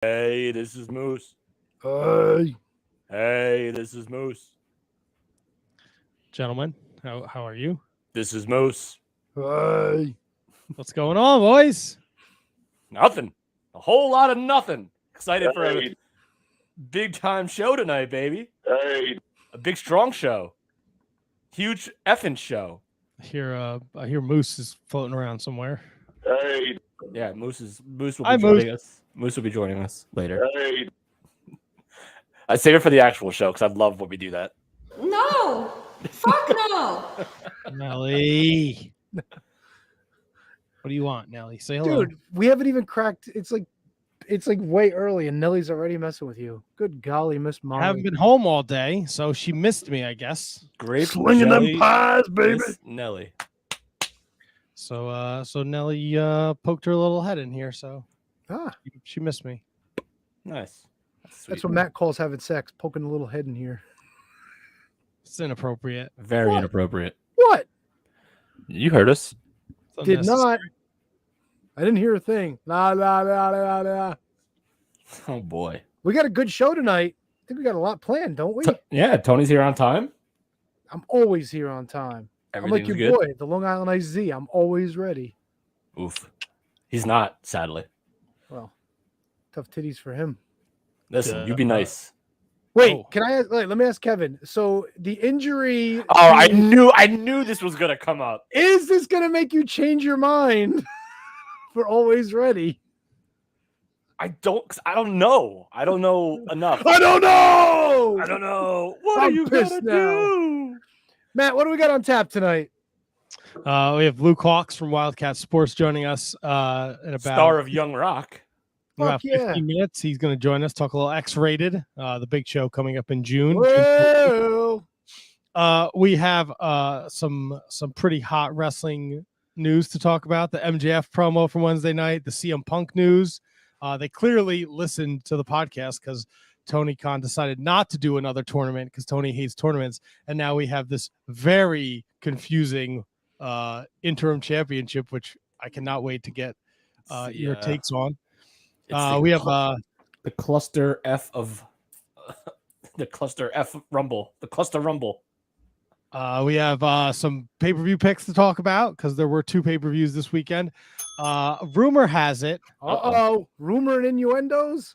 Hey, this is Moose. Hey, This is Moose. Gentlemen, how are you? This is Moose. hey. What's going on, boys? Nothing. A whole lot of nothing. Excited for a big time show tonight, baby. Hey. A big strong show. Huge effing show. I hear Moose is floating around somewhere. Hey. Yeah, Moose will be Hi, joining us. Moose will be joining us later. Hey. I save it for the actual show because I love when we do that. No. Fuck no. Nelly. What do you want, Nelly? Say hello. Dude, we haven't even cracked. It's like way early, and Nellie's already messing with you. Good golly, Miss Molly. I haven't been home all day, so she missed me, I guess. Grape Slinging jelly, them pies, baby. Miss Nelly. So Nelly poked her little head in here, so she missed me. Nice. That's what Matt calls having sex, poking a little head in here. It's inappropriate. Very inappropriate. What? You heard us. It's Did unnecessary. not. I didn't hear a thing. La, la, la, la, la. Oh, boy. We got a good show tonight. I think we got a lot planned, don't we? Yeah, Tony's here on time. I'm always here on time. I'm like your good. boy, the Long Island IZ. I'm always ready. Oof. He's not, sadly. Well, tough titties for him. Listen, you be nice. Wait, can I ask, let me ask Kevin. So the injury. Oh, I knew this was gonna come up. Is this gonna make you change your mind for always ready? I don't know. I don't know enough. I don't know. What I'm are you pissed gonna now. do? Matt, what do we got on tap tonight? We have Hawx from Wildkat Sports joining us in about Star of Young Rock. in about Fuck yeah. 15 minutes. He's going to join us, talk a little X-Rated, the big show coming up in June. Whoa. We have some pretty hot wrestling news to talk about. The MJF promo from Wednesday night, the CM Punk news. They clearly listened to the podcast because Tony Khan decided not to do another tournament because Tony hates tournaments. And now we have this very confusing interim championship, which I cannot wait to get your takes on. We have the cluster F of the cluster F Rumble, the cluster Rumble. We have some pay-per-view picks to talk about because there were 2 pay-per-views this weekend. Rumor has it. Rumor and innuendos?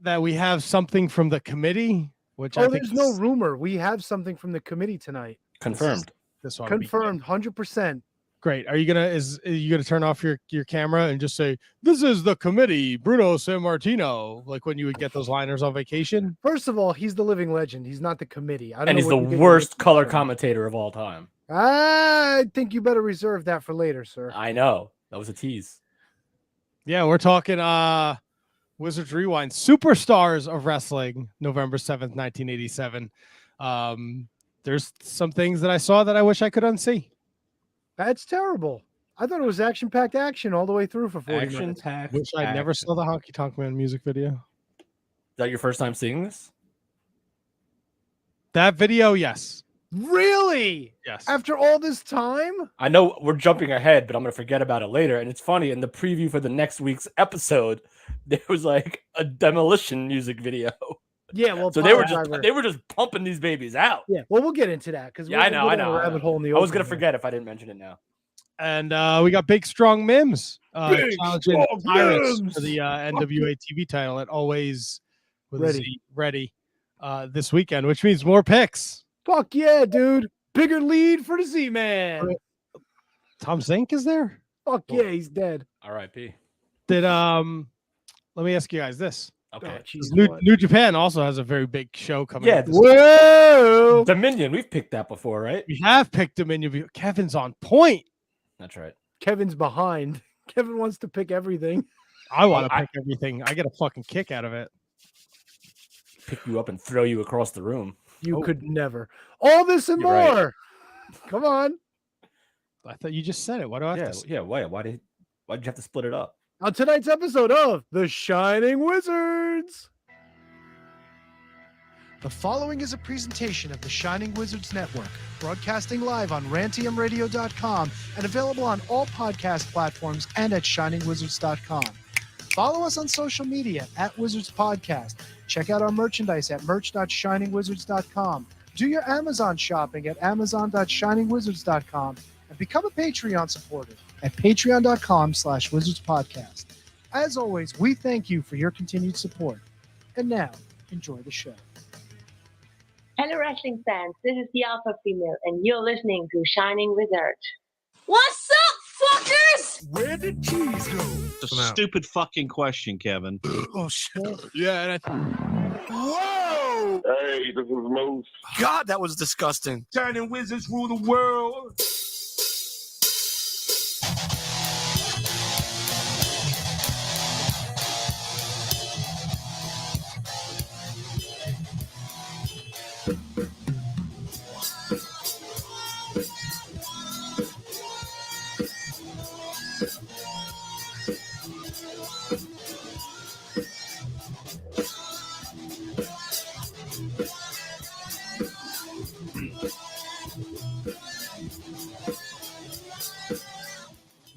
That we have something from the committee, which I think there's no rumor. We have something from the committee tonight. Confirmed. This one Confirmed, 100%. Great. Are you gonna turn off your camera and just say this is the committee, Bruno Sammartino, like when you would get those liners on vacation? First of all, he's the living legend. He's not the committee. And he's the worst color commentator of all time. I think you better reserve that for later, sir. I know. That was a tease. Yeah, we're talking Wizards Rewind, Superstars of Wrestling, November 7th, 1987. There's some things that I saw that I wish I could unsee. That's terrible. I thought it was action-packed action all the way through for 40 minutes. Action-packed. Wish I never saw the Honky Tonk Man music video. Is that your first time seeing this? That video, yes. Really? Yes. After all this time? I know we're jumping ahead, but I'm going to forget about it later. And it's funny, in the preview for the next week's episode, there was like a Demolition music video. Yeah, well, so they were just pumping these babies out. Yeah, well, we'll get into that because I know. Rabbit hole in the I was going to forget if I didn't mention it now. And we got Big Strong Mims Big challenging Strong Tyrus Mims! for the NWA TV title at Always with ready this weekend, which means more picks. Fuck yeah, dude! Bigger lead for the Z-Man. Tom Zink is there? Fuck yeah, he's dead. R.I.P. Did let me ask you guys this. Okay. New Japan also has a very big show coming. Yeah. Up Whoa! Dominion. We've picked that before, right? We have picked Dominion. Kevin's on point. That's right. Kevin's behind. Kevin wants to pick everything. I want to pick everything. I get a fucking kick out of it. Pick you up and throw you across the room. You could never. All this and You're more. right. Come on. I thought you just said it. Why do I have to? Yeah. Why'd you have to split it up? On tonight's episode of The Shining Wizards. The following is a presentation of the Shining Wizards Network, broadcasting live on rantiumradio.com and available on all podcast platforms and at shiningwizards.com. Follow us on social media at Wizards Podcast. Check out our merchandise at merch.shiningwizards.com. Do your Amazon shopping at amazon.shiningwizards.com and become a Patreon supporter at patreon.com/wizardspodcast. As always, we thank you for your continued support. And now, enjoy the show. Hello, wrestling fans. This is the Alpha Female, and you're listening to Shining Wizard. What's up, fuckers? Where did cheese go? It's a stupid fucking question, Kevin. Oh shit! Yeah, Whoa! Hey, this is Moose. God, that was disgusting. Shining Wizards rule the world.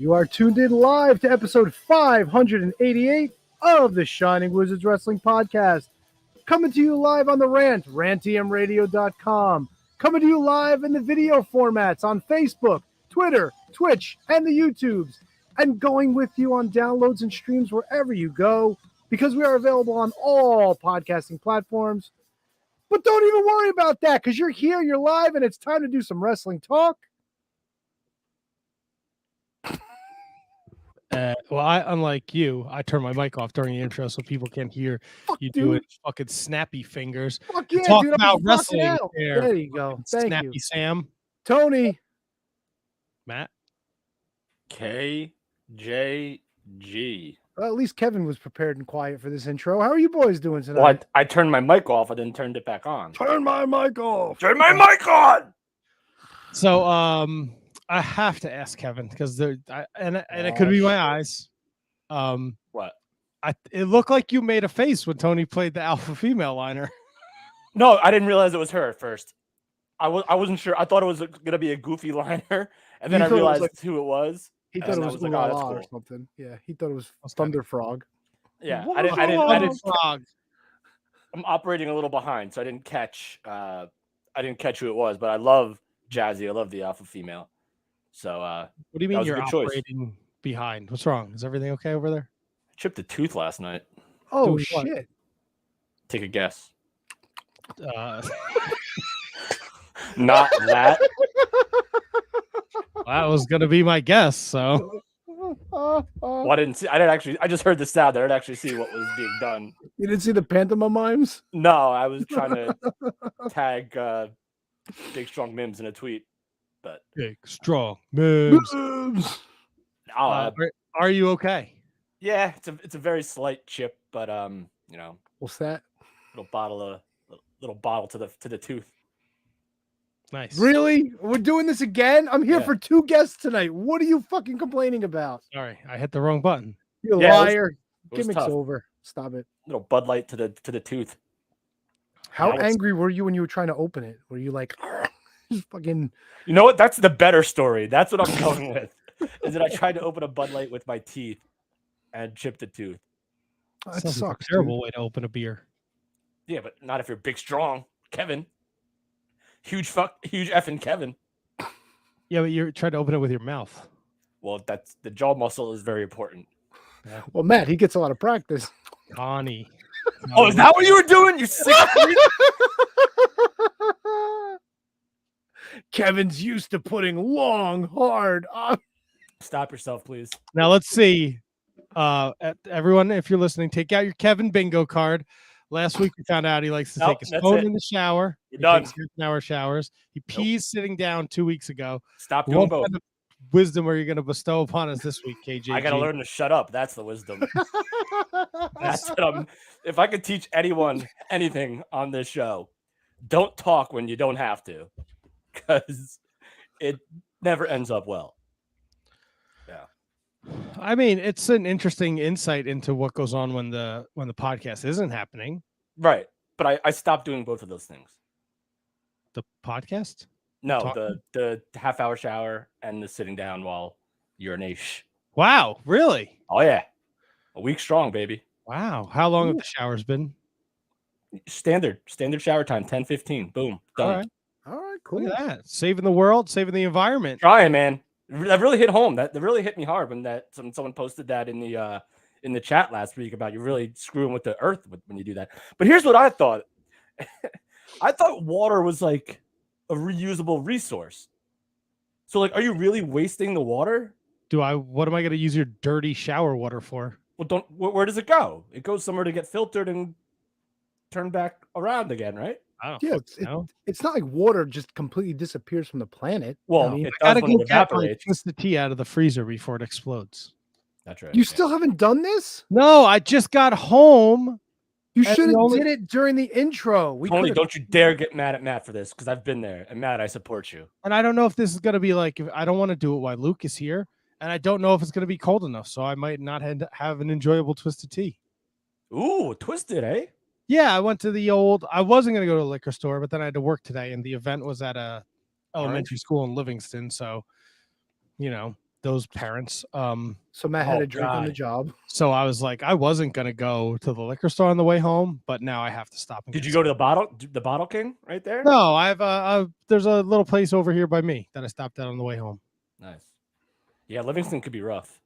You are tuned in live to episode 588 of the Shining Wizards Wrestling Podcast. Coming to you live on the rant, rantmradio.com. Coming to you live in the video formats on Facebook, Twitter, Twitch, and the YouTubes. And going with you on downloads and streams wherever you go, because we are available on all podcasting platforms. But don't even worry about that, because you're here, you're live, and it's time to do some wrestling talk. Well, unlike you, I turn my mic off during the intro so people can't hear you doing fucking snappy fingers. Fuck yeah, Talk dude, I'm about rocking wrestling out. there. There you go. Thank Snappy you. Sam. Tony. Matt. KJG. Well, at least Kevin was prepared and quiet for this intro. How are you boys doing tonight? Well, I turned my mic off. I then turned it back on. Turn my mic off. Turn my mic on. So, I have to ask Kevin because it could be my eyes. What? It looked like you made a face when Tony played the alpha female liner. No, I didn't realize it was her at first. I wasn't sure. I thought it was gonna be a goofy liner, and then I realized who it was. He thought it was like, Ooh La oh, that's La cool. or something. Yeah, he thought it was Thunder Frog. Yeah, What I didn't. frog? I'm operating a little behind, so I didn't catch who it was. But I love Jazzy. I love the alpha female. So, What do you mean you're operating behind? What's wrong? Is everything okay over there? I chipped a tooth last night. Oh, Doing what? shit. Take a guess. Not Not that. that was gonna be my guess. So Well, I didn't see. I didn't actually. I just heard the sound. I didn't actually see what was being done. You didn't see the pantomimes? No, I was trying to tag Big Strong Mims in a tweet, but big, strong moves. Are you okay? Yeah, it's a very slight chip, but What's that? little bottle to the tooth. Nice. Really? We're doing this again? I'm here Yeah. for 2 guests tonight. What are you fucking complaining about? Sorry, I hit the wrong button. You Yeah, liar. it was Gimmick's tough. over. Stop it. Little Bud Light to the tooth. How Now it's- angry were you when you were trying to open it? Were you like, just fucking... You know what? That's the better story. That's what I'm going with. Is that I tried to open a Bud Light with my teeth and chipped a tooth. That Sounds like sucks. a terrible way to open a beer. Yeah, but not if you're Big Strong Kevin. Huge effing Kevin. Yeah, but you're trying to open it with your mouth. Well, that's the jaw muscle is very important. Dude. Well, Matt, he gets a lot of practice. Connie. Oh, is that what you were doing? You sick freak? Kevin's used to putting long, hard on. Stop yourself, please. Now let's see. Everyone, if you're listening, take out your Kevin bingo card. Last week we found out he likes to Nope, take his that's phone it. in the shower. You're He done. takes half-an-hour showers. He pees sitting down 2 weeks ago. Stop doing What both. kind of wisdom are you going to bestow upon us this week, KJ? I gotta learn to shut up. That's the wisdom. That's what if I could teach anyone anything on this show, don't talk when you don't have to, because it never ends up well. I mean, it's an interesting insight into what goes on when the podcast isn't happening. Right. But I stopped doing both of those things. The podcast? No, Talking? the half-hour shower and the sitting down while urination. Wow, really? Oh yeah. A week strong, baby. Wow. How long have the showers been? Standard shower time, 10:15. Boom, done. All right, cool. Look at that. Saving the world, saving the environment. Trying, man. That really hit home. That really hit me hard when someone posted that in the chat last week about you really screwing with the earth when you do that. But here's what I thought. I thought water was like a reusable resource. So like, are you really wasting the water? What am I going to use your dirty shower water for? Well, where does it go? It goes somewhere to get filtered and turned back around again, right? I don't Yeah, it's not like water just completely disappears from the planet. Well, I mean, it I does gotta when go it get my evaporates. Twisted Tea out of the freezer before it explodes. That's right. you still haven't done this? No, I just got home. You And should the have only- did it during the intro. Tony, don't you dare get mad at Matt for this, because I've been there. And Matt, I support you. And I don't know if this is going to be like, I don't want to do it while Luke is here. And I don't know if it's going to be cold enough. So I might not have an enjoyable Twisted Tea. Ooh, twisted, eh? Yeah, I went to I wasn't going to go to a liquor store, but then I had to work today. And the event was at a elementary school in Livingston. So, those parents. So Matt had a drink on the job. So I was like, I wasn't going to go to the liquor store on the way home, but now I have to stop. Did you go to the Bottle King right there? No, there's a little place over here by me that I stopped at on the way home. Nice. Yeah, Livingston could be rough.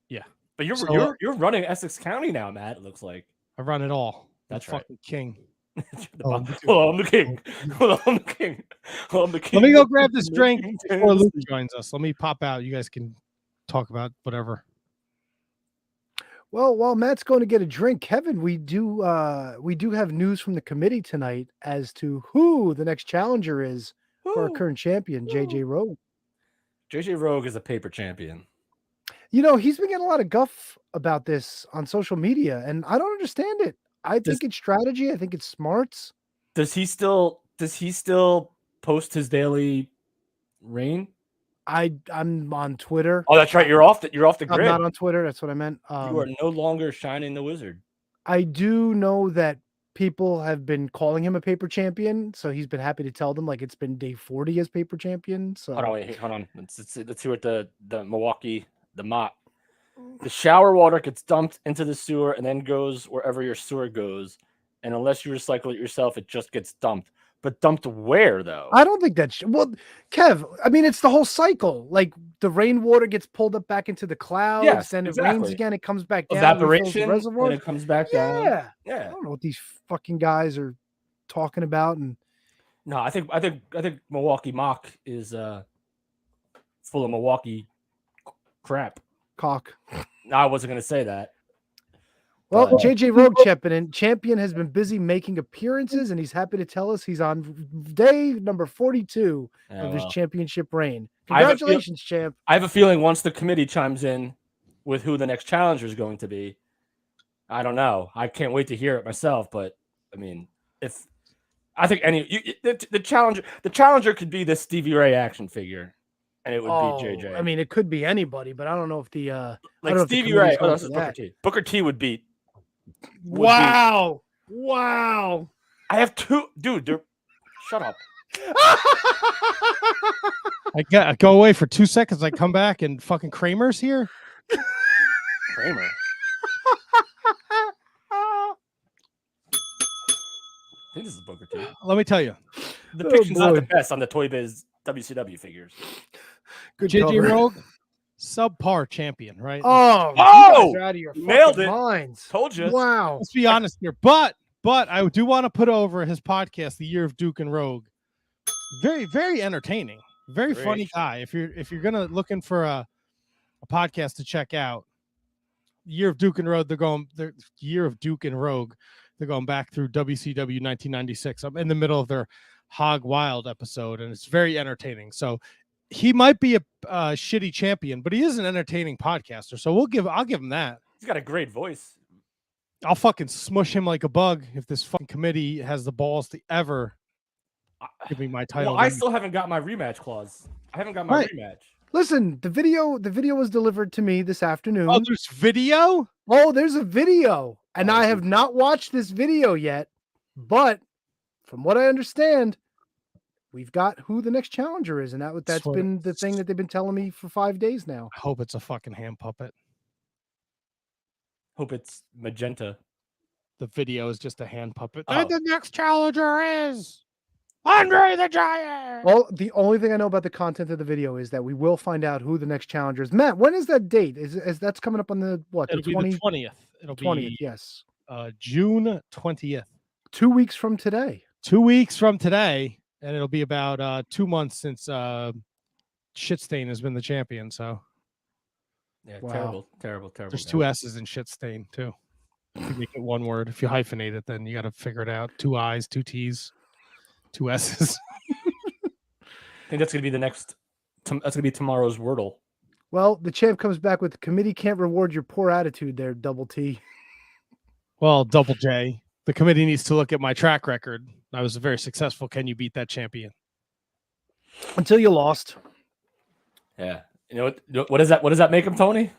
Yeah. But you're running Essex County now, Matt, it looks like. I run it all. That's I'm right. fucking king. I'm the king. I'm the king. Let me go grab this drink before Luke joins us. Let me pop out. You guys can talk about whatever. Well, while Matt's going to get a drink, Kevin, we do have news from the committee tonight as to who the next challenger is for our current champion, JJ Rogue. JJ Rogue is a paper champion. He's been getting a lot of guff about this on social media, and I don't understand it. I think it's strategy. I think it's smarts. Does he still post his daily reign? I'm on Twitter. Oh, that's right. You're off the grid. I'm not on Twitter. That's what I meant. You are no longer shining the wizard. I do know that people have been calling him a paper champion, so he's been happy to tell them like it's been day 40 as paper champion. So hold on. Let's see what the Milwaukee mop. The shower water gets dumped into the sewer and then goes wherever your sewer goes. And unless you recycle it yourself, it just gets dumped. But dumped where, though? I don't think that's well, Kev. I mean, it's the whole cycle. Like the rainwater gets pulled up back into the clouds, Yes, then exactly. it rains again. It comes back down. Evaporation, reservoir. and it comes back down. Yeah. Yeah. I don't know what these fucking guys are talking about. And no, I think Milwaukee mock is full of Milwaukee crap. Cock. No, I wasn't going to say that. Well, JJ Rogue champion has been busy making appearances, and he's happy to tell us he's on day number 42 of his championship reign. Congratulations, champ. I have a feeling once the committee chimes in with who the next challenger is going to be, I don't know. I can't wait to hear it myself. But I mean, the challenger could be the Stevie Ray action figure, and it would be JJ. I mean, it could be anybody, but I don't know if the Stevie Ray. Oh, this is Booker T. Booker T would beat. Wow. I have two, dude. Shut up. I go away for 2 seconds. I come back and fucking Kramer's here. Kramer. I think this is Booker T. Let me tell you, the picture's not the best on the Toy Biz WCW figures. Good JJ cover. Rogue, subpar champion, right? Oh, you guys are out of your nailed fucking it. minds. Told you. Wow. Let's be honest here, but I do want to put over his podcast, The Year of Duke and Rogue. Very, very entertaining. Very Great. funny guy. If you're gonna looking for a podcast to check out, Year of Duke and Rogue. The Year of Duke and Rogue. They're going back through WCW 1996. I'm in the middle of their Hog Wild episode, and it's very entertaining. So he might be a shitty champion, but he is an entertaining podcaster. So I'll give him that. He's got a great voice. I'll fucking smush him like a bug if this fucking committee has the balls to ever give me my title. Well, I still haven't got my rematch clause. I haven't got my rematch. Listen, the video was delivered to me this afternoon. Oh, there's video? Oh, there's a video. And I have not watched this video yet, but from what I understand, we've got who the next challenger is, and that's been the thing that they've been telling me for 5 days now. I hope it's a fucking hand puppet. Hope it's magenta. The video is just a hand puppet. Oh. And the next challenger is Andre the Giant. Well, the only thing I know about the content of the video is that we will find out who the next challenger is. Matt, when is that date? Is that's coming up on the what? It'll be the 20th. It'll 20th, be yes. June 20th. 2 weeks from today. 2 weeks from today, and it'll be about 2 months since Shitstain has been the champion. So Yeah, Wow. terrible. there's 2 S's in Shitstain too. If you make it one word, if you hyphenate it, then you got to figure it out. 2 I's, 2 T's, 2 S's. I think that's gonna be the next. That's gonna be tomorrow's Wordle. Well, the champ comes back with the committee can't reward your poor attitude there, Double T. Well, Double J. The committee needs to look at my track record. I was very successful. Can you beat that champion? Until you lost. Yeah. You know what? What does that? What does that make him, Tony?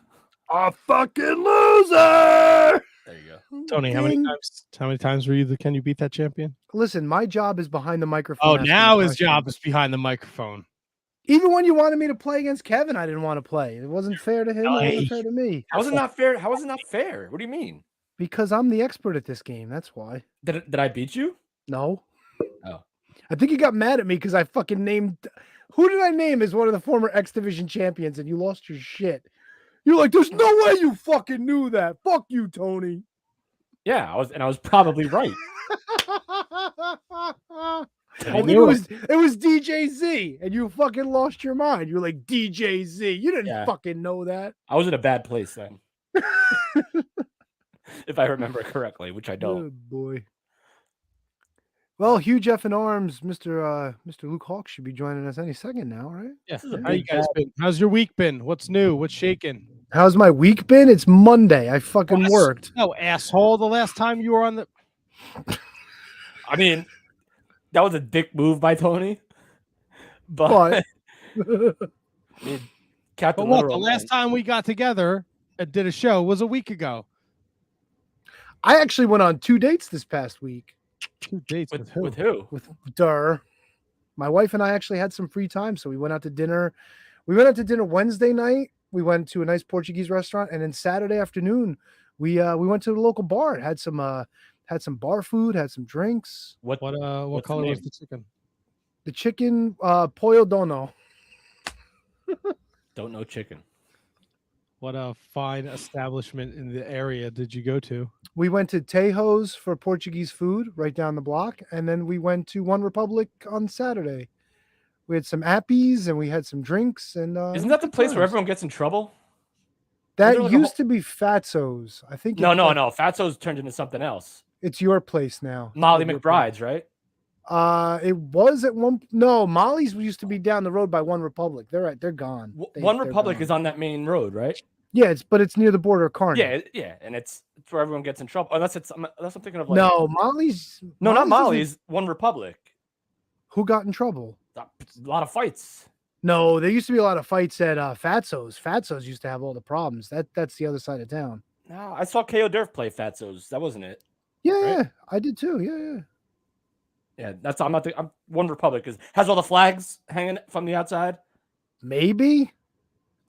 A fucking loser. There you go. Tony, how many times were you the can you beat that champion? Listen, my job is behind the microphone. Oh, asking now the his questions. job is behind the microphone. Even when you wanted me to play against Kevin, I didn't want to play. It wasn't fair to him. It wasn't fair to me. How is it not fair? How is it not fair? What do you mean? Because I'm the expert at this game. That's why. Did I beat you? No. Oh. I think you got mad at me because I fucking named. Who did I name as one of the former X Division champions and you lost your shit? You're like, there's no way you fucking knew that. Fuck you, Tony. Yeah, I was probably right. I think it was DJ Z, and you fucking lost your mind. You're like DJ Z. You didn't fucking know that. I was in a bad place then. If I remember correctly, which I don't. Good boy. Well, huge F in arms, Mr. Luke Hawx should be joining us any second now, right? Yeah. How you guys been? How's your week been? What's new? What's shaking? How's my week been? It's Monday. I fucking worked. No, asshole. The last time you were on the I mean, that was a dick move by Tony. But I mean, Captain But what? The Literal, last time we got together and did a show was a week ago. I actually went on 2 dates this past week. 2 dates with who? With who? With Durr. My wife and I actually had some free time, so we went out to dinner. We went out to dinner Wednesday night. We went to a nice Portuguese restaurant, and then Saturday afternoon, we went to the local bar. Had some bar food, had some drinks. What color was the chicken? The chicken, pollo dono. Don't know chicken. What a fine establishment in the area did you go to? We went to Tejo's for Portuguese food right down the block, and then we went to One Republic on Saturday. We had some appies and we had some drinks. And isn't that the place where everyone gets in trouble? That like used to be Fatso's. I think. No. Fatso's turned into something else. It's your place now. Molly McBride's, right? It was at one. No, Molly's used to be down the road by One Republic. They're gone. One Republic is on that main road, right? Yeah, but it's near the border of Kearney. Yeah, and it's where everyone gets in trouble. Unless I'm thinking of like no, Molly's. No, not Molly's. isn't- One Republic. Who got in trouble? A lot of fights. No, there used to be a lot of fights at Fatso's. Fatso's used to have all the problems. That's the other side of town. No, I saw KO Durf play Fatso's. That wasn't it. Yeah, Right? yeah, I did too. Yeah. Yeah, that's I'm One Republic has all the flags hanging from the outside. Maybe.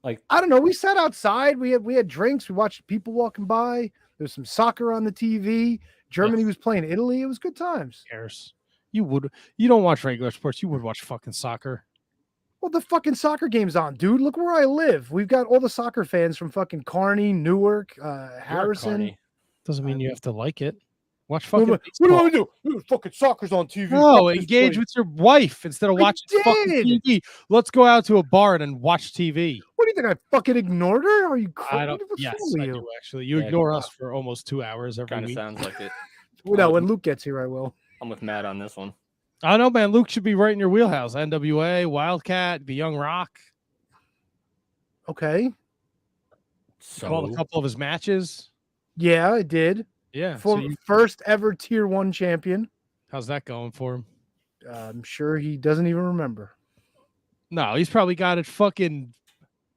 Like I don't know. We sat outside. We had drinks. We watched people walking by. There was some soccer on the TV. Germany was playing Italy. It was good times. Cares. You don't watch regular sports. You would watch fucking soccer. Well, the fucking soccer game's on, dude. Look where I live. We've got all the soccer fans from fucking Kearney, Newark, Harrison. Kearney. Doesn't mean you have to like it. Watch What fucking. do I do? Fucking soccer's on TV. No, Fuck this engage place. with your wife instead of watching fucking did. TV. Let's go out to a bar and watch TV. What do you think? I fucking ignored her? Are you crazy? I don't. What's Yes, wrong with I you? do actually. You Yeah, ignore us for almost 2 hours every Kind of week. sounds like it. Well, no, when Luke gets here, I will. I'm with Matt on this one. I don't know, man. Luke should be right in your wheelhouse. NWA, Wildkat, the Young Rock. Okay. Called a couple of his matches. Yeah, I did. Yeah. For first ever Tier 1 champion. How's that going for him? I'm sure he doesn't even remember. No, he's probably got it fucking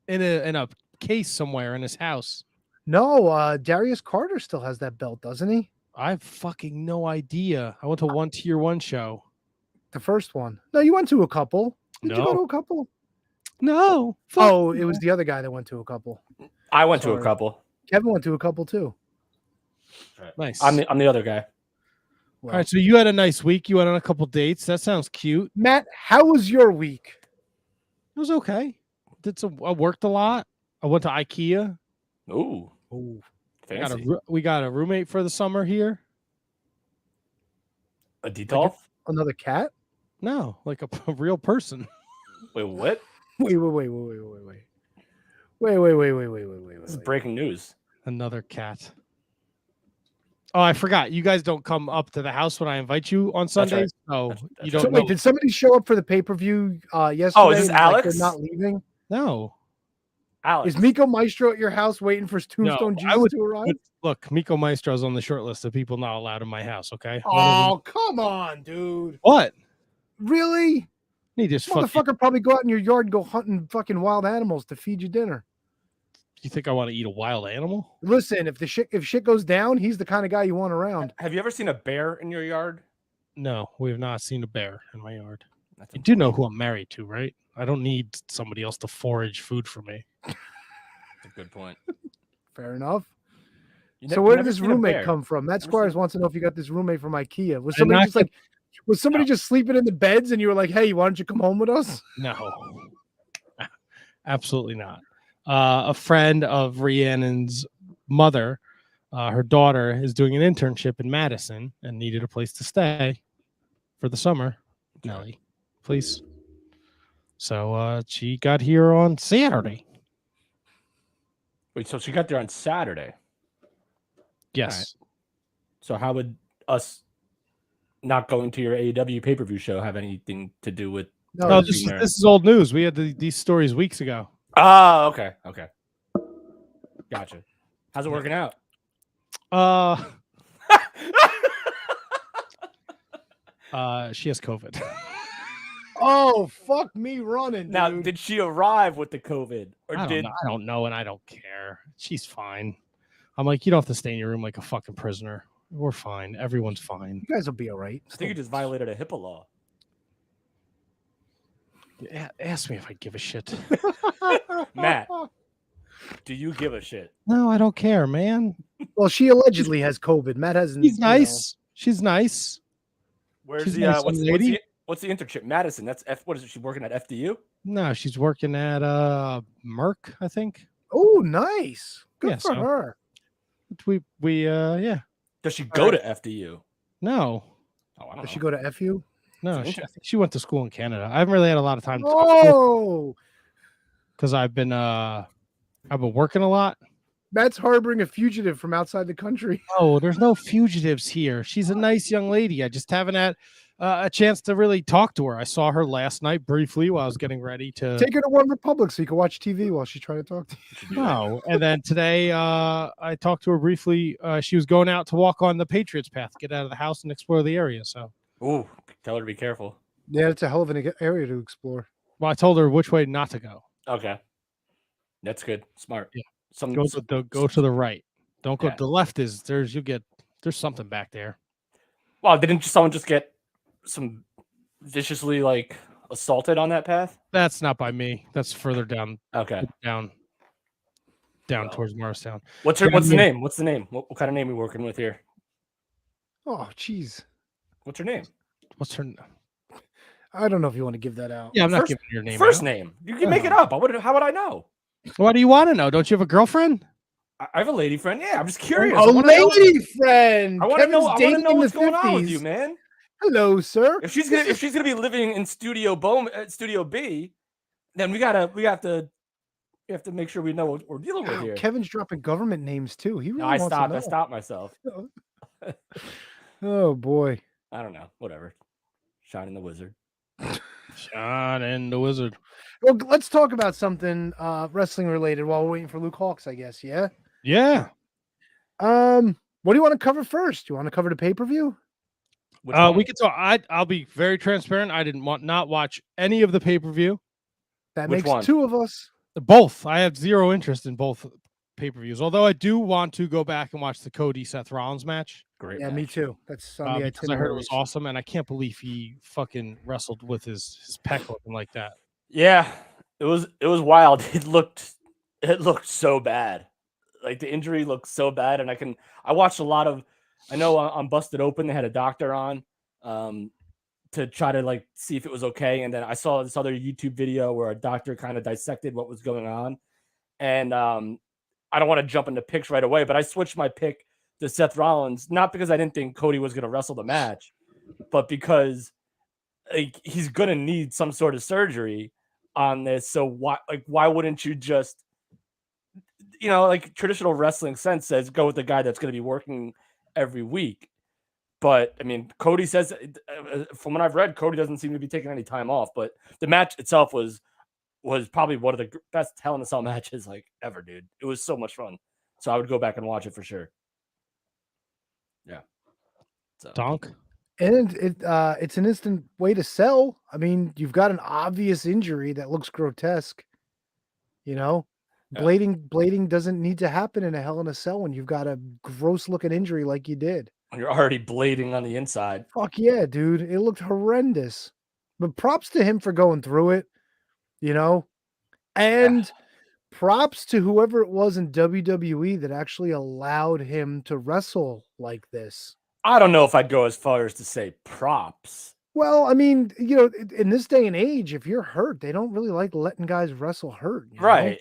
in a case somewhere in his house. No, Darius Carter still has that belt, doesn't he? I have fucking no idea. I went to one Tier 1 show. The first one. No, you went to a couple. Did you go No. to a couple? No. Oh, it was the other guy that went to a couple. I went to a Sorry. couple. Kevin went to a couple too. Nice. I'm the other guy. Well, All right, so you had a nice week. You went on a couple dates. That sounds cute. Matt, how was your week? It was okay. I worked a lot. I went to IKEA. Ooh, Got fancy. we got a roommate for the summer here. A detail? Another cat? No, like a real person. Wait, what? Wait. This is breaking news. Another cat. Oh, I forgot. You guys don't come up to the house when I invite you on Sundays, so That's you right. don't Wait, know. did somebody show up for the pay-per-view yesterday? Oh, is this and, like, Alex? they're not leaving? No. Alex. Is Miko Maestro at your house waiting for Tombstone No, Jesus to arrive? Look, Miko Maestro's on the short list of people not allowed in my house, okay? Oh, come on, dude. What? Really? He just fucking, Motherfucker probably go out in your yard and go hunting fucking wild animals to feed you dinner. you think I want to eat a wild animal? Listen, if shit goes down, he's the kind of guy you want around. Have you ever seen a bear in your yard? No, we have not seen a bear in my yard. That's You do know who I'm married to, right? I don't need somebody else to forage food for me. That's a good point. Fair enough. You So ne- where never did this seen a roommate bear. come from? Matt Never seen Squires a- wants to know if you got this roommate from IKEA. Was Did somebody not just like, was somebody just sleeping in the beds and you were like, hey, why don't you come home with us? No, absolutely not. A friend of Rhiannon's mother, her daughter, is doing an internship in Madison and needed a place to stay for the summer. Nelly, please. So she got here on Saturday. Wait, so she got there on Saturday. Yes. So how would us not going to your AEW pay-per-view show have anything to do with? No, Oh, this this, being there? this is old news. We had these stories weeks ago. Oh, okay. Gotcha. How's it working out? She has COVID. Oh, fuck me running, Now, dude. did she arrive with the COVID, or I don't know, and I don't care. She's fine. I'm like, you don't have to stay in your room like a fucking prisoner. We're fine. Everyone's fine. You guys will be all right. I think you just violated a HIPAA law. Ask me if I give a shit. Matt, do you give a shit? No, I don't care, man. Well, she allegedly has COVID. Matt hasn't. She's nice. She's nice. Where's She's the a nice lady. what's the internship? Madison. That's what is it? She working at FDU? No, she's working at Merck, I think. Oh, nice. Good Yeah, for so- her. We yeah. Does she go to FDU? No. Oh, I don't Does know. she go to FU? No, That's I think she went to school in Canada. I haven't really had a lot of time Oh, because I've been working a lot. Matt's harboring a fugitive from outside the country. Oh, there's no fugitives here. She's a nice young lady. I just haven't had a chance to really talk to her. I saw her last night briefly while I was getting ready to. Take her to One Republic so you can watch TV while she's trying to talk to you. No, and then today I talked to her briefly. She was going out to walk on the Patriots path, get out of the house and explore the area. So, Ooh, tell her to be careful. Yeah, it's a hell of an area to explore. well, I told her which way not to go. Okay, that's good. Smart. Yeah. Some Go to the right. Don't go. Yeah. The left is there's something back there. Well, didn't someone just get some viciously like assaulted on that path? That's not by me. That's further down Okay. down towards Morristown. What's the name? What's the name? What kind of name are we working with here? Oh, jeez. What's her name? What's her? I don't know if you want to give that out. Yeah, I'm not First- giving your name. First out. name. You can make it up. How would I know? What do you want to know? Don't you have a girlfriend? I have a lady friend. Yeah, I'm just curious. A I wanna know- lady friend. I want to know. Kevin's I want dating to know in what's the going on with 50s. you, man. Hello, sir. If she's gonna be living in Studio B, then we have to make sure we know what we're dealing with Wow, here. Kevin's dropping government names too. He really No, I wants to know. stopped myself. Oh boy. I don't know. Whatever. Shining the Wizard. Sean and the Wizard. Well, let's talk about something wrestling related while we're waiting for Luke Hawx, I guess. Yeah. Yeah. What do you want to cover first? Do you want to cover the pay-per-view? Which one? We can talk. I'll be very transparent. I didn't not watch any of the pay-per-view. That Which makes one? two of us. Both. I have zero interest in both pay-per-views. Although I do want to go back and watch the Cody Seth Rollins match. Great. Yeah, me match. too. That's on the Because I heard it was itineraries. awesome, and I can't believe he fucking wrestled with his pec looking like that. Yeah, it was wild. It looked so bad. Like the injury looks so bad, and I watched a lot of. I know on Busted Open they had a doctor on to try to like see if it was okay, and then I saw this other YouTube video where a doctor kind of dissected what was going on, and I don't want to jump into picks right away, but I switched my pick to Seth Rollins, not because I didn't think Cody was going to wrestle the match, but because like he's going to need some sort of surgery on this. So why wouldn't you just, like traditional wrestling sense says, go with the guy that's going to be working every week. But I mean, Cody says, from what I've read, Cody doesn't seem to be taking any time off, but the match itself was probably one of the best Hell in a Cell matches like ever, dude. It was so much fun. So I would go back and watch it for sure. Yeah. So. Donk. And it's an instant way to sell. I mean, you've got an obvious injury that looks grotesque. Blading doesn't need to happen in a Hell in a Cell when you've got a gross looking injury like you did. You're already blading on the inside. Fuck yeah, dude. It looked horrendous. But props to him for going through it, and props to whoever it was in WWE that actually allowed him to wrestle like this. I don't know if I'd go as far as to say props. Well, I mean, in this day and age, if you're hurt, they don't really like letting guys wrestle hurt. Right.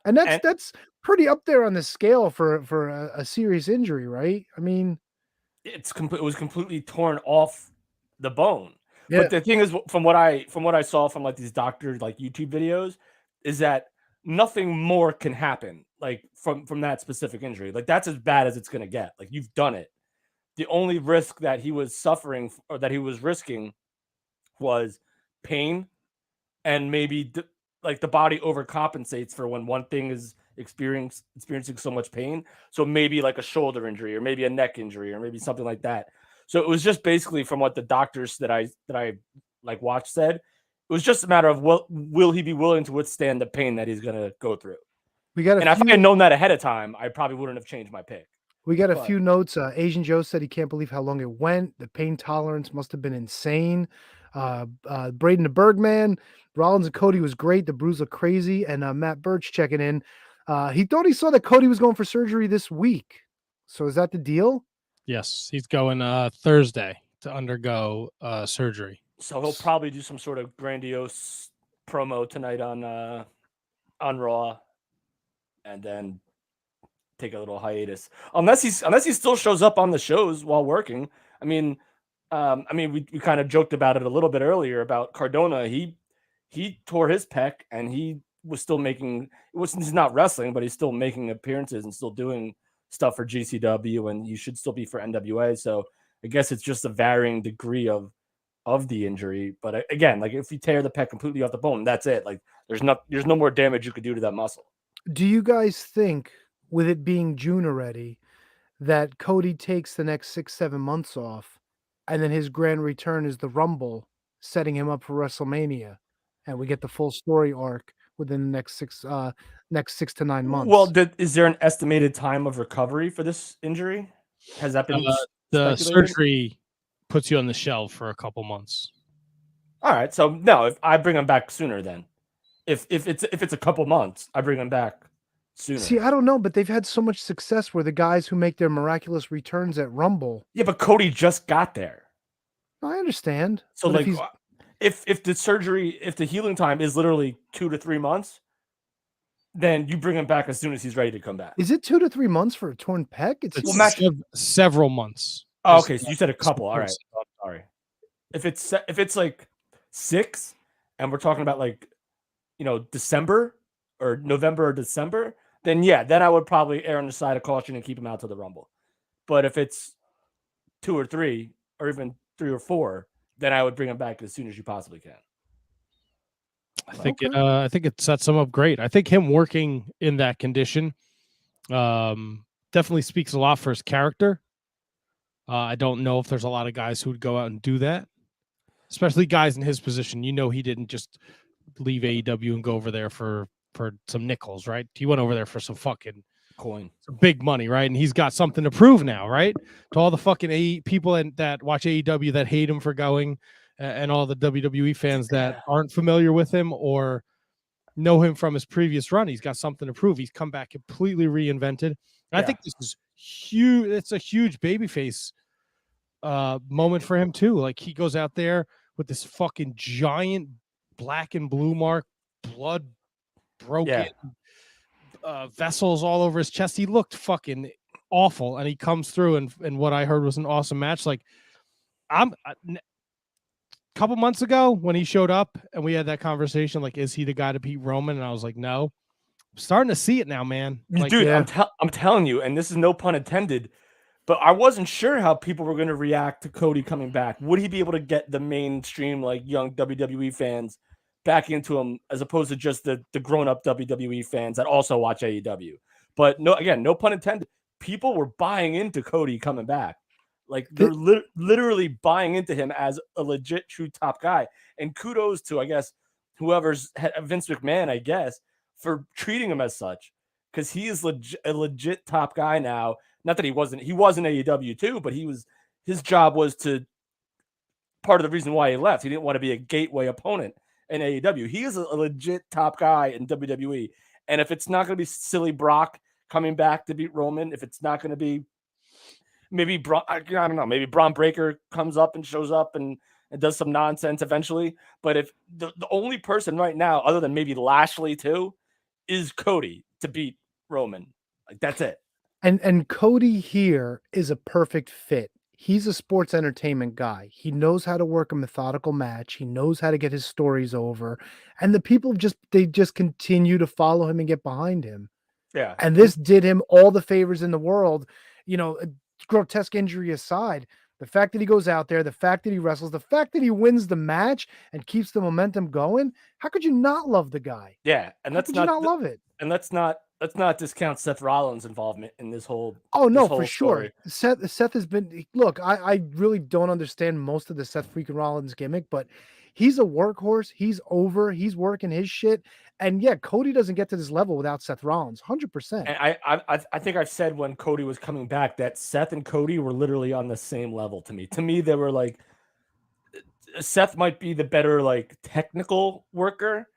And that's pretty up there on the scale for a serious injury, right? I mean, it was completely torn off the bone. Yeah. But the thing is, from what I saw from like these doctors like YouTube videos, is that nothing more can happen like from that specific injury. Like that's as bad as it's gonna get. Like you've done it. The only risk that he was suffering or that he was risking was pain, and maybe the body overcompensates for when one thing is experiencing so much pain. So maybe like a shoulder injury or maybe a neck injury or maybe something like that. So it was just basically from what the doctors that I like watched said, it was just a matter of will he be willing to withstand the pain that he's gonna go through. If I had known that ahead of time, I probably wouldn't have changed my pick. We got a few notes. Asian Joe said he can't believe how long it went. The pain tolerance must have been insane. Braden the Bergman, Rollins and Cody was great. The bruise looked crazy. And Matt Birch checking in. He thought he saw that Cody was going for surgery this week. So is that the deal? Yes, he's going Thursday to undergo surgery. So he'll probably do some sort of grandiose promo tonight on Raw, and then take a little hiatus, unless he still shows up on the shows while working. I mean, we kind of joked about it a little bit earlier about Cardona. He tore his pec, and he was still making. He's not wrestling, but he's still making appearances and still doing stuff for GCW, and you should still be for NWA. So I guess it's just a varying degree of the injury. But again, like if you tear the pec completely off the bone, that's it. Like there's no more damage you could do to that muscle. Do you guys think, with it being June already, that Cody takes the next 6-7 months off, and then his grand return is the Rumble, setting him up for WrestleMania, and we get the full story arc within the next 6 to 9 months? Well, is there an estimated time of recovery for this injury? Has that been the surgery puts you on the shelf for a couple months? All right, so no, if I bring him back sooner, then if it's a couple months, I bring him back sooner. See, I don't know, but they've had so much success where the guys who make their miraculous returns at Rumble. Yeah, but Cody just got there. I understand. So like, if the healing time is literally 2 to 3 months, then you bring him back as soon as he's ready to come back. Is it 2 to 3 months for a torn pec? It's several months. Oh, okay, so you said a couple. All right, I'm sorry. If it's like 6, and we're talking about like, December or November or December, then then I would probably err on the side of caution and keep him out to the Rumble. But if it's 2 or 3, or even 3 or 4, then I would bring him back as soon as you possibly can. I think it sets him up great. I think him working in that condition definitely speaks a lot for his character. I don't know if there's a lot of guys who would go out and do that, especially guys in his position. He didn't just leave AEW and go over there for some nickels, right? He went over there for some fucking coin, some big money, right? And he's got something to prove now, right? To all the fucking people that watch AEW that hate him for going, and all the WWE fans that aren't familiar with him or know him from his previous run. He's got something to prove. He's come back completely reinvented. And I think this is huge. It's a huge babyface moment for him too. Like he goes out there with this fucking giant black and blue mark, blood broken vessels all over his chest. He looked fucking awful, and he comes through and what I heard was an awesome match. Like a couple months ago when he showed up and we had that conversation, like, is he the guy to beat Roman? And I was like, no. I'm starting to see it now, man. Like, dude, I'm telling you, and this is no pun intended, but I wasn't sure how people were going to react to Cody coming back. Would he be able to get the mainstream, like, young WWE fans back into him as opposed to just the grown-up WWE fans that also watch AEW? But no, again, no pun intended. People were buying into Cody coming back. Like, they're literally buying into him as a legit, true top guy. And kudos to, I guess, whoever's Vince McMahon, I guess, for treating him as such, because he is a legit top guy now. Not that he wasn't AEW too, but his job was to, part of the reason why he left. He didn't want to be a gateway opponent in AEW. He is a legit top guy in WWE. And if it's not going to be silly Brock coming back to beat Roman, if it's not going to be maybe I don't know, maybe Braun Breaker comes up and shows up and does some nonsense eventually. But if the only person right now, other than maybe Lashley too, is Cody to beat Roman, like that's it. And Cody here is a perfect fit. He's a sports entertainment guy. He knows how to work a methodical match. He knows how to get his stories over. And the people just continue to follow him and get behind him. Yeah. And this did him all the favors in the world. You know, grotesque injury aside, the fact that he goes out there, the fact that he wrestles, the fact that he wins the match and keeps the momentum going, how could you not love the guy? Yeah, and let's not love it. And let's not discount Seth Rollins' involvement in this whole. Oh no, for sure. Seth has been. Look, I really don't understand most of the Seth freaking Rollins gimmick, but he's a workhorse. He's over. He's working his shit. And yeah, Cody doesn't get to this level without Seth Rollins, 100%. And I think I've said when Cody was coming back that Seth and Cody were literally on the same level to me. To me, they were like, Seth might be the better like technical worker,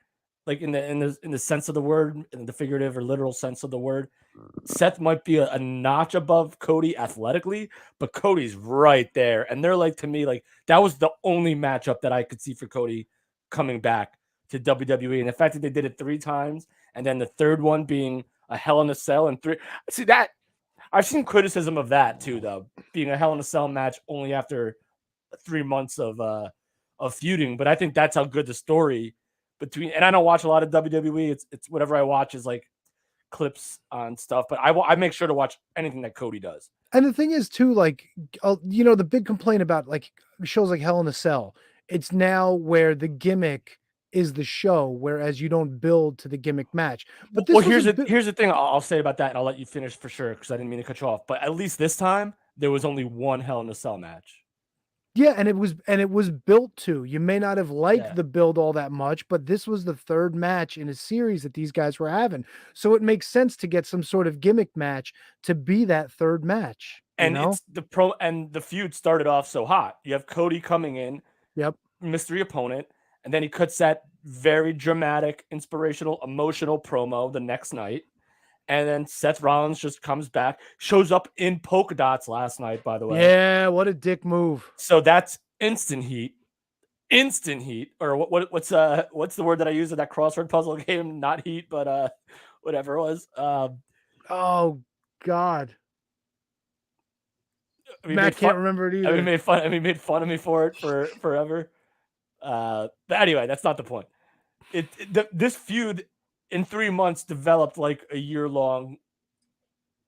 like in the sense of the word, in the figurative or literal sense of the word. Seth might be a notch above Cody athletically, but Cody's right there. And they're like, to me, like that was the only matchup that I could see for Cody coming back to WWE. And the fact that they did it 3 times, and then the third one being a Hell in a Cell and 3. See that I've seen criticism of that too, though, being a Hell in a Cell match only after 3 months of feuding. But I think that's how good the story between, and I don't watch a lot of WWE. It's whatever I watch is like clips on stuff, but I make sure to watch anything that Cody does. And the thing is too, like, you know, the big complaint about like shows like Hell in a Cell, it's now where the gimmick is the show, whereas you don't build to the gimmick match. But this here's the thing I'll say about that, and I'll let you finish for sure because I didn't mean to cut you off. But at least this time there was only one Hell in a Cell match. Yeah, and it was built to. You may not have liked the build all that much, but this was the third match in a series that these guys were having. So it makes sense to get some sort of gimmick match to be that third match. And it's the feud started off so hot. You have Cody coming in, mystery opponent, and then he cuts that very dramatic, inspirational, emotional promo the next night. And then Seth Rollins just comes back, shows up in polka dots last night, by the way. Yeah, what a dick move. So that's instant heat. Or what's the word that I use in that crossword puzzle game? Not heat, but whatever it was. Oh God. Matt can't remember it either. He made fun of me for it for forever. But anyway, that's not the point. This feud in 3 months developed like a year-long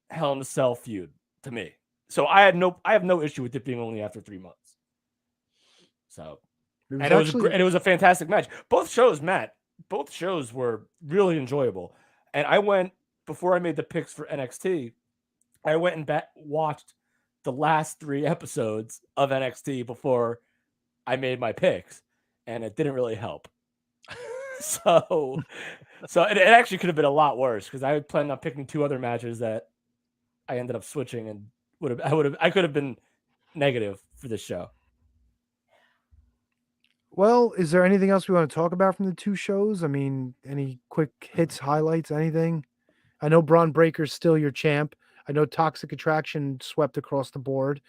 Hell in a Cell feud to me. So I have no issue with it being only after 3 months. So it was a fantastic match. Both shows were really enjoyable. And I went, before I made the picks for NXT, I went and watched the last 3 episodes of NXT before I made my picks, and it didn't really help. So it actually could have been a lot worse because I planned on picking 2 other matches that I ended up switching, and I could have been negative for this show. Well, is there anything else we want to talk about from the two shows? I mean, any quick hits, highlights, anything? I know Braun Breaker's still your champ. I know Toxic Attraction swept across the board.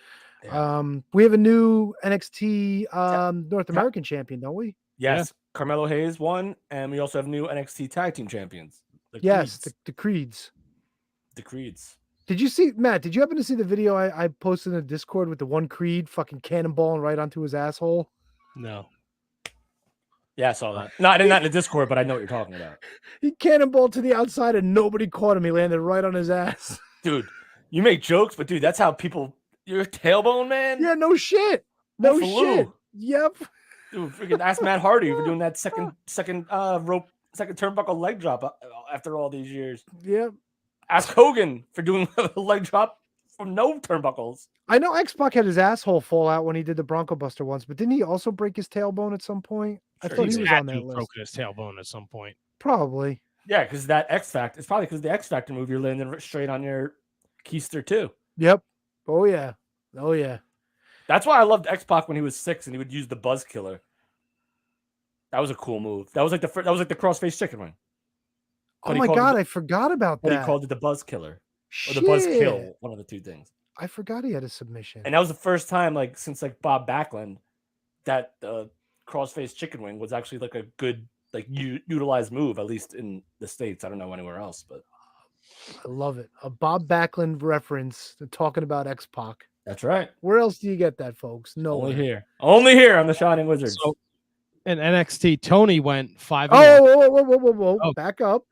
Yeah. We have a new NXT North American champion, don't we? Yes, Carmelo Hayes won, and we also have new NXT Tag Team Champions. Yes, Creeds. the Creeds. The Creeds. Did you see, Matt? Did you happen to see the video I posted in the Discord with the one Creed fucking cannonballing right onto his asshole? No. Yeah, I saw that. No, I didn't not in the Discord, but I know what you're talking about. He cannonballed to the outside and nobody caught him. He landed right on his ass. Dude, you make jokes, but dude, that's how people. You're a tailbone, man. Yeah, no shit. No shit. Yep. Dude, freaking ask Matt Hardy for doing that second turnbuckle leg drop after all these years. Yep. Ask Hogan for doing a leg drop from no turnbuckles. I know X-Pac had his asshole fall out when he did the Bronco Buster once, but didn't he also break his tailbone at some point? I thought he was on that list. Broken his tailbone at some point. Probably. Yeah, because that X Factor. It's probably because the X Factor move, you're landing straight on your keister too. Yep. Oh yeah. Oh yeah. That's why I loved X-Pac when he was 6 and he would use the Buzz Killer. That was a cool move. That was like the crossface chicken wing. Oh my god, I forgot about that. But he called it the Buzz Killer or the Buzz Kill, one of the two things. I forgot he had a submission. And that was the first time, like since like Bob Backlund, that crossface chicken wing was actually like a good utilized move, at least in the States. I don't know anywhere else, but I love it. A Bob Backlund reference to talking about X-Pac. That's right. Where else do you get that, folks? Only here on the Shining Wizards. So, in NXT, Tony went 5. Whoa. Back up.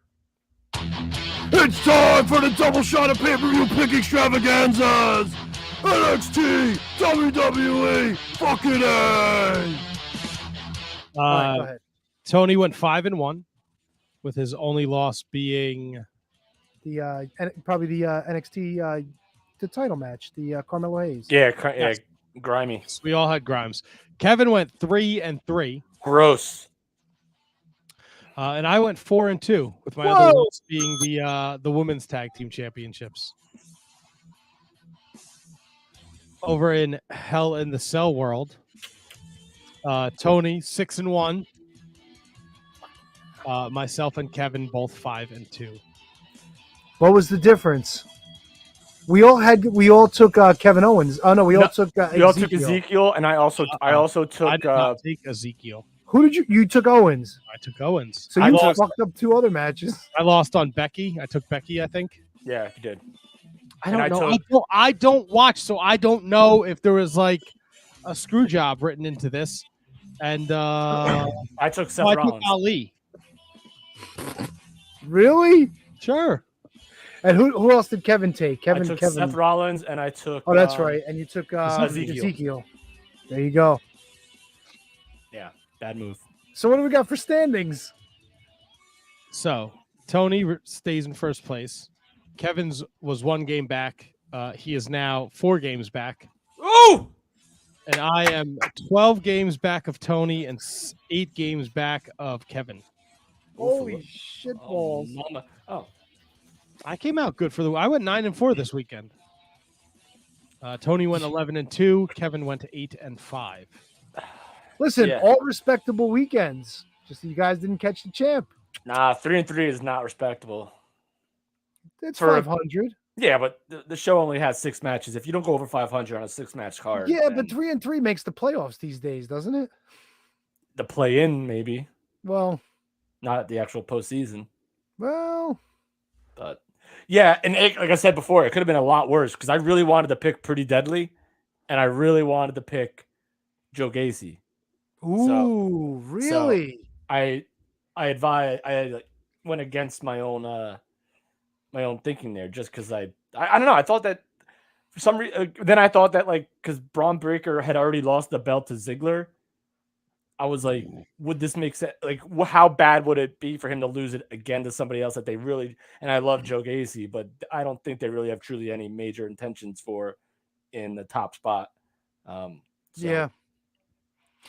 It's time for the double shot of pay-per-view pick extravaganzas. NXT, WWE, fucking A. All right, go ahead. Tony went 5-1, with his only loss being Probably the NXT the title match, the Carmelo Hayes. Yeah, grimy. We all had Grimes. Kevin went 3-3. Gross. And I went 4-2, with my other loss being the women's tag team championships. Over in Hell in the Cell world, Tony 6-1. Myself and Kevin both 5-2. What was the difference? We all took Kevin Owens. Oh no, we all took we all took Ezekiel, and I also took. I did not take Ezekiel. Who did you took Owens? I took Owens. So you fucked up 2 other matches. I lost on Becky. I took Becky, I think. Yeah, you did. I don't know. I don't watch, so I don't know if there was like a screw job written into this. And I took Seth Rollins. Rollins. I took Ali. Really? Sure. And who else did Kevin take? I took Seth Rollins, and I took. Oh, that's right. And you took Ezekiel. There you go. Yeah, bad move. So what do we got for standings? So Tony stays in first place. Kevin's was 1 game back. He is now 4 games back. Oh! And I am 12 games back of Tony and 8 games back of Kevin. Holy shit balls. Oh. I came out good I went 9-4 this weekend. Tony went 11-2. Kevin went 8-5. Listen, all respectable weekends. Just you guys didn't catch the champ. Nah, 3-3 is not respectable. It's 500. Yeah, but the show only has 6 matches. If you don't go over 500 on a 6-match card, yeah, but 3-3 makes the playoffs these days, doesn't it? The play-in, maybe. Well, not the actual postseason. Well, but yeah, and like I said before, it could have been a lot worse because I really wanted to pick Pretty Deadly, and I really wanted to pick Joe Gacy. Ooh, really? So I went against my own thinking there just because I don't know. I thought that for some reason, then I thought that because Braun Breaker had already lost the belt to Ziggler, I was like, would this make sense? Like, how bad would it be for him to lose it again to somebody else that they really? And I love Joe Gacy, but I don't think they really have truly any major intentions for in the top spot. Yeah.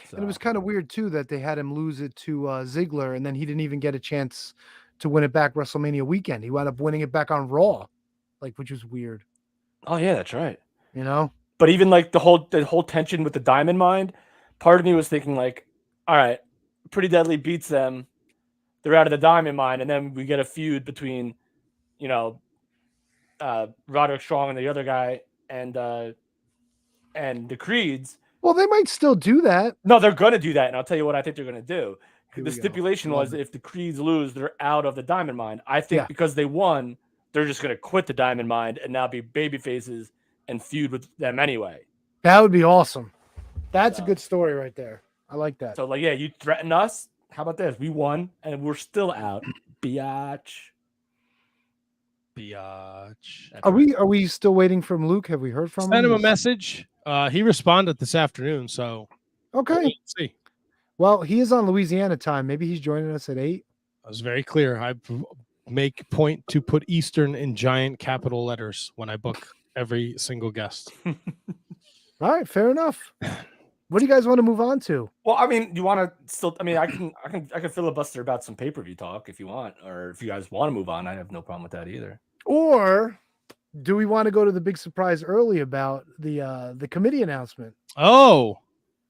So. And it was kind of weird too that they had him lose it to Ziggler, and then he didn't even get a chance to win it back WrestleMania weekend. He wound up winning it back on Raw, which was weird. Oh yeah, that's right. You know, but even the whole tension with the Diamond Mine, part of me was thinking all right, Pretty Deadly beats them. They're out of the diamond mine, and then we get a feud between, Roderick Strong and the other guy, and the Creeds. Well, they might still do that. No, they're going to do that, and I'll tell you what I think they're going to do. Here The we go. stipulation Love was it. if the Creeds lose, they're out of the diamond mine. I think Yeah. because they won, they're just going to quit the diamond mine and now be baby faces and feud with them anyway. That would be awesome. That's a So- good story right there. I like that. So, like, yeah, you threaten us. How about this? We won, and we're still out. Biatch. Biatch. Are we still waiting from Luke? Have we heard from Send him a Is- message. He responded this afternoon, so Okay. let's see. Well, he is on Louisiana time. Maybe he's joining us at 8. I was very clear. I make point to put Eastern in giant capital letters when I book every single guest. All right, fair enough. What do you guys want to move on to? Well, I mean, you want to still? I mean, I can filibuster about some pay-per-view talk if you want, or if you guys want to move on, I have no problem with that either. Or do we want to go to the big surprise early about the committee announcement? Oh,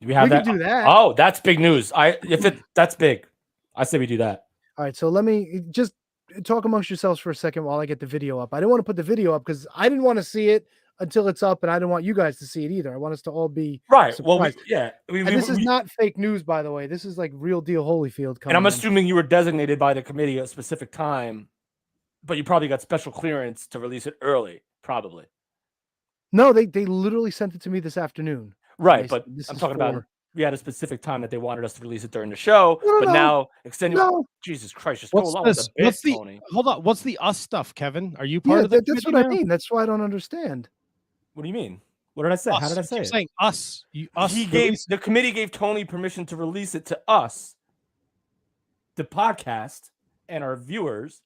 We have We that. could do that. Oh, that's big news. That's big. I say we do that. All right, so let me just talk amongst yourselves for a second while I get the video up. I didn't want to put the video up because I didn't want to see it until it's up, and I didn't want you guys to see it either. I want us to all be Right. Well, surprised. and And this is not fake news, by the way. This is like real deal Holyfield coming. I'm in. assuming you were designated by the committee at a specific time, but you probably got special clearance to release it early, probably. No, they literally sent it to me this afternoon. Right, They but said, "This I'm is talking about for-" we had a specific time that they wanted us to release it during the show, No, but no, now extending. No, Jesus Christ, just go what's along with this? the bit, What's the Tony. hold on? What's the us stuff, Kevin? Are you part yeah, of the? that's what committee I now? mean. That's why I don't understand. What do you mean? What did I say? How Us. did I You say keep it? saying us. Us. The committee gave Tony permission to release it to us, the podcast, and our viewers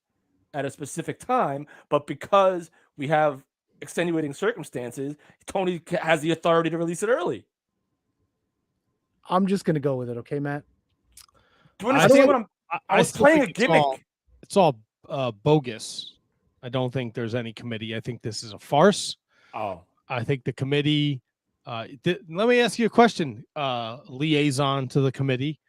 at a specific time, but because we have extenuating circumstances, Tony has the authority to release it early. I'm just gonna go with it, okay, Matt? Do you understand what I'm? I was still playing a think gimmick. It's all bogus. I don't think there's any committee. I think this is a farce. Oh, I think the committee. Let me ask you a question, liaison to the committee.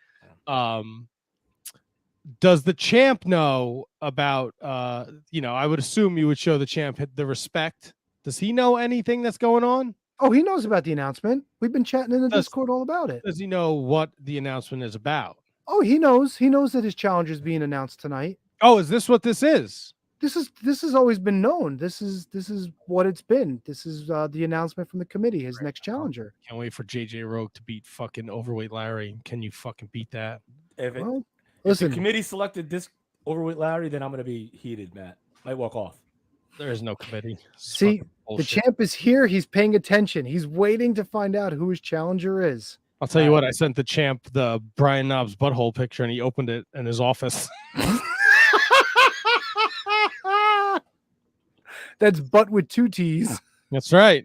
Does the champ know about? I would assume you would show the champ the respect. Does he know anything that's going on? Oh, he knows about the announcement. We've been chatting in the Does- Discord all about it. Does he know what the announcement is about? Oh, he knows. He knows that his challenge is being announced tonight. Oh, is this what this is? This has always been known. This is what it's been. This is the announcement from the committee. His next challenger. Can't wait for JJ Rogue to beat fucking overweight Larry. Can you fucking beat that? if Well, the listen. committee selected this overweight Larry, then I'm going to be heated, Matt. Might walk off. There is no committee. It's See, fucking the bullshit. champ is here. He's paying attention. He's waiting to find out who his challenger is. I'll tell you what. I sent the champ the Brian Knobs butthole picture, and he opened it in his office. That's butt with 2 T's. That's right.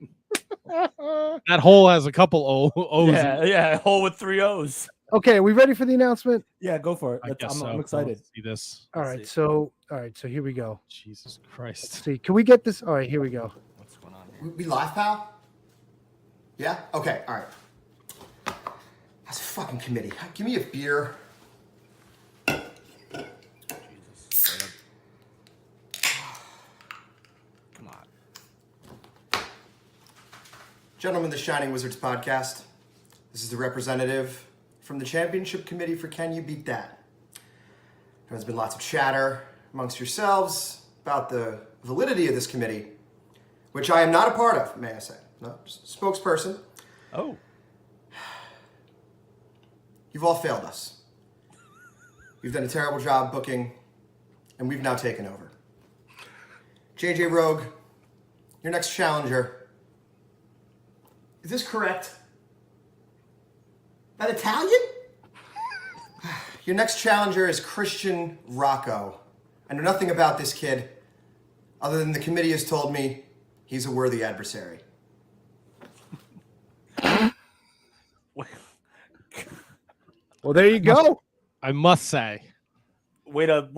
That hole has a couple O's. Yeah, hole with 3 O's. Okay, are we ready for the announcement? Yeah, go for it. I guess so. I'm excited. Let's see this. All right, so here we go. Jesus Let's Christ. see. Can we get this? All right, here we go. What's going on here? We live, pal? Yeah? Okay, all right. That's a fucking committee. Give me a beer. Jesus. Come on. Gentlemen, of the Shining Wizards podcast. This is the representative from the Championship Committee for Can You Beat That? There's been lots of chatter amongst yourselves about the validity of this committee, which I am not a part of, may I say. No, just spokesperson. Oh. You've all failed us. You've done a terrible job booking, and we've now taken over. JJ Rogue, your next challenger. Is this correct? That Italian? Your next challenger is Christian Rocco. I know nothing about this kid, other than the committee has told me he's a worthy adversary. Well, there you go. I must say. Way to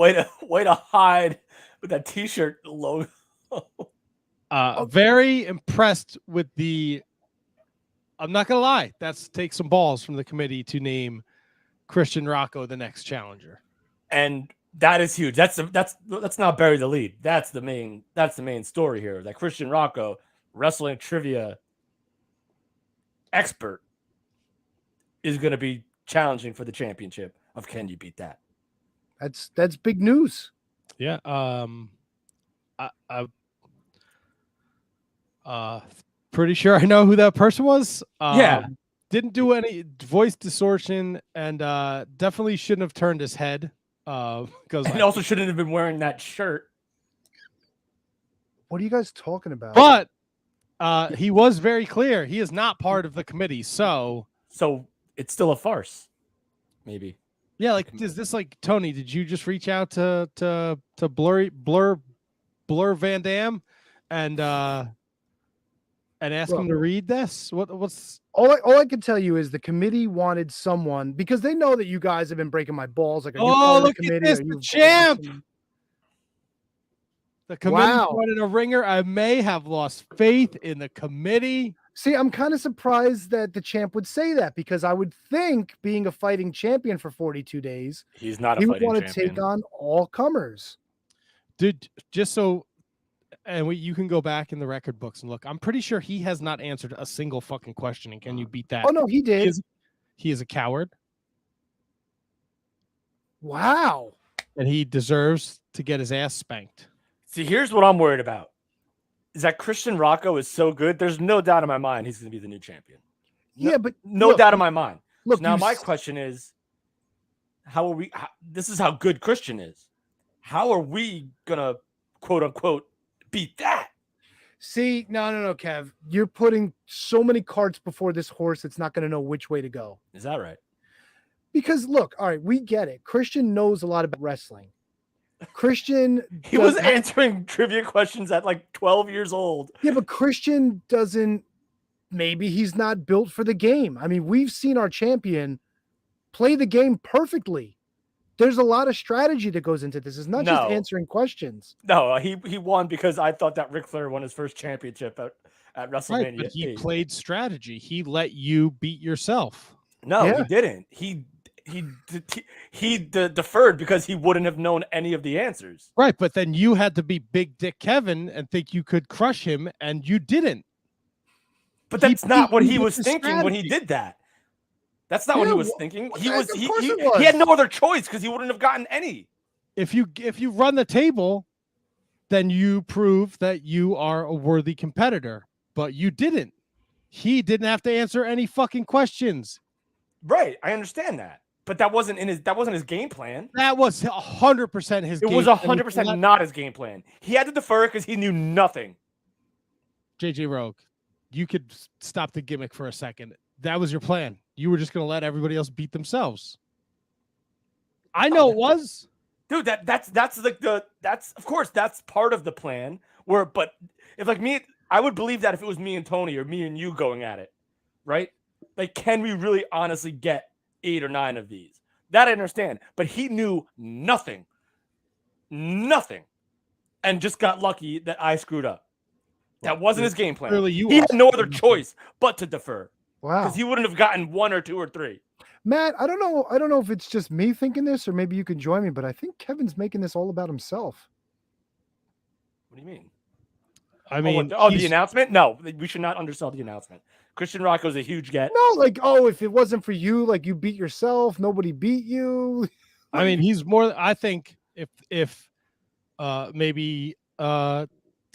hide with that T-shirt logo. Very impressed with the. I'm not gonna lie. That's take some balls from the committee to name Christian Rocco the next challenger. And that is huge. Let's not bury the lead. That's the main story here. That Christian Rocco, wrestling trivia expert, is going to be challenging for the championship of Can You Beat That? That's big news. Yeah. Pretty sure I know who that person was. Yeah. Didn't do any voice distortion, and definitely shouldn't have turned his head. Because And also shouldn't have been wearing that shirt. What are you guys talking about? But he was very clear. He is not part of the committee. So it's still a farce. Maybe. Yeah, like, is this like, Tony, did you just reach out to Blur Van Dam and ask him to read this? What's all I can tell you is the committee wanted someone, because they know that you guys have been breaking my balls. Like, look at this, the champ. The committee wanted a ringer. I may have lost faith in the committee. See, I'm kind of surprised that the champ would say that, because I would think, being a fighting champion for 42 days, he's not a he fighting would want champion. to take on all comers. Dude, just so, and you can go back in the record books and look. I'm pretty sure he has not answered a single fucking question. And Can You Beat That? Oh no, he did. He is a coward. Wow. And he deserves to get his ass spanked. See, here's what I'm worried about. Is that Christian Rocco is so good. There's no doubt in my mind he's going to be the new champion. Yeah, but no doubt in my mind. Look, so now my question is, this is how good Christian is. How are we going to, quote unquote, beat that? See, no, Kev. You're putting so many carts before this horse, it's not going to know which way to go. Is that right? Because look, all right, we get it. Christian knows a lot about wrestling. Christian, he was answering trivia questions at like 12 years old. Yeah, but Christian doesn't. Maybe he's not built for the game. I mean, we've seen our champion play the game perfectly. There's a lot of strategy that goes into this. It's not just answering questions. No, he won because I thought that Ric Flair won his first championship at WrestleMania. Right, but he played strategy. He let you beat yourself. No, he didn't. He deferred because he wouldn't have known any of the answers. Right, but then you had to be Big Dick Kevin and think you could crush him, and you didn't. But that's not what he was thinking when he did that. That's not what he was thinking. He had no other choice because he wouldn't have gotten any. If you run the table, then you prove that you are a worthy competitor. But you didn't. He didn't have to answer any fucking questions. Right, I understand that. But that wasn't his game plan. That was 100% his game plan. It was 100% not his game plan. He had to defer because he knew nothing. JJ Rogue, you could stop the gimmick for a second. That was your plan. You were just going to let everybody else beat themselves. I know it was. Dude, that's of course that's part of the plan. But if like me, I would believe that if it was me and Tony or me and you going at it, right? Like, can we really honestly get 8 or 9 of these? That I understand. But he knew nothing, and just got lucky that I screwed up. That wasn't his game plan. He had no other choice but to defer. Wow. Because he wouldn't have gotten 1 or 2 or 3. Matt, I don't know if it's just me thinking this, or maybe you can join me, but I think Kevin's making this all about himself. What do you mean? I mean, the announcement? No, we should not undersell the announcement. Christian Rocco's a huge get. No, like, if it wasn't for you, like, you beat yourself, nobody beat you. I mean, he's more. I think if maybe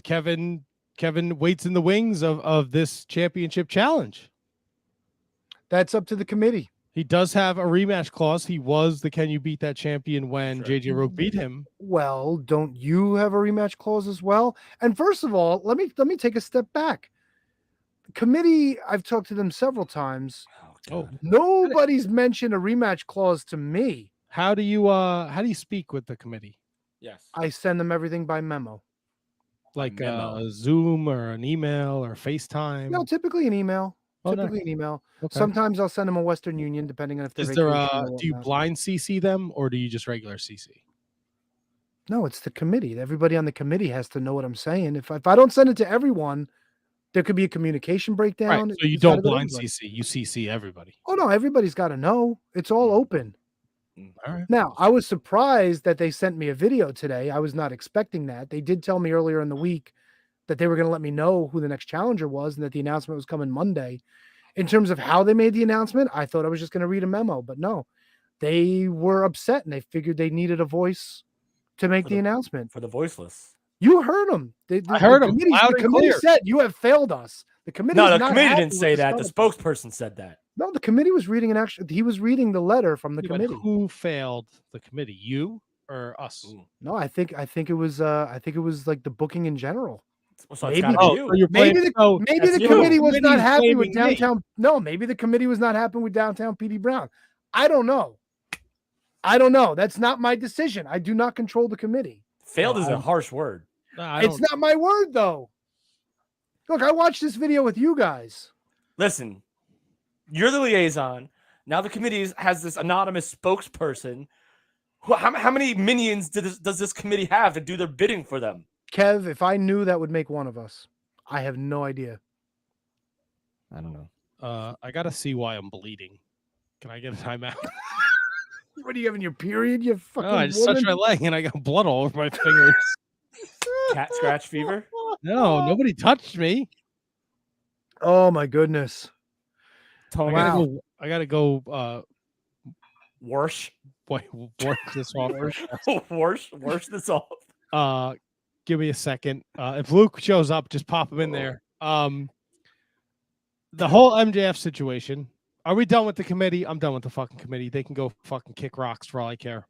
Kevin waits in the wings of this championship challenge. That's up to the committee. He does have a rematch clause. He was the Can You Beat That champion when JJ Rogue beat him. Well, don't you have a rematch clause as well? And first of all, let me take a step back. Committee, I've talked to them several times. Nobody's mentioned a rematch clause to me. How do you speak with the committee? Yes, I send them everything by memo. Like a Zoom or an email or FaceTime? No, typically an email. Okay. Sometimes I'll send them a Western Union, depending on if they're. Do you blind CC them or do you just regular CC? No, it's the committee. Everybody on the committee has to know what I'm saying. If I don't send it to everyone, there could be a communication breakdown. Right. So you don't blind CC. You CC everybody. Oh no, everybody's got to know. It's all open. All right. Now, I was surprised that they sent me a video today. I was not expecting that. They did tell me earlier in the week that they were going to let me know who the next challenger was and that the announcement was coming Monday. In terms of how they made the announcement, I thought I was just going to read a memo, but no. They were upset and they figured they needed a voice to make the announcement. For the voiceless. You heard them. I heard them loud the and committee clear. said you have failed us. The committee. No, the committee didn't say that. The spokesperson said that. No, the committee was reading he was reading the letter from the Yeah, but committee. who failed the committee? You or us? No, I think it was like the booking in general. So Maybe, maybe the committee was not happy with blaming me. downtown. No, maybe the committee was not happy with downtown PD Brown. I don't know. That's not my decision. I do not control the committee. Failed is a harsh word. It's not my word, though. Look, I watched this video with you guys. Listen, you're the liaison. Now the committee has this anonymous spokesperson. How many minions does this committee have to do their bidding for them? Kev, if I knew, that would make one of us. I have no idea. I don't know. I gotta see why I'm bleeding. Can I get a timeout? What are you having your period? You fucking. No, I just touched my leg and I got blood all over my fingers. Cat scratch fever? No, nobody touched me. Oh my goodness. I gotta go. Worse. Wait, worse this off. Worse this off. Give me a second. If Luke shows up, just pop him in there. The whole MJF situation. Are we done with the committee? I'm done with the fucking committee. They can go fucking kick rocks for all I care.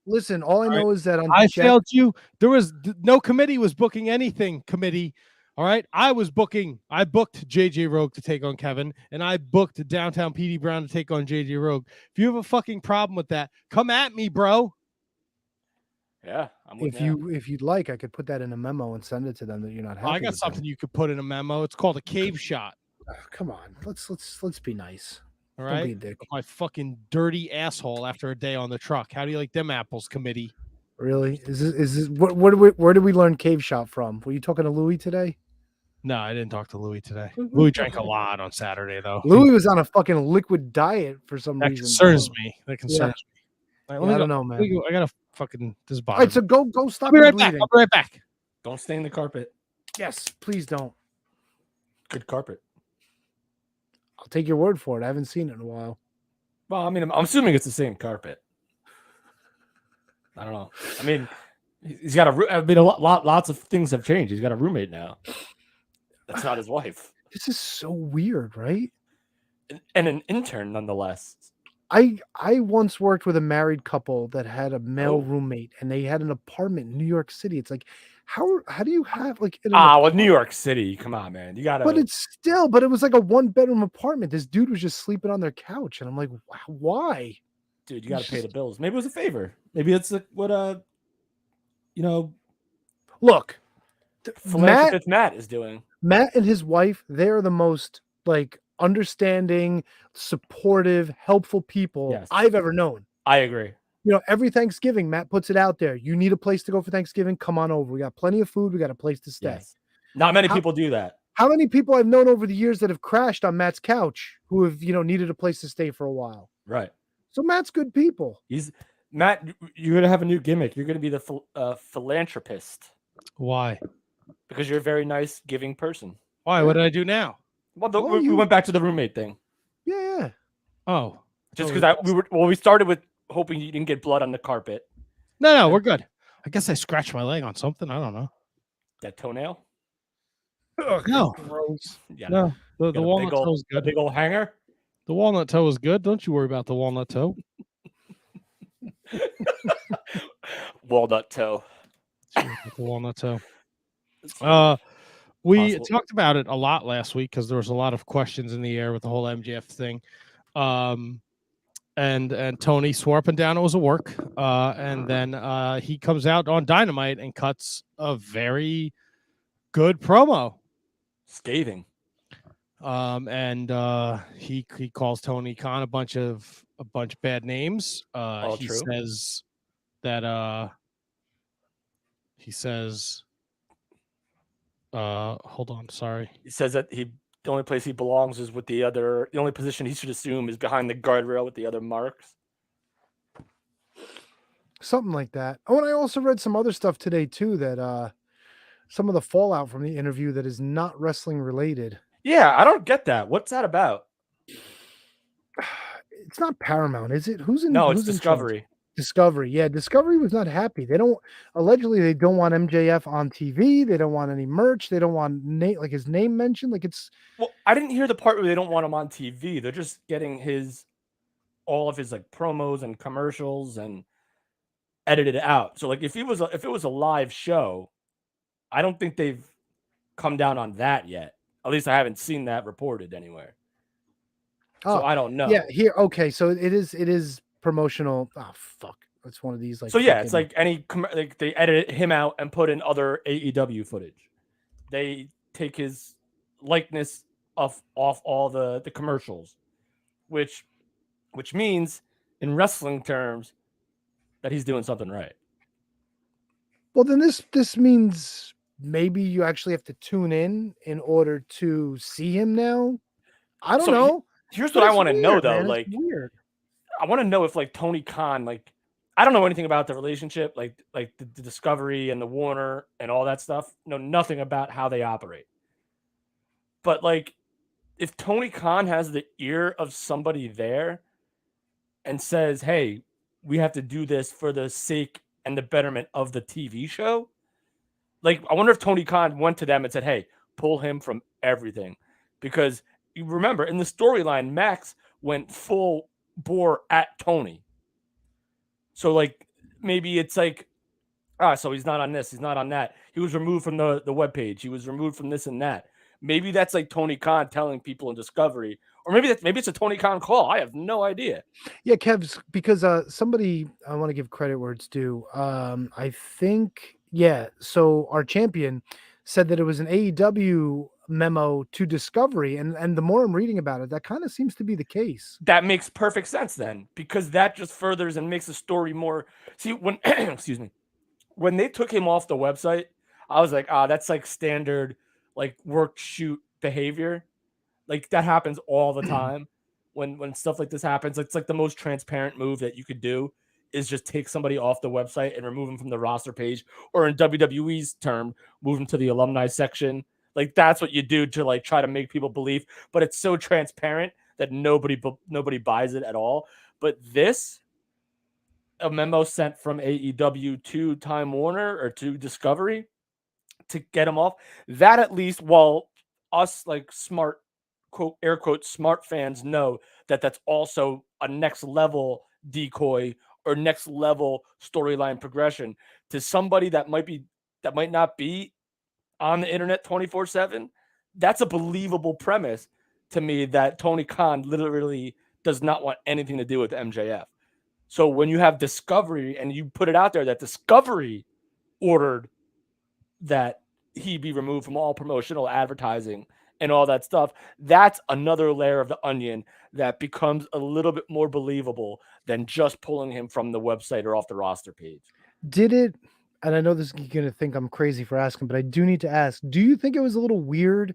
Listen, all I know is that I failed you. There was no committee was booking anything. Committee. All right. I booked JJ Rogue to take on Kevin, and I booked Downtown PD Brown to take on JJ Rogue. If you have a fucking problem with that, come at me, bro. Yeah. If you'd like, I could put that in a memo and send it to them that you're not happy. I got something you could put in a memo. It's called a cave shot. Oh, come on. Let's be nice. All right. Don't be a dick. My fucking dirty asshole after a day on the truck. How do you like them apples, committee? Really? Is this where did we learn cave shot from? Were you talking to Louis today? No, I didn't talk to Louis today. Louis drank a lot on Saturday, though. Louis was on a fucking liquid diet for some That reason. Concerns me. That concerns me. Right, I don't know, man. I gotta fucking this bother. All right, so go stop I'll be your right back. bleeding. I'll be right back. Don't stain the carpet. Yes, please don't. Good carpet. I'll take your word for it. I haven't seen it in a while. Well, I mean, I'm assuming it's the same carpet. I don't know. I mean, he's got lots of things have changed. He's got a roommate now. That's not his wife. This is so weird, right? And an intern, nonetheless. I once worked with a married couple that had a male roommate, and they had an apartment in New York City. It's like, how do you have like New York City? Come on, man, you gotta. But it was like a 1-bedroom apartment. This dude was just sleeping on their couch, and I'm like, why? Dude, you gotta pay the bills. Maybe it was a favor. Maybe it's what look, Matt is doing. Matt and his wife, they're the most like understanding, supportive, helpful people I've ever known. I agree. You know, every Thanksgiving, Matt puts it out there. You need a place to go for Thanksgiving? Come on over. We got plenty of food. We got a place to stay. Yes. Not many people do that. How many people I've known over the years that have crashed on Matt's couch who have, needed a place to stay for a while? Right. So Matt's good people. Matt, you're going to have a new gimmick. You're going to be the philanthropist. Why? Because you're a very nice, giving person. Why? What did I do now? Well, we went back to the roommate thing. Yeah. Oh. Oh, Just because we started with hoping you didn't get blood on the carpet. No, we're good. I guess I scratched my leg on something. I don't know. That toenail? No. Gross. Yeah. No. The walnut toe is good. Big old hanger? The walnut toe is good. Don't you worry about the walnut toe. Walnut toe. The walnut toe. We talked about it a lot last week because there was a lot of questions in the air with the whole MJF thing. And Tony swore up and down it was a work. And then he comes out on Dynamite and cuts a very good promo. Scathing. And he calls Tony Khan a bunch of bad names. He true. says that hold on, sorry. He says that the only place he belongs is with the only position he should assume is behind the guardrail with the other marks. Something like that. Oh, and I also read some other stuff today too that some of the fallout from the interview that is not wrestling related. Yeah, I don't get that. What's that about? It's not Paramount, is it? Who's in No, it's in charge? Discovery. Discovery. Yeah, Discovery was not happy. They don't want MJF on TV. They don't want any merch. They don't want like his name mentioned. Like it's Well, I didn't hear the part where they don't want him on TV. They're just getting all of his like promos and commercials and edited out. So like if it was a live show, I don't think they've come down on that yet. At least I haven't seen that reported anywhere. So I don't know. Yeah, here. Okay, so it is promotional. Oh fuck, it's one of these like. So yeah, it's like like they edit him out and put in other AEW footage. They take his likeness off all the commercials, which means in wrestling terms that he's doing something right. Well, then this means maybe you actually have to tune in order to see him now. I don't know. Here's what I want to know though. Man. Like, it's weird. I want to know if like Tony Khan, like, I don't know anything about the relationship, like the Discovery and the Warner and all that stuff. Know nothing about how they operate. But like, if Tony Khan has the ear of somebody there and says, "Hey, we have to do this for the sake and the betterment of the TV show," like, I wonder if Tony Khan went to them and said, "Hey, pull him from everything," because you remember in the storyline, Max went full bore at Tony. So like maybe it's like, so he's not on this, he's not on that. He was removed from the webpage. He was removed from this and that. Maybe that's like Tony Khan telling people in Discovery, or maybe it's a Tony Khan call. I have no idea. Yeah, Kev's because somebody I want to give credit where it's due. I think so our champion said that it was an AEW memo to Discovery, and the more I'm reading about it, that kind of seems to be the case. That makes perfect sense then, because that just furthers and makes the story more. See, when excuse me, when they took him off the website, I was like, that's like standard like work shoot behavior. Like that happens all the time when stuff like this happens. It's like the most transparent move that you could do is just take somebody off the website and remove them from the roster page, or in WWE's term, move them to the alumni section. Like that's what you do to like try to make people believe, but it's so transparent that nobody buys it at all. But this, a memo sent from AEW to Time Warner or to Discovery to get him off, that at least, while us like smart, quote, air quote, smart fans know that that's also a next level decoy or next level storyline progression to somebody that might not be on the internet 24/7. That's a believable premise to me that Tony Khan literally does not want anything to do with MJF. So when you have Discovery and you put it out there that Discovery ordered that he be removed from all promotional advertising and all that stuff, that's another layer of the onion that becomes a little bit more believable than just pulling him from the website or off the roster page. Did it, and I know this is going to think I'm crazy for asking, but I do need to ask, do you think it was a little weird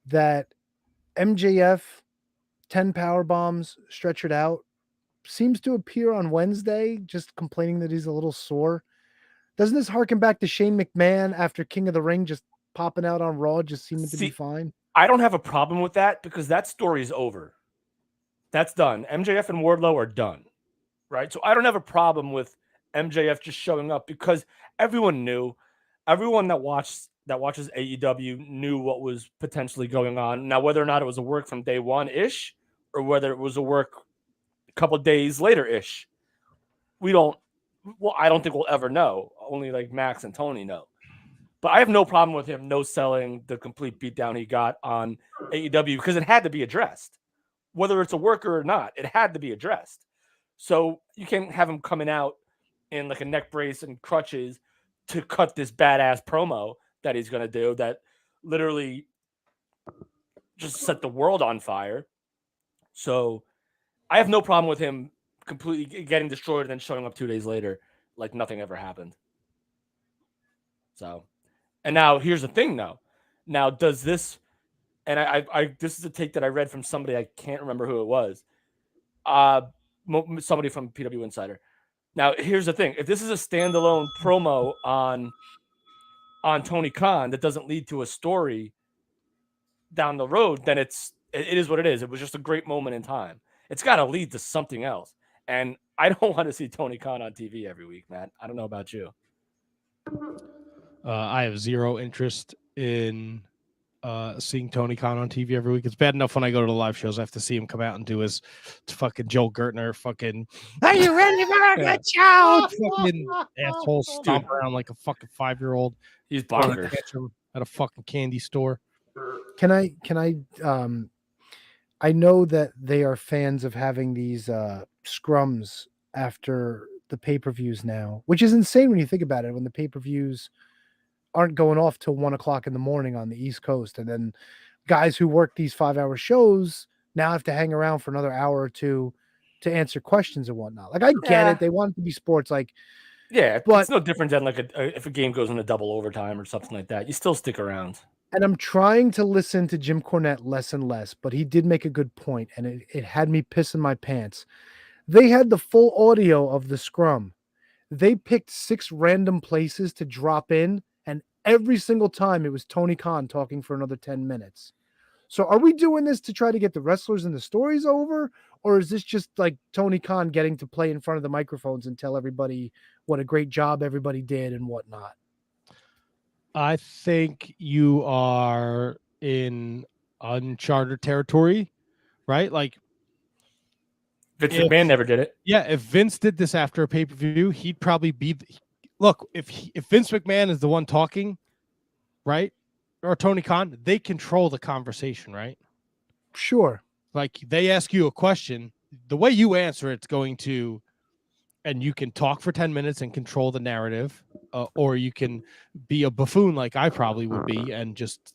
that MJF 10 power bombs stretchered out seems to appear on Wednesday, just complaining that he's a little sore? Doesn't this harken back to Shane McMahon after King of the Ring just popping out on Raw, just seeming to be fine? I don't have a problem with that because that story is over. That's done. MJF and Wardlow are done, right? So I don't have a problem with MJF just showing up because everyone knew, everyone that watches AEW knew what was potentially going on. Now, whether or not it was a work from day one-ish or whether it was a work a couple of days later-ish, I don't think we'll ever know. Only like Max and Tony know. But I have no problem with him no-selling the complete beatdown he got on AEW because it had to be addressed. Whether it's a worker or not, it had to be addressed. So you can't have him coming out in like a neck brace and crutches to cut this badass promo that he's going to do that literally just set the world on fire. So I have no problem with him completely getting destroyed and then showing up 2 days later like nothing ever happened. So, and now here's the thing though. Now does this, and I this is a take that I read from somebody, I can't remember who it was. Somebody from PW Insider. Now, here's the thing: if this is a standalone promo on Tony Khan that doesn't lead to a story down the road, then it is what it is. It was just a great moment in time. It's got to lead to something else, and I don't want to see Tony Khan on TV every week, man. I don't know about you. I have zero interest in seeing Tony Khan on TV every week. It's bad enough when I go to the live shows. I have to see him come out and do his fucking Joel Gertner fucking, are you ready for a good show? Fucking asshole stomp around like a fucking 5-year-old. He's bonkers. At a fucking candy store. Can I I know that they are fans of having these scrums after the pay-per-views now, which is insane when you think about it, when the pay-per-views aren't going off till 1 o'clock in the morning on the East Coast. And then guys who work these 5-hour shows now have to hang around for another hour or two to answer questions and whatnot. Like, I get it. They want it to be sports. Like, yeah, but it's no different than like if a game goes into double overtime or something like that. You still stick around. And I'm trying to listen to Jim Cornette less and less, but he did make a good point, and it had me pissing my pants. They had the full audio of the scrum. They picked 6 random places to drop in, and every single time it was Tony Khan talking for another 10 minutes. So are we doing this to try to get the wrestlers and the stories over, or is this just like Tony Khan getting to play in front of the microphones and tell everybody what a great job everybody did and whatnot? I think you are in uncharted territory, right? Like, Vince McMahon never did it. Yeah, if Vince did this after a pay-per-view, he'd probably be look, if Vince McMahon is the one talking, right? Or Tony Khan, they control the conversation, right? Sure. Like, they ask you a question, the way you answer it's going to, and you can talk for 10 minutes and control the narrative, or you can be a buffoon like I probably would be and just,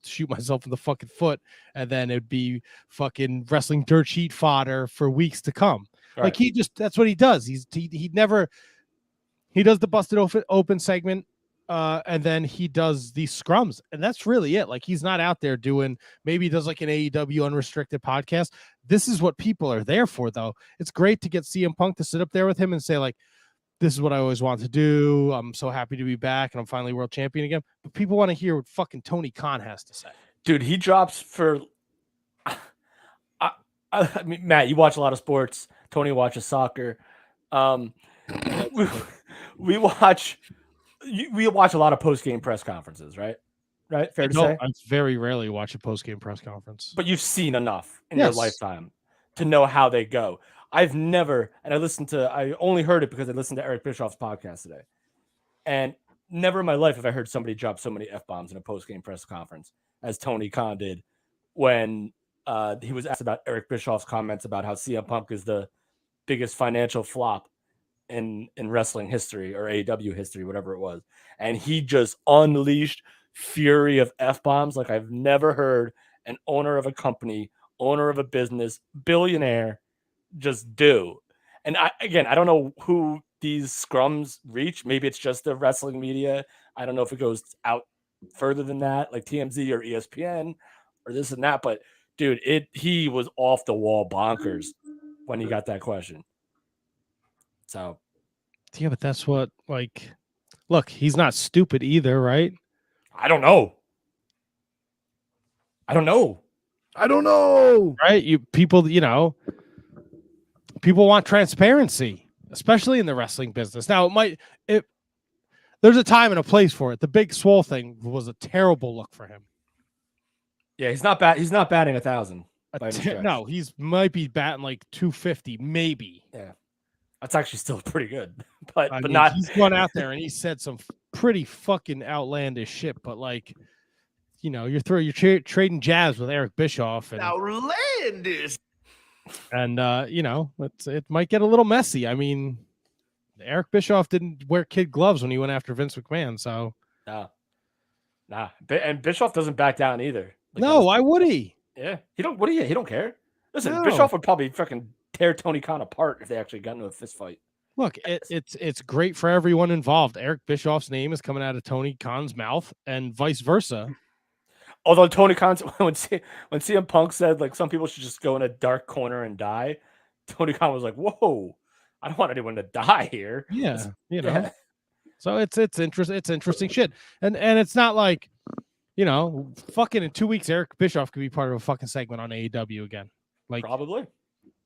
shoot myself in the fucking foot, and then it'd be fucking wrestling dirt sheet fodder for weeks to come. Right. Like, that's what he does. He does the busted open segment, and then he does these scrums, and that's really it. Like, he's not out there doing, maybe he does like an AEW unrestricted podcast. This is what people are there for, though. It's great to get CM Punk to sit up there with him and say, like, this is what I always wanted to do. I'm so happy to be back, and I'm finally world champion again. But people want to hear what fucking Tony Khan has to say. Dude, he drops for... I mean, Matt, you watch a lot of sports. Tony watches soccer. We watch a lot of post-game press conferences, right? Right? Fair to say? I very rarely watch a post-game press conference. But you've seen enough in your lifetime to know how they go. I've never, and I only heard it because I listened to Eric Bischoff's podcast today. And never in my life have I heard somebody drop so many F-bombs in a post-game press conference as Tony Khan did when he was asked about Eric Bischoff's comments about how CM Punk is the biggest financial flop in wrestling history or AEW history, whatever it was. And he just unleashed fury of F-bombs like I've never heard an owner of a company, owner of a business, billionaire just do. And I don't know who these scrums reach. Maybe it's just the wrestling media. I don't know if it goes out further than that, like TMZ or ESPN or this and that. But dude, he was off the wall bonkers when he got that question. So, yeah, but that's what, like, look, he's not stupid either, right? I don't know. Right? People want transparency, especially in the wrestling business. Now, there's a time and a place for it. The Big Swole thing was a terrible look for him. Yeah, he's not batting 1,000. No, might be batting like 250, maybe. Yeah. That's actually still pretty good, but mean, not. He's gone out there and he said some pretty fucking outlandish shit. But like, you're trading jabs with Eric Bischoff and Outlandish. And it might get a little messy. I mean, Eric Bischoff didn't wear kid gloves when he went after Vince McMahon, so nah. And Bischoff doesn't back down either. Like, no, why would he? Yeah, he don't care. Listen, No. Bischoff would probably fucking tear Tony Khan apart if they actually got into a fist fight. Look, it's great for everyone involved. Eric Bischoff's name is coming out of Tony Khan's mouth, and vice versa. Although Tony Khan, when CM Punk said like some people should just go in a dark corner and die, Tony Khan was like, "Whoa, I don't want anyone to die here. Yeah, you know. Yeah. So it's interesting shit. And it's not like, you know, fucking in 2 weeks, Eric Bischoff could be part of a fucking segment on AEW again. Like, Probably.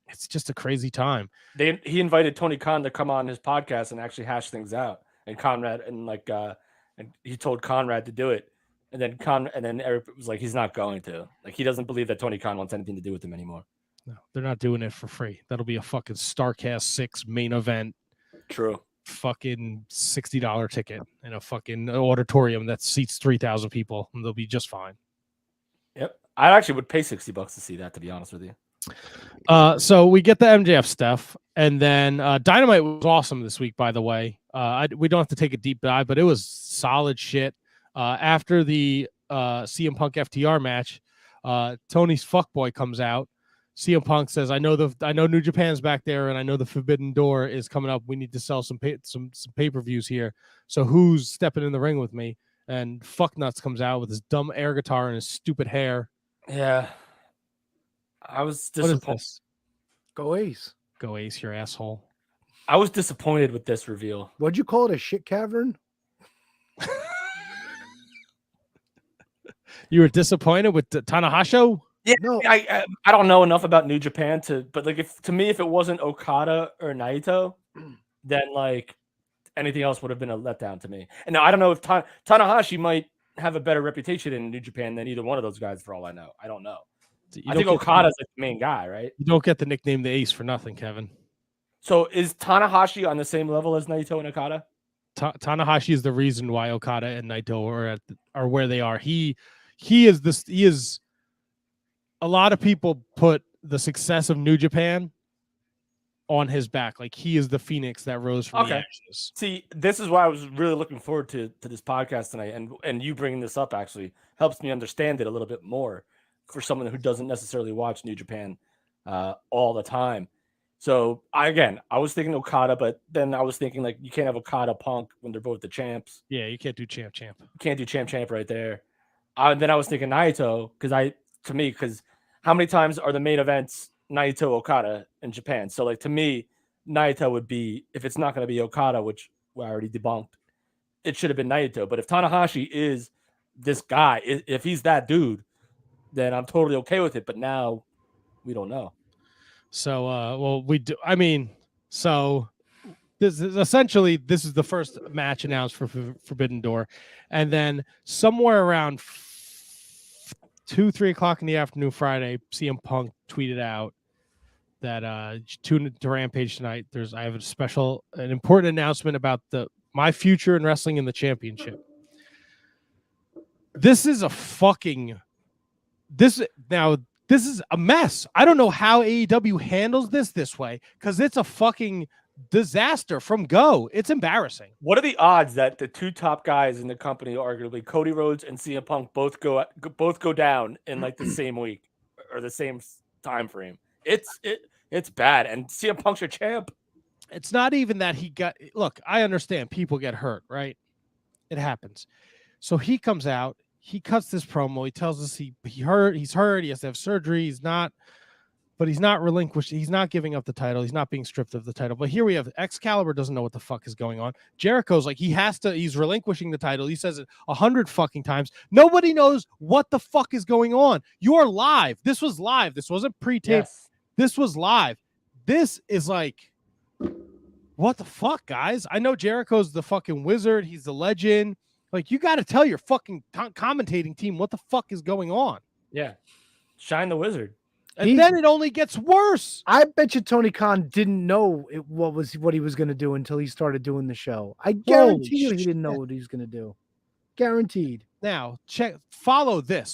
it's just a crazy time. He invited Tony Khan to come on his podcast and actually hash things out. And Conrad and he told Conrad to do it. And then Eric was like, he's not going to. Like, he doesn't believe that Tony Khan wants anything to do with him anymore. No, they're not doing it for free. That'll be a fucking StarCast 6 main event. True. Fucking $60 ticket in a fucking auditorium that seats 3,000 people, and they'll be just fine. Yep. I actually would pay $60 to see that, to be honest with you. So we get the MJF stuff, and then Dynamite was awesome this week, by the way. We don't have to take a deep dive, but it was solid shit. After the CM Punk FTR match, Tony's fuckboy comes out. CM Punk says, "I know New Japan's back there, and I know the Forbidden Door is coming up. We need to sell some pay-per-views here. So who's stepping in the ring with me?" And Fucknuts comes out with his dumb air guitar and his stupid hair. Yeah. I was What is disappointed. this? Go Ace. Go Ace, your asshole. I was disappointed with this reveal. What'd you call it? A shit cavern? You were disappointed with the Tanahashi? Yeah, No. I don't know enough about New Japan but like, if it wasn't Okada or Naito, then like anything else would have been a letdown to me. And now I don't know if Tanahashi might have a better reputation in New Japan than either one of those guys, for all I know. I don't know. I think Okada's like the main guy, right? You don't get the nickname the Ace for nothing, Kevin. So is Tanahashi on the same level as Naito and Okada? Tanahashi is the reason why Okada and Naito are where they are. He is. A lot of people put the success of New Japan on his back. Like, he is the phoenix that rose from the ashes. See, this is why I was really looking forward to this podcast tonight, and you bringing this up actually helps me understand it a little bit more for someone who doesn't necessarily watch New Japan all the time. So I was thinking Okada, but then I was thinking, like, you can't have Okada Punk when they're both the champs. Yeah, you can't do champ. You can't do champ right there. And then I was thinking Naito, because how many times are the main events Naito Okada in Japan? So, like, to me, Naito would be, if it's not going to be Okada, which I already debunked, it should have been Naito. But if Tanahashi is this guy, if he's that dude, then I'm totally okay with it. But now we don't know. So, we do. I mean, so this is the first match announced for Forbidden Door, and then somewhere around 2-3 o'clock in the afternoon Friday, CM Punk tweeted out that tune to Rampage tonight. I have an important announcement about my future in wrestling in the championship. This is a mess. I don't know how AEW handles this way, because it's a fucking disaster from go. It's embarrassing. What are the odds that the two top guys in the company, arguably Cody Rhodes and CM Punk, both go down in like the same week or the same time frame? It's bad, and CM Punk's your champ. It's not even that he got. Look, I understand people get hurt, right? It happens. So he comes out, he cuts this promo. He tells us he's hurt. He has to have surgery. He's not relinquished. He's not giving up the title. He's not being stripped of the title. But here we have Excalibur doesn't know what the fuck is going on. Jericho's like, he's relinquishing the title. He says it 100 fucking times. Nobody knows what the fuck is going on. You're live. This was live. This wasn't pre-taped. Yes. This was live. This is like, what the fuck, guys? I know Jericho's the fucking wizard. He's the legend. Like, you got to tell your fucking commentating team what the fuck is going on. Yeah. Shine the wizard. And then it only gets worse. I bet you Tony Khan didn't know what he was going to do until he started doing the show. I guarantee you he didn't know what he was going to do. Guaranteed. Now, follow this.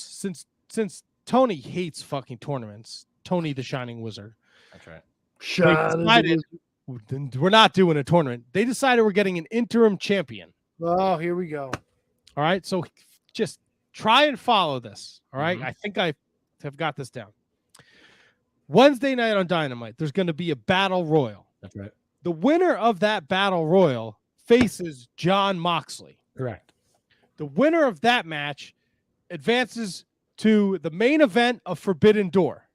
Since Tony hates fucking tournaments, Tony the Shining Wizard. That's right. We're not doing a tournament. They decided we're getting an interim champion. Oh, here we go. All right. So just try and follow this. All right. Mm-hmm. I think I have got this down. Wednesday night on Dynamite, there's going to be a battle royal. That's right. The winner of that battle royal faces Jon Moxley. Correct. The winner of that match advances to the main event of Forbidden Door.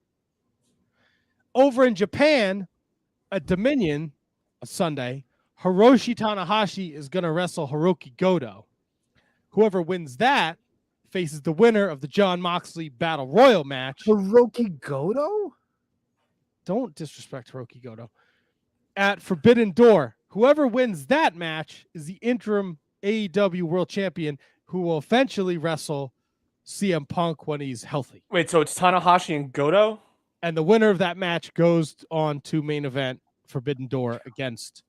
Over in Japan, at Dominion, Sunday, Hiroshi Tanahashi is going to wrestle Hiroki Goto. Whoever wins that faces the winner of the Jon Moxley Battle Royal match. Hiroki Goto? Don't disrespect Hiroki Goto. At Forbidden Door, whoever wins that match is the interim AEW World Champion who will eventually wrestle CM Punk when he's healthy. Wait, so it's Tanahashi and Goto? And the winner of that match goes on to main event Forbidden Door against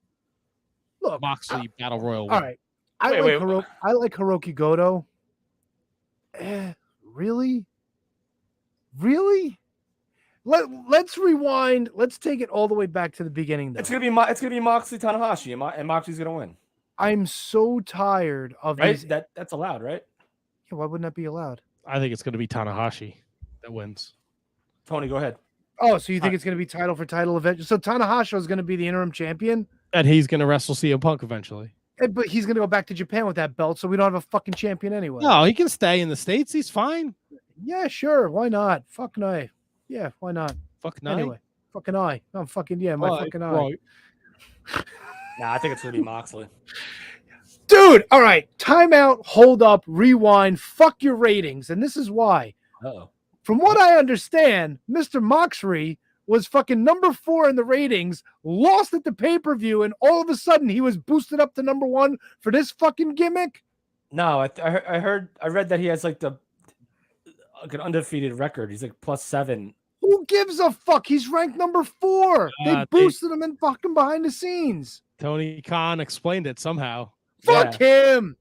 Moxley Battle Royal. All right. I like Hiroki Goto. Really? Really? Let's rewind. Let's take it all the way back to the beginning, though. It's gonna be Moxley Tanahashi, and Moxley's gonna win. I'm so tired of these. That's allowed, right? Yeah, why wouldn't that be allowed? I think it's gonna be Tanahashi that wins. Tony, go ahead. Oh, so you think it's gonna be title for title event? So Tanahashi is gonna be the interim champion, and he's gonna wrestle CM Punk eventually. But he's gonna go back to Japan with that belt, so we don't have a fucking champion anyway. No, he can stay in the States. He's fine. Yeah, sure. Why not? Fucking I. Yeah, why not? Fucking I. Anyway, fucking I. I'm fucking my fucking I. Right. Nah, I think it's gonna be Moxley. Dude, all right. Timeout, hold up, rewind, fuck your ratings. And this is why. Uh-oh. From what I understand, Mr. Moxley was fucking number 4 in the ratings, lost at the pay-per-view, and all of a sudden he was boosted up to number 1 for this fucking gimmick? No, I read that he has like an undefeated record. He's like +7. Who gives a fuck? He's ranked number 4. They boosted him in fucking behind the scenes. Tony Khan explained it somehow. Fuck him.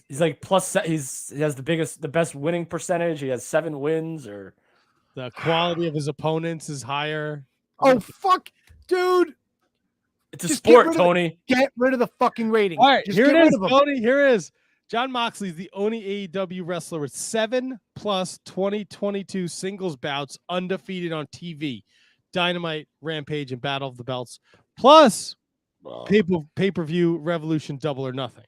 He's like he has the best winning percentage. He has 7 wins, or the quality of his opponents is higher. Oh fuck, dude! It's a sport, Tony. Get rid of the fucking rating. All right, just here it is, Tony. Here it is. Jon Moxley is the only AEW wrestler with 7+ 2022 singles bouts undefeated on TV, Dynamite, Rampage, and Battle of the Belts, plus pay-per-view Revolution Double or Nothing.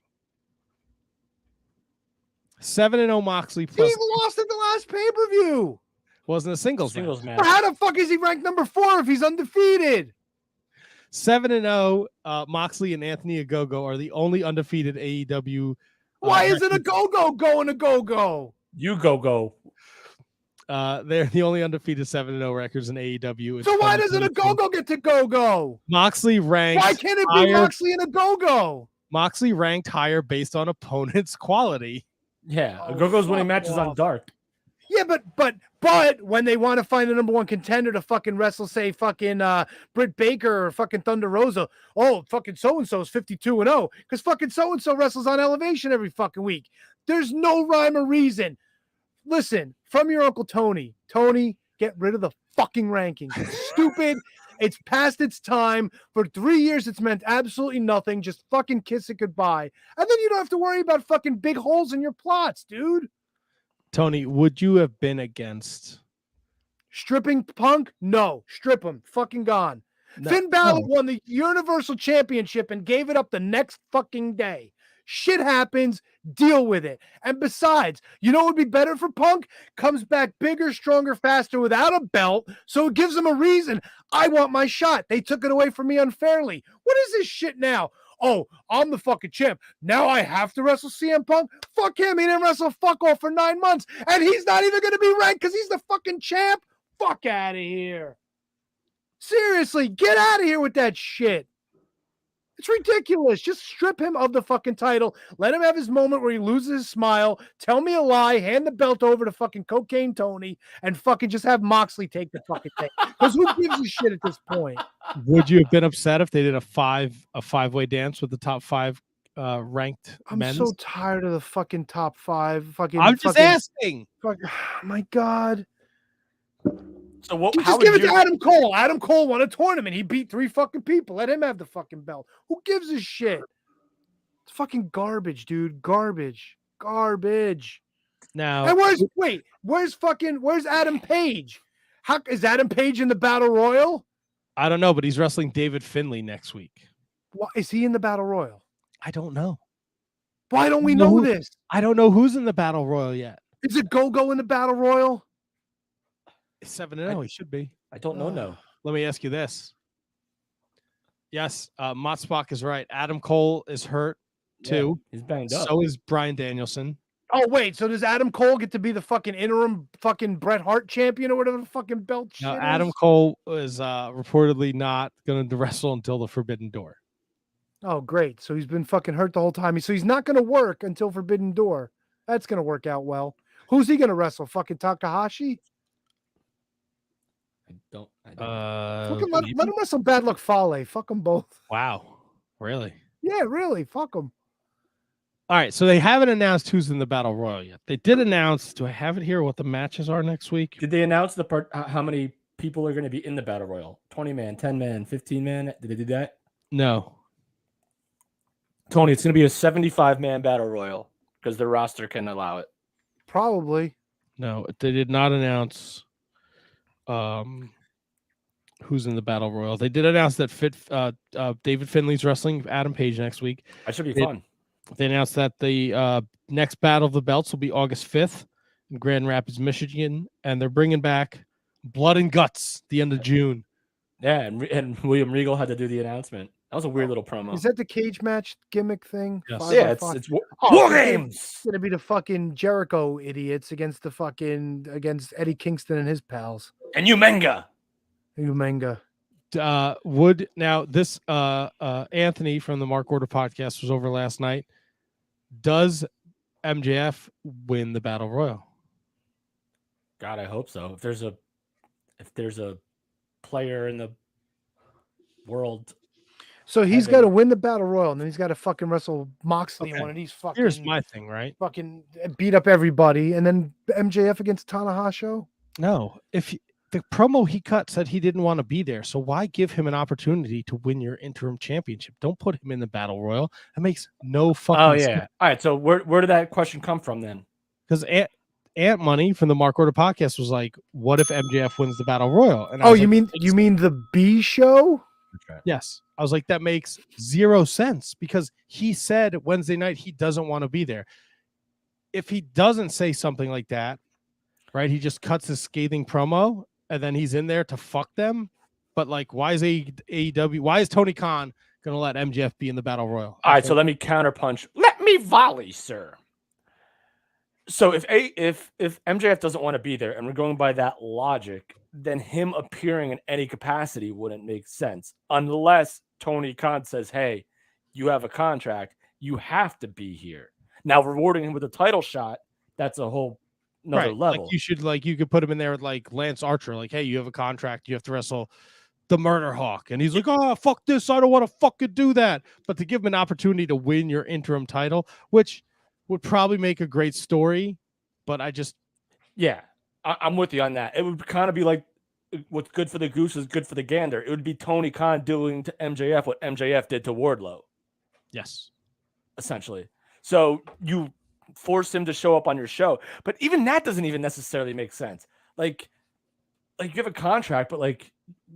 7-0 Moxley plus. He lost at the last pay-per-view. Wasn't a singles match. Well, how the fuck is he ranked number 4 if he's undefeated? 7-0 Moxley and Anthony Ogogo are the only undefeated AEW. Why isn't Ogogo going to go? You go. They're the only undefeated 7-0 records in AEW. So why doesn't Ogogo get to go? Moxley ranked. Why can't it be Moxley and Ogogo? Moxley ranked higher based on opponent's quality. Yeah, Ogogo's winning matches on Dark. Yeah, but when they want to find a number 1 contender to fucking wrestle, say fucking Britt Baker or fucking Thunder Rosa, oh fucking so and so is 52-0 because fucking so and so wrestles on Elevation every fucking week. There's no rhyme or reason. Listen, from your Uncle Tony. Tony, get rid of the fucking rankings. It's stupid. It's past its time. For 3 years, it's meant absolutely nothing. Just fucking kiss it goodbye. And then you don't have to worry about fucking big holes in your plots, dude. Tony, would you have been against stripping Punk? No. Strip him. Fucking gone. No, Finn Balor won the Universal Championship and gave it up the next fucking day. Shit happens. Deal with it. And besides, you know what would be better for Punk? Comes back bigger, stronger, faster without a belt. So it gives him a reason. I want my shot. They took it away from me unfairly. What is this shit now? Oh, I'm the fucking champ. Now I have to wrestle CM Punk? Fuck him. He didn't wrestle fuck all for 9 months. And he's not even going to be ranked because he's the fucking champ? Fuck out of here. Seriously, get out of here with that shit. It's ridiculous. Just strip him of the fucking title. Let him have his moment where he loses his smile. Tell me a lie. Hand the belt over to fucking Cocaine Tony and fucking just have Moxley take the fucking thing. Because who gives a shit at this point? Would you have been upset if they did a five-way dance with the top 5 ranked men's? I'm so tired of the fucking top 5. I'm just asking. My God. So what? Just give it to Adam Cole. Adam Cole won a tournament. He beat 3 fucking people. Let him have the fucking belt. Who gives a shit? It's fucking garbage, dude. Garbage. Now, and where's Adam Page? How is Adam Page in the Battle Royal? I don't know, but he's wrestling David Finlay next week. Why is he in the Battle Royal? I don't know. Why don't we know this? I don't know who's in the Battle Royal yet. Is it Go-Go in the Battle Royal? 7-0, he should be. I don't know. No. Let me ask you this: Yes, Motsbach is right. Adam Cole is hurt too. Yeah, he's banged up. So is Bryan Danielson. Oh wait, so does Adam Cole get to be the fucking interim fucking Bret Hart champion or whatever the fucking belt shit Now, Adam is? Cole is reportedly not going to wrestle until the Forbidden Door. Oh great, so he's been fucking hurt the whole time. So he's not going to work until Forbidden Door. That's going to work out well. Who's he going to wrestle? Fucking Takahashi? I don't. Fucking let him wrestle Bad Luck Fale. Fuck them both. Wow, really? Yeah, really. Fuck them. All right, so they haven't announced who's in the Battle Royal yet. They did announce. Do I have it here? What the matches are next week? Did they announce how many people are going to be in the Battle Royal? 20-man, 10-man, 15-man? Did they do that? No. Tony, it's going to be a 75-man Battle Royal because their roster can allow it. Probably. No, they did not announce who's in the Battle Royal. They did announce that David Finley's wrestling Adam Page next week. That should be fun. They announced that the next Battle of the Belts will be August 5th in Grand Rapids, Michigan, and they're bringing back Blood and Guts the end of June. Yeah, and William Regal had to do the announcement. That was a weird little promo. Is that the cage match gimmick thing? Yes. Yeah, it's War Games. It's gonna be the fucking Jericho idiots against Eddie Kingston and his pals. And Umenga. Umenga. This Anthony from the Mark Order podcast was over last night. Does MJF win the Battle Royal? God, I hope so. If there's a player in the world. So he's got to win the Battle Royal, and then he's got to fucking wrestle Moxley in one of these fucking. Here's my thing, right? Fucking beat up everybody, and then MJF against Tanahashi. No, the promo he cut said he didn't want to be there, so why give him an opportunity to win your interim championship? Don't put him in the Battle Royal. That makes no fucking sense. Yeah. All right. So where did that question come from then? Because Ant Money from the Mark Order podcast was like, "What if MJF wins the Battle Royal?" And you mean the B show? Yes. I was like, that makes zero sense because he said Wednesday night he doesn't want to be there. If he doesn't say something like that, right? He just cuts his scathing promo and then he's in there to fuck them. But like, why is AEW? Why is Tony Khan going to let MJF be in the Battle Royal? All right. So let me counterpunch. Let me volley, sir. So if MJF doesn't want to be there and we're going by that logic, then him appearing in any capacity wouldn't make sense unless Tony Khan says, hey, you have a contract. You have to be here. Now, rewarding him with a title shot, that's a whole nother level. You could put him in there with like Lance Archer. Like, hey, you have a contract. You have to wrestle the Murder Hawk. And he's like, oh, fuck this. I don't want to fucking do that. But to give him an opportunity to win your interim title, which would probably make a great story. But I'm with you on that. It would kind of be like what's good for the goose is good for the gander. It would be Tony Khan doing to MJF what MJF did to Wardlow. Yes. Essentially. So you force him to show up on your show. But even that doesn't even necessarily make sense. Like you have a contract, but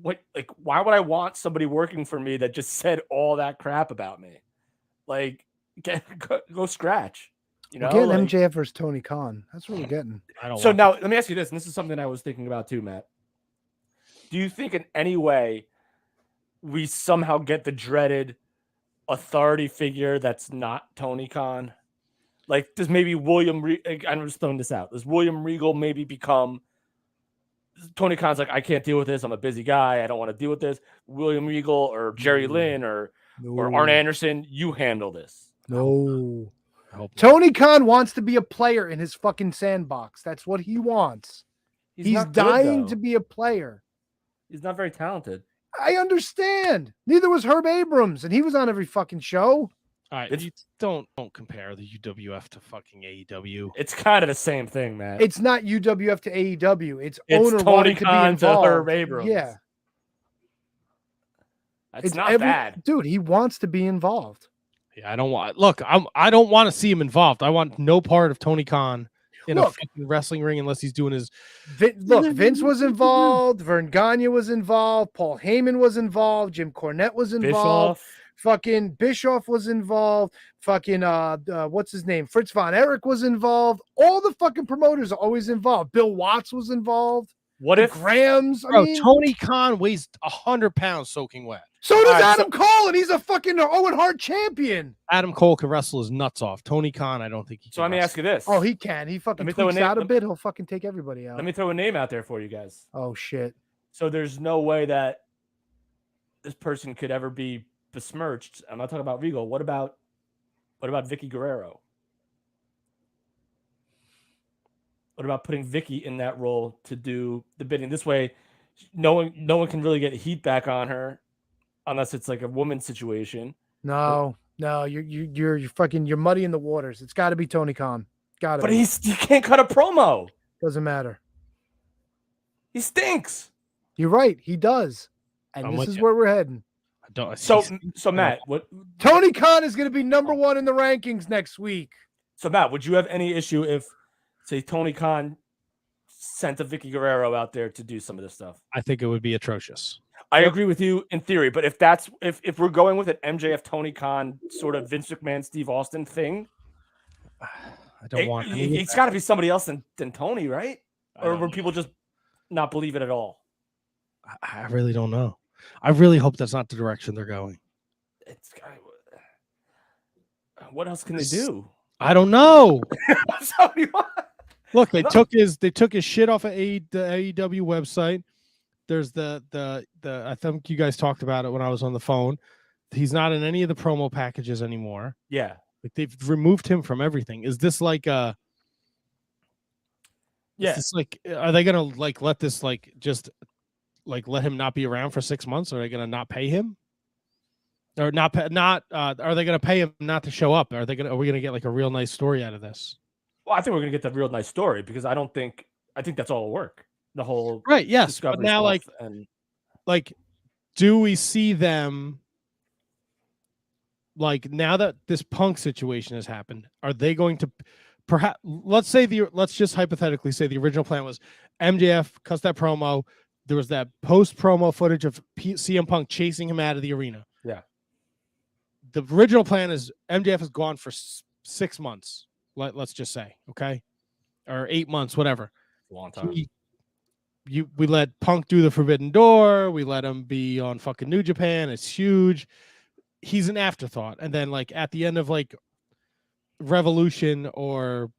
why would I want somebody working for me that just said all that crap about me? Like, go scratch. You know, we're getting MJF versus Tony Khan. That's what we're getting. Now let me ask you this, and this is something I was thinking about too, Matt. Do you think in any way we somehow get the dreaded authority figure that's not Tony Khan? Like, does maybe I'm just throwing this out. Does William Regal maybe become Tony Khan's like, I can't deal with this. I'm a busy guy. I don't want to deal with this. William Regal or Jerry Lynn or Arn Anderson, you handle this. No. Tony Khan wants to be a player in his fucking sandbox. That's what he wants. He's dying to be a player. He's not very talented. I understand. Neither was Herb Abrams, and he was on every fucking show. All right, don't compare the UWF to fucking AEW. It's kind of the same thing, man. It's not UWF to AEW. It's owner Tony wanting Khan to be involved. to Herb Abrams. Yeah. It's not bad. Dude, he wants to be involved. Yeah, I don't want to see him involved. I want no part of Tony Khan in a fucking wrestling ring unless he's doing his. Vince was involved. Vern Gagne was involved. Paul Heyman was involved. Jim Cornette was involved. Fucking Bischoff was involved. Fucking what's his name? Fritz von Erich was involved. All the fucking promoters are always involved. Bill Watts was involved. What the if grams? I Bro, mean, Tony Khan weighs 100 pounds soaking wet. so does All right, Adam Cole, and he's a fucking Owen Hart champion. Adam Cole can wrestle his nuts off. Tony Khan, I don't think he can. so let me ask you this? Oh, he can. He fucking me throw a tweaks name- out a let- bit. He'll fucking take everybody out. Let me throw a name out there for you guys. Oh shit. So there's no way that this person could ever be besmirched. I'm not talking about Regal. What about Vicky Guerrero? What about putting Vicky in that role to do the bidding? This way, no one can really get heat back on her, unless it's like a woman situation. No, you're fucking you're muddying the waters. It's got to be Tony Khan. Got to. But he can't cut a promo. Doesn't matter. He stinks. You're right. He does. And I'm this with is you. where we're heading. I don't. So Matt, what? Tony Khan is going to be number one in the rankings next week. So Matt, would you have any issue if, say, Tony Khan sent a Vicky Guerrero out there to do some of this stuff? I think it would be atrocious. I agree with you in theory, but if we're going with an MJF Tony Khan sort of Vince McMahon Steve Austin thing, I don't want. it's got to be somebody else than Tony, right? I Or don't will know. people just not believe it at all? I really don't know. I really hope that's not the direction they're going. It's what else can they do? I don't know. So you want- Look, they took his shit off of the AEW website. There's the I think you guys talked about it when I was on the phone. He's not in any of the promo packages anymore. Yeah. Like they've removed him from everything. Is this like Yeah. is this like are they gonna like let this like just like let him not be around for 6 months? Are they gonna not pay him? Or are they gonna pay him not to show up? Are we gonna get like a real nice story out of this? Well, I think we're gonna get the real nice story because I think that's all work. The whole Right, yes. But Discovery now stuff and like do we see them like now that this Punk situation has happened, are they going to perhaps let's just hypothetically say the original plan was MJF cuts that promo. There was that post promo footage of CM Punk chasing him out of the arena. Yeah. The original plan is MJF is gone for 6 months. Let's just say, okay, or 8 months, whatever. long time. We let Punk do the Forbidden Door. We let him be on fucking New Japan. It's huge. He's an afterthought. And then like at the end of like Revolution or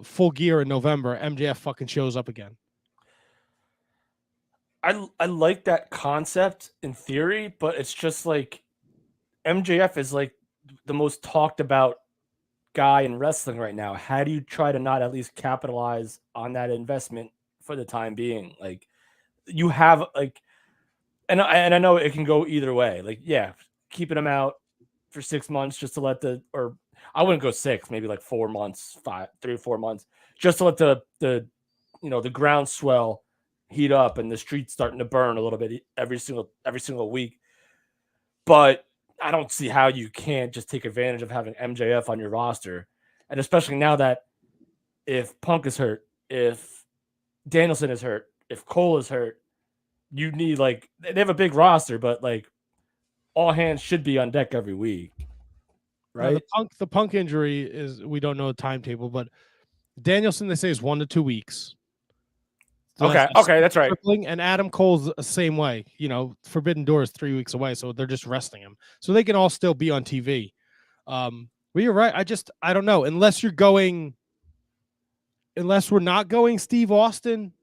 Full Gear in November, MJF fucking shows up again. I like that concept in theory, but it's just like MJF is like the most talked about guy in wrestling right now. How do you try to not at least capitalize on that investment for the time being? Like you have like, and I know it can go either way. Like, yeah, keeping him out for 6 months just to let or I wouldn't go 6, maybe like 4 months, 3 or 4 months, just to let the groundswell heat up and the streets starting to burn a little bit every single week. But I don't see how you can't just take advantage of having MJF on your roster. And especially now that if Punk is hurt, if Danielson is hurt, if Cole is hurt, you need like they have a big roster, but like all hands should be on deck every week. Right? Now, the Punk injury is we don't know the timetable, but Danielson they say is 1 to 2 weeks. So Okay, that's right. And Adam Cole's the same way. You know, Forbidden Door is 3 weeks away, so they're just resting him. So they can all still be on TV. But you're right. I don't know. Unless we're not going Steve Austin,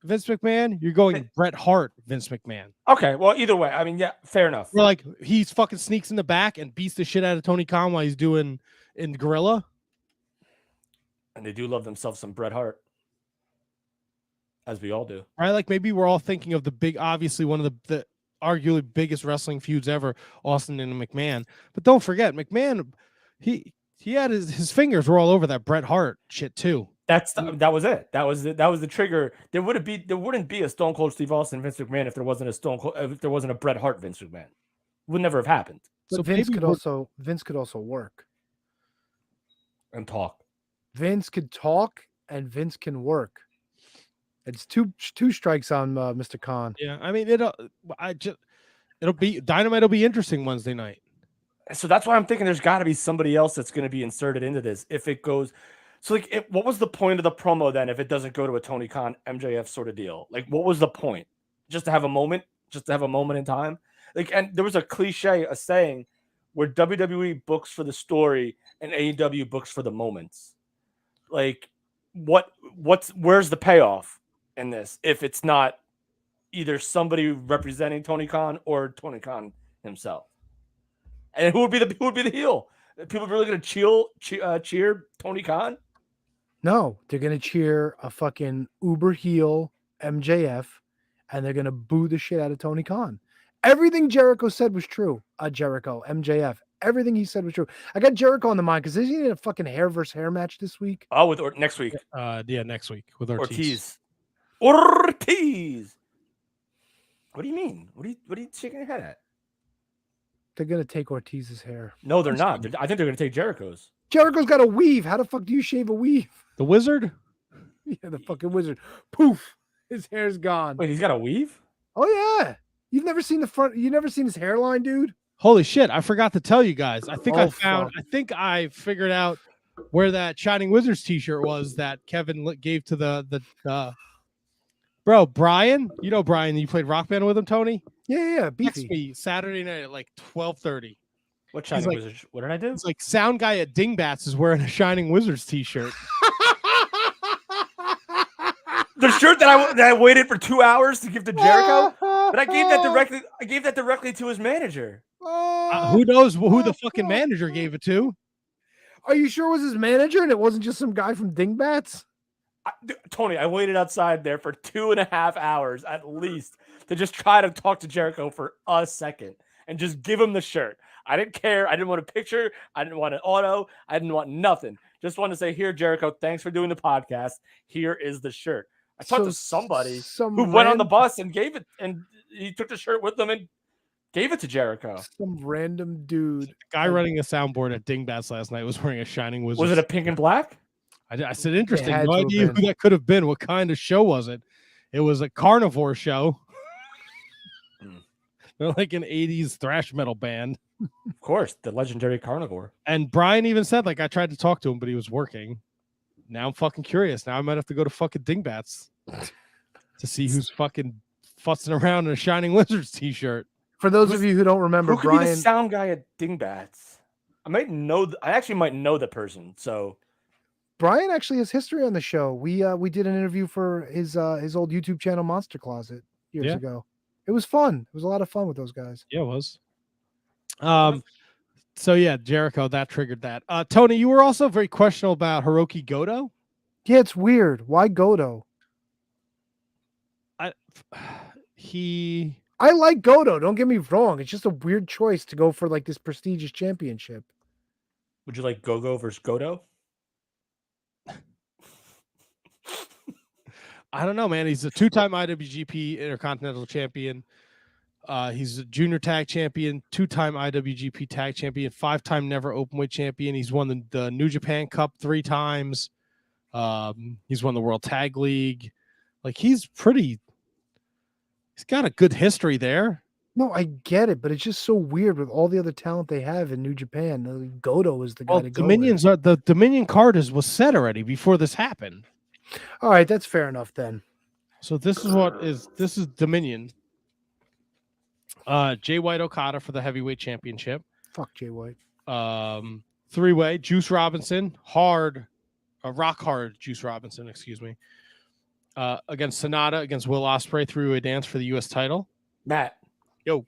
Vince McMahon, you're going Bret Hart, Vince McMahon. Okay, well, either way, I mean, yeah, fair enough. We're like he's fucking sneaks in the back and beats the shit out of Tony Khan while he's doing in Gorilla. And they do love themselves some Bret Hart. As we all do. Right? Like maybe we're all thinking of the big, obviously one of the arguably biggest wrestling feuds ever, Austin and McMahon. But don't forget, McMahon, he had his fingers were all over that Bret Hart shit too. That was it. That was the trigger. There wouldn't be a Stone Cold Steve Austin Vince McMahon if there wasn't a Bret Hart Vince McMahon. Would never have happened. But So Vince maybe could also work. And talk. Vince could talk and Vince can work. It's two strikes on Mr. Khan. Yeah, I mean Dynamite will be interesting Wednesday night. So that's why I'm thinking there's got to be somebody else that's going to be inserted into this if it goes. So like, what was the point of the promo then if it doesn't go to a Tony Khan MJF sort of deal? Like, what was the point? Just to have a moment, in time. Like, and there was a cliche, a saying, where WWE books for the story and AEW books for the moments. Like, where's the payoff in this if it's not either somebody representing Tony Khan or Tony Khan himself? And who would be the heel? People really going to cheer Tony Khan? No, they're gonna cheer a fucking uber heel MJF, and they're gonna boo the shit out of Tony Khan. Everything Jericho said was true. Jericho, MJF, everything he said was true. I got Jericho on the mind because isn't he in a fucking hair versus hair match this week? Oh, next week. Yeah, next week with Ortiz. Ortiz. What do you mean? What are you shaking your head at? They're gonna take Ortiz's hair. No, they're not. I think they're gonna take Jericho's. Jericho's got a weave. How the fuck do you shave a weave? The Wizard? Yeah, the fucking Wizard. Poof. His hair's gone. Wait, he's got a weave? Oh yeah. You've never seen the front. You never seen his hairline, dude? Holy shit! I forgot to tell you guys. I think fuck. I think I figured out where that Shining Wizards T-shirt was that Kevin gave to the bro Brian. You know Brian. You played Rock Band with him, Tony. Yeah. Text me Saturday night at like 12:30. What Shining Wizards? What did I do? It's like sound guy at Dingbats is wearing a Shining Wizards T-shirt. The shirt that I waited for 2 hours to give to Jericho, but I gave that directly. I gave that directly to his manager. Who knows who the fucking manager gave it to? Are you sure it was his manager and it wasn't just some guy from Dingbats? Tony, I waited outside there for 2.5 hours at least to just try to talk to Jericho for a second and just give him the shirt. I didn't care. I didn't want a picture. I didn't want an auto. I didn't want nothing. Just wanted to say, here, Jericho, thanks for doing the podcast. Here is the shirt. I talked to somebody who went on the bus and gave it, and he took the shirt with them and gave it to Jericho. Some random dude. The guy running a soundboard at Dingbats last night was wearing a Shining Wizards. Was it a pink and black? I said, interesting. No idea who that could have been. What kind of show was it? It was a carnivore show. They're like an 80s thrash metal band. Of course, the legendary Carnivore. And Brian even said, like, I tried to talk to him, but he was working. Now I'm fucking curious. Now I might have to go to fucking Dingbats to see who's fucking fussing around in a Shining Wizards T-shirt. For those of you who don't remember, who could be the sound guy at Dingbats? I actually might know the person. So Brian actually has history on the show. We did an interview for his old YouTube channel, Monster Closet, years ago. It was fun. It was a lot of fun with those guys. Yeah, it was. So yeah, Jericho, that triggered that. Tony, you were also very questionable about Hiroki Goto. Yeah, it's weird. Why Goto? I like Goto. Don't get me wrong. It's just a weird choice to go for like this prestigious championship. Would you like Gogo versus Goto? I don't know, man. He's a two-time IWGP Intercontinental Champion. He's a junior tag champion, two-time IWGP tag champion, five-time never openweight champion. He's won the New Japan Cup 3 times. He's won the World Tag League. Like he's got a good history there. No, I get it, but it's just so weird with all the other talent they have in New Japan. Goto is the guy to go with. The Dominion card was set already before this happened. All right, that's fair enough then. So this is Dominion. Jay White Okada for the heavyweight championship. Fuck Jay White. 3-way Juice Robinson, rock hard Juice Robinson, excuse me. Against Sonata, against Will Ospreay, 3-way dance for the U.S. title. Matt, yo,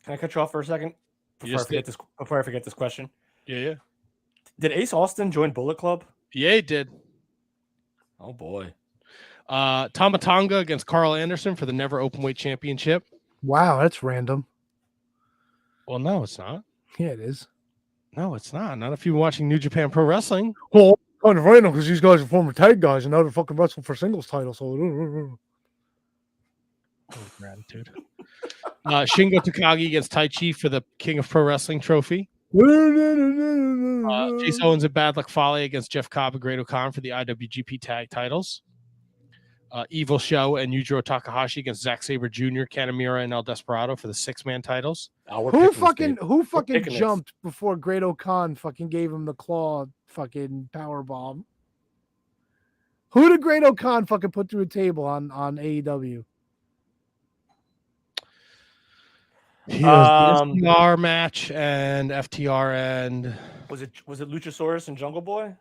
can I cut you off for a second before I forget this question? Yeah. Did Ace Austin join Bullet Club? Yeah, he did. Oh boy. Tama Tonga against Carl Anderson for the never openweight championship. Wow, that's random. Well, no, it's not. Yeah, it is. No, it's not. Not if you're watching New Japan Pro Wrestling. Well, kind of random because these guys are former tag guys and now they're fucking wrestling for singles title. So, gratitude. Shingo Takagi against Tai Chi for the King of Pro Wrestling trophy. Chase Owens and Bad Luck Fale against Jeff Cobb and Great O'Khan for the IWGP tag titles. Evil Show and Yujiro Takahashi against Zack Sabre Jr., Kanemaru, and El Desperado for the 6-man titles. Who fucking jumped before Great O'Khan fucking gave him the claw fucking power bomb? Who did Great O'Khan fucking put through a table on AEW? He was the FTR match and FTR and Was it Luchasaurus and Jungle Boy?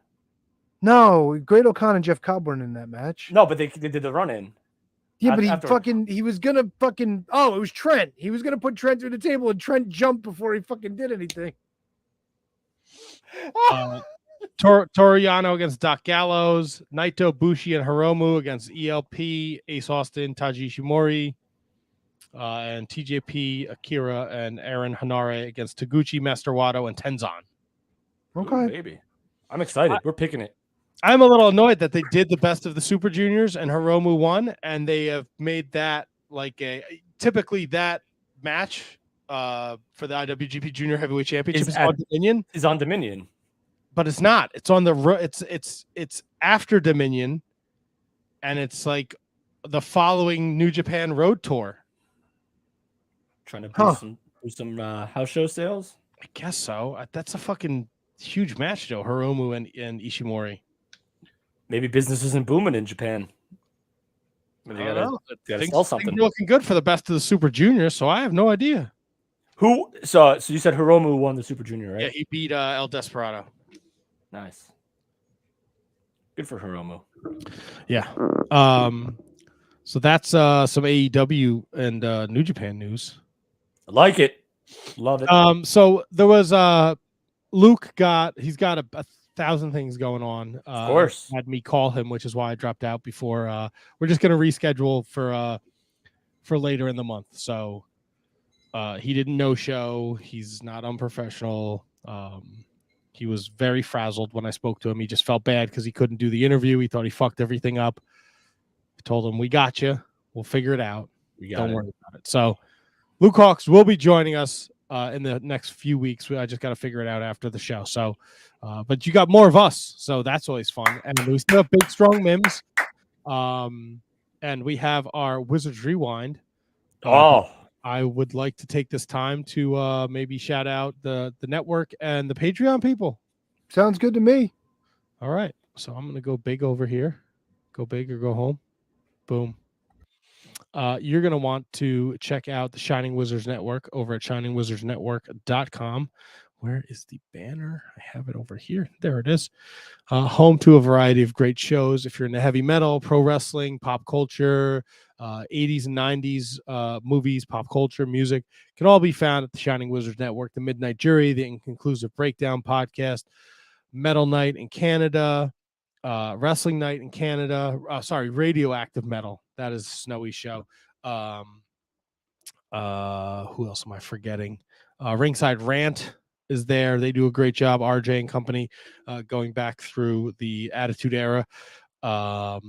No, Great O'Khan and Jeff Cobb weren't in that match. No, but they did the run-in. Yeah, but he was gonna fucking it was Trent. He was gonna put Trent through the table and Trent jumped before he fucking did anything. Toru Yano against Doc Gallows, Naito, Bushi, and Hiromu against ELP, Ace Austin, Taiji Ishimori, and TJP, Akira, and Aaron Hanare against Taguchi, Master Wato, and Tenzan. Okay. Ooh, baby. I'm excited. We're picking it. I'm a little annoyed that they did the best of the Super Juniors and Hiromu won, and they have made that like typically that match for the IWGP Junior Heavyweight Championship is on Dominion. Is on Dominion. But it's not. It's on the it's after Dominion, and it's like the following New Japan Road Tour. Trying to boost some house show sales. I guess so. That's a fucking huge match, though. Hiromu and Ishimori. Maybe business isn't booming in Japan. Maybe they gotta sell something. Things looking good for the best of the Super Juniors, so I have no idea. Who? So you said Hiromu won the Super Junior, right? Yeah, he beat El Desperado. Nice. Good for Hiromu. Yeah. So that's some AEW and New Japan news. I like it. Love it. So there was Luke he's got a 1,000 things going on. Of course. Had me call him, which is why I dropped out before. We're just gonna reschedule for later in the month. So he didn't show. He's not unprofessional. He was very frazzled when I spoke to him. He just felt bad because he couldn't do the interview. He thought he fucked everything up. I told him, we got you. We'll figure it out. Don't worry about it. So Luke Hawx will be joining us in the next few weeks. I just got to figure it out after the show. So, but you got more of us. So that's always fun. And we still have Big Strong Mims. And we have our Wizards Rewind. I would like to take this time to maybe shout out the network and the Patreon people. Sounds good to me. All right. So I'm going to go big over here. Go big or go home. Boom. You're going to want to check out the Shining Wizards Network over at shiningwizardsnetwork.com. Where is the banner? I have it over here. There it is. Home to a variety of great shows. If you're into heavy metal, pro wrestling, pop culture, 80s and 90s movies, pop culture, music, can all be found at the Shining Wizards Network. The Midnight Jury, the Inconclusive Breakdown podcast, Metal Night in Canada, Wrestling Night in Canada. Radioactive Metal. That is a Snowy show. Who else am I forgetting? Ringside Rant is there. They do a great job. RJ and company going back through the Attitude Era. The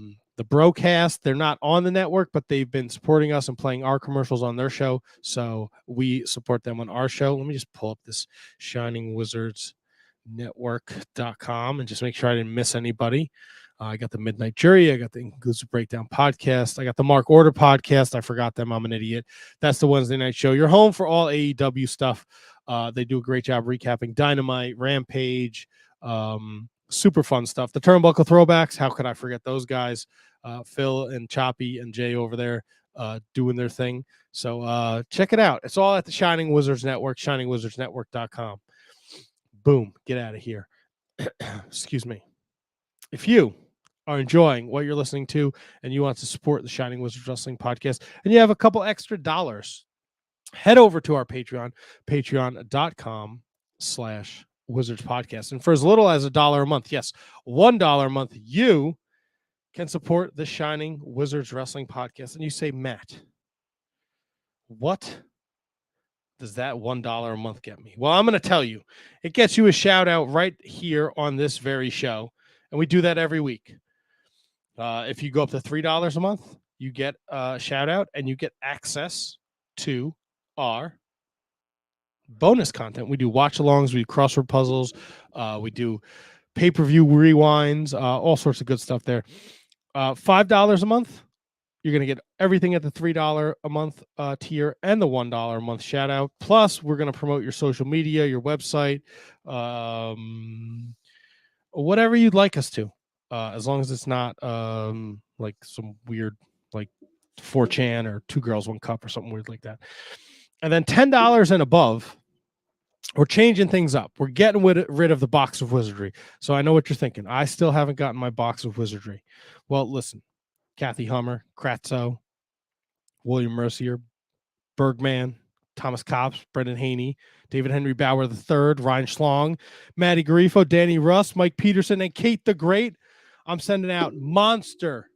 Broadcast, they're not on the network, but they've been supporting us and playing our commercials on their show. So we support them on our show. Let me just pull up this shiningwizardsnetwork.com and just make sure I didn't miss anybody. I got the Midnight Jury. I got the Inconclusive Breakdown podcast. I got the Mark Order podcast. I forgot them. I'm an idiot. That's the Wednesday night show. You're home for all AEW stuff. They do a great job recapping Dynamite, Rampage, super fun stuff. The Turnbuckle Throwbacks. How could I forget those guys? Phil and Choppy and Jay over there doing their thing. So check it out. It's all at the Shining Wizards Network, shiningwizardsnetwork.com. Boom. Get out of here. Excuse me. If you are enjoying what you're listening to and you want to support the Shining Wizards Wrestling podcast and you have a couple extra dollars, head over to our Patreon, patreon.com/Wizards Podcast. And for as little as $1 a month, yes, $1 a month, you can support the Shining Wizards Wrestling podcast. And you say, Matt, what does that $1 a month get me? Well, I'm going to tell you. It gets you a shout out right here on this very show. And we do that every week. If you go up to $3 a month, you get a shout out and you get access to our bonus content. We do watch alongs, we do crossword puzzles, we do pay-per-view rewinds, all sorts of good stuff there. $5 a month, you're going to get everything at the $3 a month tier and the $1 a month shout out. Plus, we're going to promote your social media, your website, whatever you'd like us to. as long as it's not like some weird like 4chan or 2 girls 1 cup or something weird like that. And then $10 and above, we're changing things up. We're getting rid of the box of wizardry. So I know what you're thinking. I still haven't gotten my box of wizardry. Well, listen, Kathy Hummer, Kratzo, William Mercier, Bergman, Thomas Copps, Brendan Haney, David Henry Bauer III, Ryan Schlong, Matty Garifo, Danny Russ, Mike Peterson, and Kate the Great. I'm sending out monster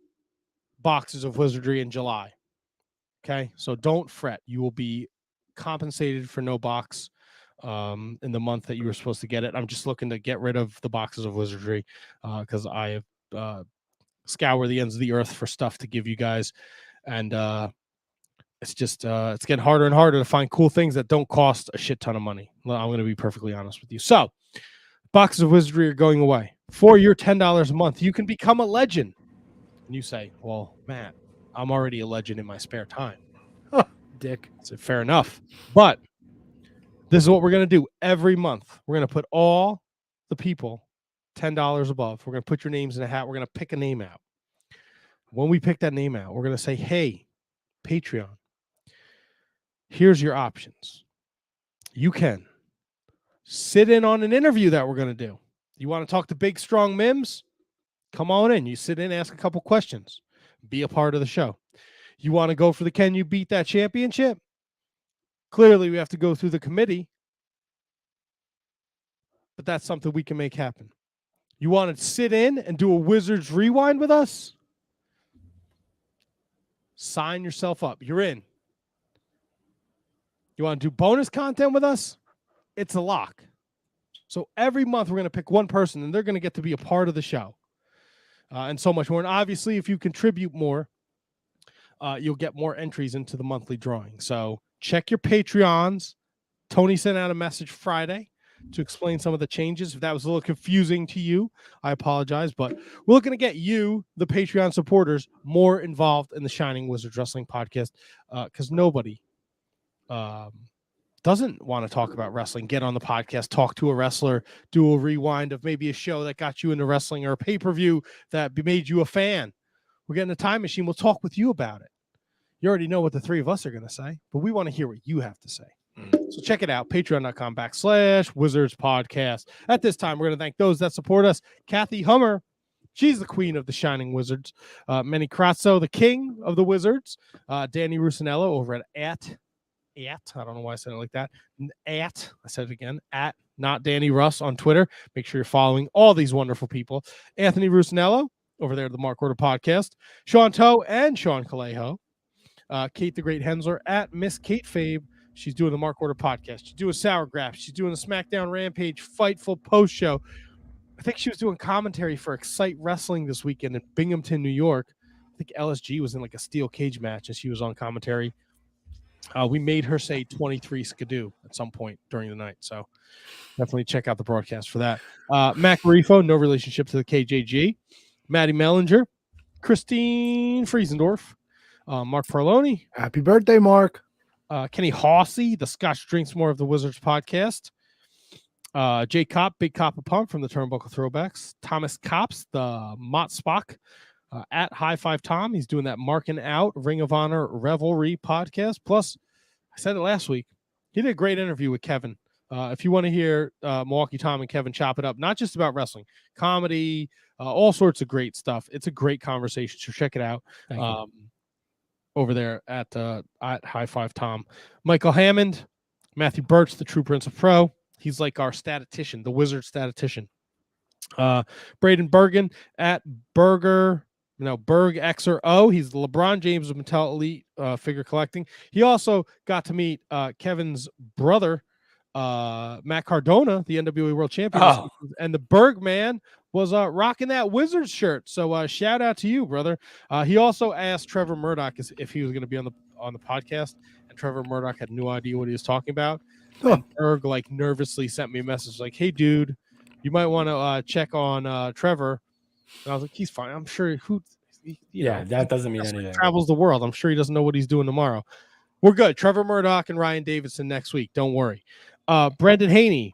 boxes of wizardry in July. Okay, so don't fret. You will be compensated for no box in the month that you were supposed to get it. I'm just looking to get rid of the boxes of wizardry because I have scour the ends of the earth for stuff to give you guys, and it's just it's getting harder and harder to find cool things that don't cost a shit ton of money. I'm going to be perfectly honest with you. So boxes of wizardry are going away. For your $10 a month, you can become a legend. And you say, well, Matt, I'm already a legend in my spare time. Dick. So fair enough. But this is what we're going to do every month. We're going to put all the people $10 above. We're going to put your names in a hat. We're going to pick a name out. When we pick that name out, we're going to say, hey, Patreon, here's your options. You can sit in on an interview that we're going to do. You want to talk to big, strong Mims? Come on in. You sit in, ask a couple questions. Be a part of the show. You want to go for the Can You Beat That Championship? Clearly, we have to go through the committee. But that's something we can make happen. You want to sit in and do a Wizards Rewind with us? Sign yourself up. You're in. You want to do bonus content with us? It's a lock. So every month we're going to pick one person and they're going to get to be a part of the show. And so much more. And obviously, if you contribute more, you'll get more entries into the monthly drawing. So check your Patreons. Tony sent out a message Friday to explain some of the changes. If that was a little confusing to you, I apologize. But we're looking to get you, the Patreon supporters, more involved in the Shining Wizards Wrestling podcast because nobody doesn't want to talk about wrestling. Get on the podcast, talk to a wrestler, do a rewind of maybe a show that got you into wrestling or a pay-per-view that made you a fan. We're getting a time machine. We'll talk with you about it. You already know what the three of us are going to say, but we want to hear what you have to say. So check it out, patreon.com/Wizards Podcast. At this time, we're going to thank those that support us. Kathy Hummer, she's the queen of the Shining Wizards. Manny Kratzo, the king of the Wizards. Danny Rusinello over at I don't know why I said it like that. I said it again, at Not Danny Russ on Twitter. Make sure you're following all these wonderful people. Anthony Rusinello over there at the Mark Order Podcast. Sean Toe and Sean Calejo. Kate the Great Hensler at Miss Kate Fabe. She's doing the Mark Order Podcast. She's doing Sour Graph. She's doing the SmackDown Rampage Fightful post show. I think she was doing commentary for Excite Wrestling this weekend in Binghamton, New York. I think LSG was in like a steel cage match and she was on commentary. We made her say 23 skidoo at some point during the night. So definitely check out the broadcast for that. Matt Garifo, no relationship to the KJG. Maddie Mellinger, Christine Friesendorf, Mark Parloni. Happy birthday, Mark. Kenny Hawsey, the Scotch Drinks More of the Wizards podcast. Jay Kopp, Big Coppa Pump from the Turnbuckle Throwbacks. Thomas Copps, the Mott Spock. At High Five Tom, he's doing that Marking Out Ring of Honor Revelry podcast. Plus, I said it last week, he did a great interview with Kevin. If you want to hear Milwaukee Tom and Kevin chop it up, not just about wrestling, comedy, all sorts of great stuff. It's a great conversation, so check it out over there at High Five Tom. Michael Hammond, Matthew Birch, the True Prince of Pro. He's like our statistician, the wizard statistician. Braden Bergen at Berg XRO. He's the LeBron James of Mattel Elite figure collecting. He also got to meet Kevin's brother, Matt Cardona, the NWA World Champion. And the Bergman was rocking that Wizards shirt. So shout out to you, brother. He also asked Trevor Murdoch if he was going to be on the podcast, and Trevor Murdoch had no idea what he was talking about. And Berg nervously sent me a message like, "Hey, dude, you might want to check on Trevor." And I was like, he's fine. I'm sure that doesn't mean anything. Travels the world. I'm sure he doesn't know what he's doing tomorrow. We're good. Trevor Murdoch and Ryan Davidson next week. Don't worry. Brendan Haney,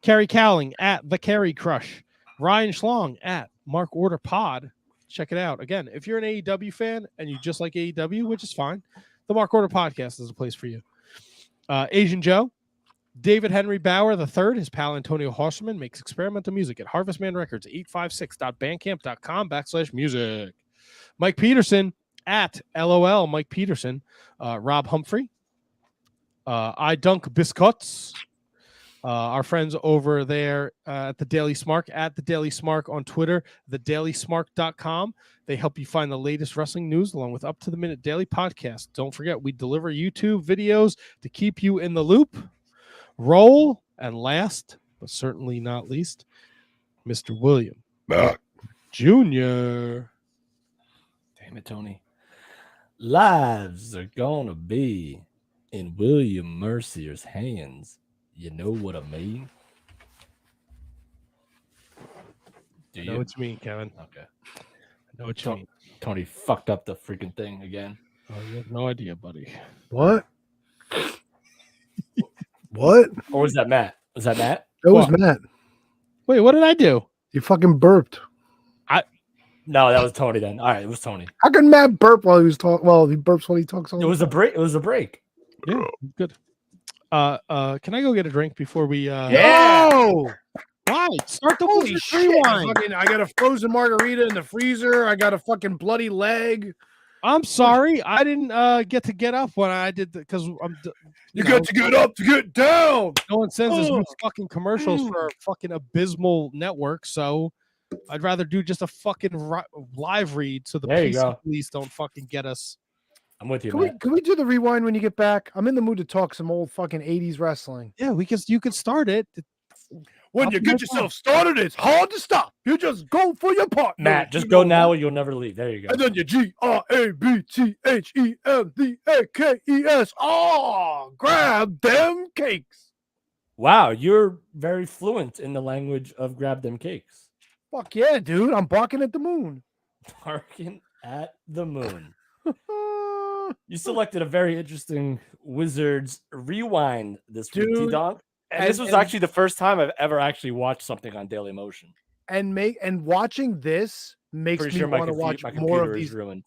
Kerry Cowling at The Kerry Crush, Ryan Schlong at Mark Order Pod. Check it out. Again, if you're an AEW fan and you just like AEW, which is fine, the Mark Order Podcast is a place for you. Asian Joe, David Henry Bauer III, his pal Antonio Horseman, makes experimental music at Harvestman Records, 856.bandcamp.com/music. Mike Peterson at LOL Mike Peterson. Rob Humphrey. I Dunk Biscuits. Our friends over there at the Daily Smark, at the Daily Smark on Twitter, thedailysmark.com. They help you find the latest wrestling news along with up-to-the-minute daily podcasts. Don't forget, we deliver YouTube videos to keep you in the loop. Roll, and last, but certainly not least, Mr. William Jr. Damn it, Tony. Lives are going to be in William Mercier's hands. You know what I mean? Do I you? know what you mean, Kevin. Okay. I know what you mean. Tony fucked up the freaking thing again. Oh, you have no idea, buddy. What? What? Or was that Matt? Was that Matt? That was What? Matt. Wait, what did I do? You fucking burped. No, that was Tony then. All right, it was Tony. How can Matt burp while he was talking? Well, he burps when he talks. All It was a break. It was a break. Yeah, good. Can I go get a drink before we? Yeah. Oh, Why? Start the holy Wizards shit! Rewind. I got a frozen margarita in the freezer. I got a fucking bloody leg. I'm sorry, I didn't get up when I did because I'm. You got to get up to get down. No one sends us Oh. fucking commercials for a fucking abysmal network, so I'd rather do just a fucking live read so the There you PC go. police don't fucking get us. I'm with you, Can we Matt. can we do the rewind when you get back? I'm in the mood to talk some old fucking 80s wrestling. Yeah, you could start it. When I'll you be get right yourself started, it's hard to stop. You just go for your partner. Matt, just go now or you'll never leave. There you go. And then you GRABTHEMDAKES. Oh, grab them cakes. Wow, you're very fluent in the language of grab them cakes. Fuck yeah, dude. I'm barking at the moon. Barking at the moon. You selected a very interesting Wizards rewind this week, Dude, T-Donk. And this was and- actually the first time I've ever actually watched something on Daily Motion. And watching this makes Pretty me sure want to watch my more computer of is these. ruined.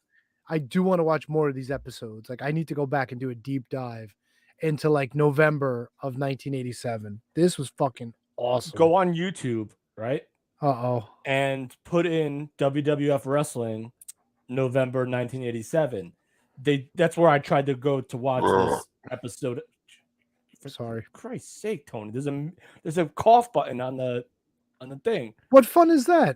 I do want to watch more of these episodes. Like I need to go back and do a deep dive into like November of 1987. This was fucking awesome. Go on YouTube, right? Uh-oh. And put in WWF Wrestling November 1987. That's where I tried to go to watch this episode. For Sorry. Christ's sake, Tony. There's a cough button on the thing. What fun is that?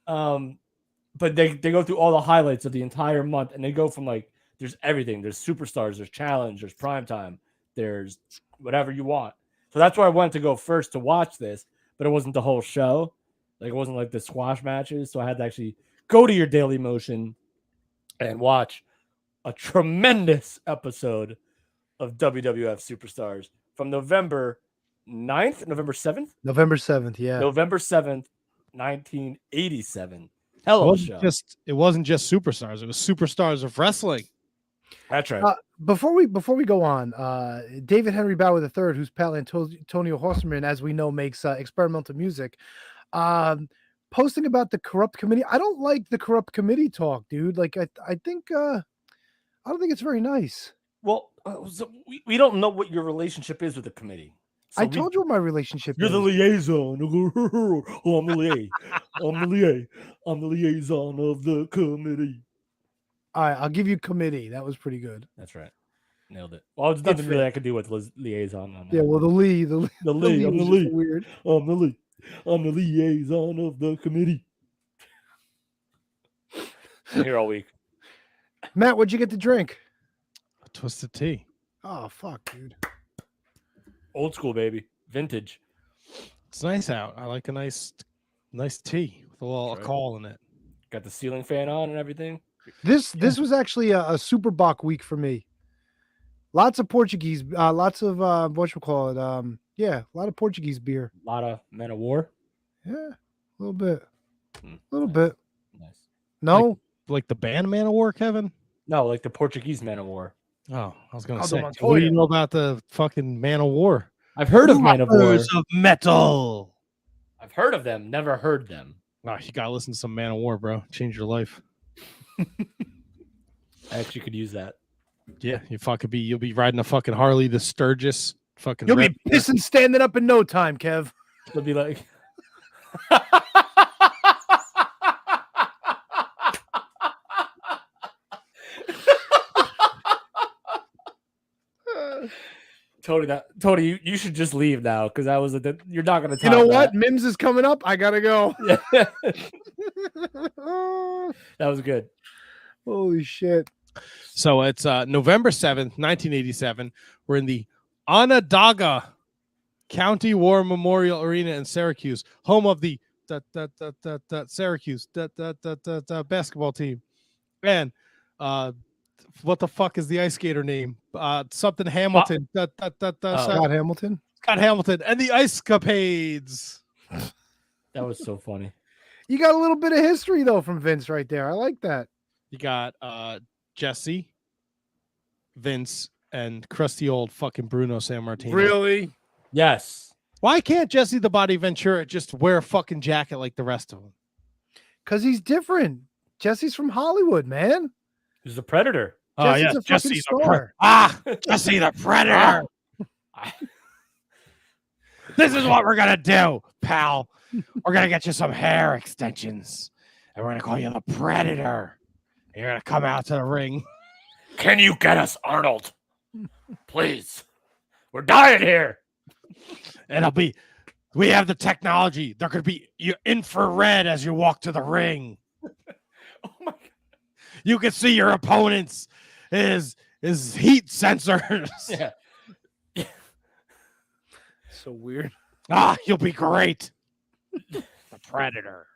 But they go through all the highlights of the entire month, and they go from like there's everything. There's superstars, there's challenge, there's primetime, there's whatever you want. So that's where I wanted to go first to watch this, but it wasn't the whole show. Like it wasn't like the squash matches. So I had to actually go to your Daily Motion and watch a tremendous episode of WWF Superstars from November 9th, November 7th? November 7th, yeah. November 7th, 1987. Hell of a show. It wasn't just superstars, it was superstars of wrestling. That's right. Before we go on, David Henry Bauer III, whose pal Antonio Horseman, as we know, makes experimental music, posting about the corrupt committee. I don't like the corrupt committee talk, dude. Like I think I don't think it's very nice. Well, so we don't know what your relationship is with the committee. So I told you what my relationship you're is. the liaison. Oh, I'm the liaison of the committee. All right, I'll give you committee. That was pretty good. That's right. Nailed it. Well, there's nothing really I could do with liaison on that. Yeah, well, the Lee. I'm the was just Lee. weird. I'm the liaison of the committee. I'm here all week. Matt, what'd you get to drink? A twisted tea. Oh, fuck, dude. Old school, baby. Vintage. It's nice out. I like a nice tea with a little That's right. alcohol in it. Got the ceiling fan on and everything. This was actually a super Bach week for me. Lots of Portuguese, lots of whatchamacallit, a lot of Portuguese beer. A lot of Men of War. Yeah, a little bit. Hmm, A little nice. bit. Nice. No? Like the band Man of War, Kevin? No, like the Portuguese Men of War. Oh, I was gonna Oh, the say. Montoya. What do you know about the fucking Man of War? I've heard of Men of War. Lovers of metal. I've heard of them, never heard them. Oh, you gotta listen to some Man of War, bro. Change your life. I actually could use that. Yeah, you'll be riding a fucking Harley, the Sturgis, fucking. You'll be pissing standing up in no time, Kev. It'll be like. Tony, you should just leave now because you're not gonna. You know what? Mims is coming up. I gotta go. That was good. Holy shit! So it's November 7th, 1987. We're in the Onondaga County War Memorial Arena in Syracuse, home of the Syracuse basketball team. And what the fuck is the ice skater name? Something Hamilton. Scott Hamilton. Scott Hamilton and the Ice Capades. That was so funny. You got a little bit of history though from Vince right there. I like that. You got Jesse, Vince, and crusty old fucking Bruno Sammartino. Really? Yes. Why can't Jesse the Body Ventura just wear a fucking jacket like the rest of them? Because he's different. Jesse's from Hollywood, man. He's a predator. Oh yeah, Jesse Jesse the Predator. This is what we're gonna do, pal. We're gonna get you some hair extensions, and we're gonna call you the Predator. And you're gonna come out to the ring. Can you get us Arnold? Please. We're dying here. We have the technology. There could be infrared as you walk to the ring. Oh my God. You can see your opponents is heat sensors. Yeah. So weird. You'll be great. The Predator.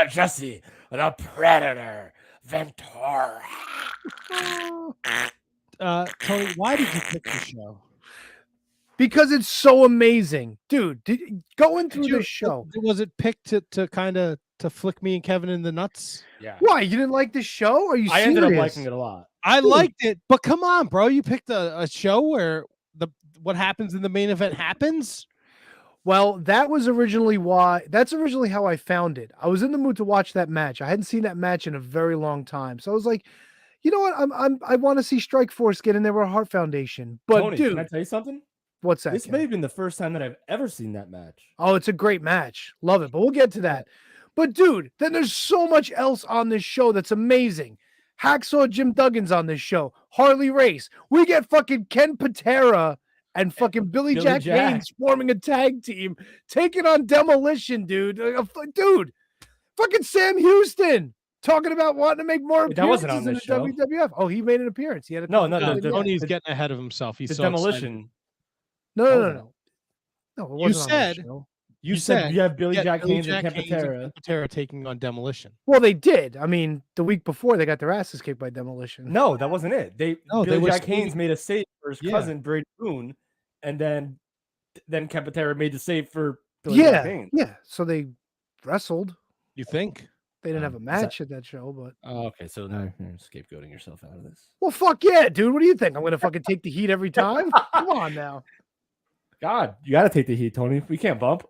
Jesse, the Predator. Ventura. Tony, why did you pick the show? Because it's so amazing, dude. Going through this show, was it picked to kind of to flick me and Kevin in the nuts? Yeah. Why you didn't like this show? Are you? I serious? ended up liking it a lot. I liked it, but come on, bro. You picked a show where what happens in the main event happens. Well, that was originally why. That's originally how I found it. I was in the mood to watch that match. I hadn't seen that match in a very long time, so I was like, you know what? I want to see Strike Force get in there with Heart Foundation. But Tony, dude, can I tell you something? What's that? This may have been the first time that I've ever seen that match. Oh, it's a great match. Love it. But we'll get to that. But dude, then there's so much else on this show that's amazing. Hacksaw Jim Duggan's on this show. Harley Race. We get fucking Ken Patera and fucking Billy Jack Haynes forming a tag team, taking on Demolition, dude. Dude, fucking Sam Houston talking about wanting to make more That wasn't appearances on in this the show. WWF. Oh, he made an appearance. He had a Tony's getting ahead of himself. He's the so Demolition. No. No, it wasn't on this show. You said you have Billy Jack Haynes and Ken Patera taking on Demolition. Well, they did. I mean, the week before they got their asses kicked by Demolition. No, that wasn't it. Billy Jack Haynes made a save for his cousin Brady Boone, and then Ken Patera made the save for Billy Jack Haynes. Yeah. So they wrestled. You think? They didn't have a match at that show, but okay, so now you're scapegoating yourself out of this. Well, fuck yeah, dude. What do you think? I'm gonna fucking take the heat every time? Come on now. God, you gotta take the heat, Tony. We can't bump.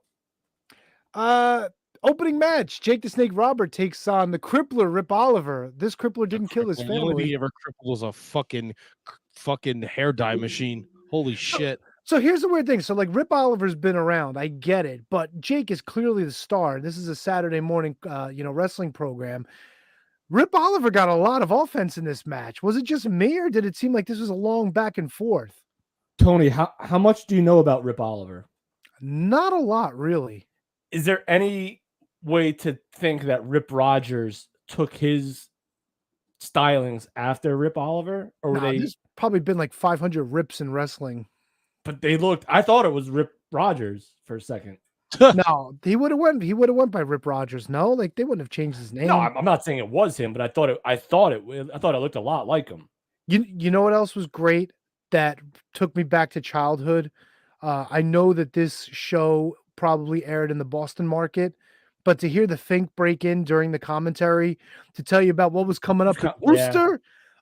Opening match. Jake the Snake Robert takes on the Crippler, Rip Oliver. This Crippler didn't kill his family. The only thing he ever crippled was a fucking hair dye machine. Holy shit. So here's the weird thing. So like Rip Oliver's been around. I get it, but Jake is clearly the star. This is a Saturday morning, wrestling program. Rip Oliver got a lot of offense in this match. Was it just me, or did it seem like this was a long back and forth? Tony, how much do you know about Rip Oliver? Not a lot, really. Is there any way to think that Rip Rogers took his stylings after Rip Oliver, or were they? There's probably been like 500 Rips in wrestling. But I thought it was Rip Rogers for a second. No, he would have went by Rip Rogers. No, like they wouldn't have changed his name. No, I'm not saying it was him, but I thought it looked a lot like him. You know what else was great that took me back to childhood? I know that this show probably aired in the Boston market, but to hear the Fink break in during the commentary to tell you about what was coming up at Worcester.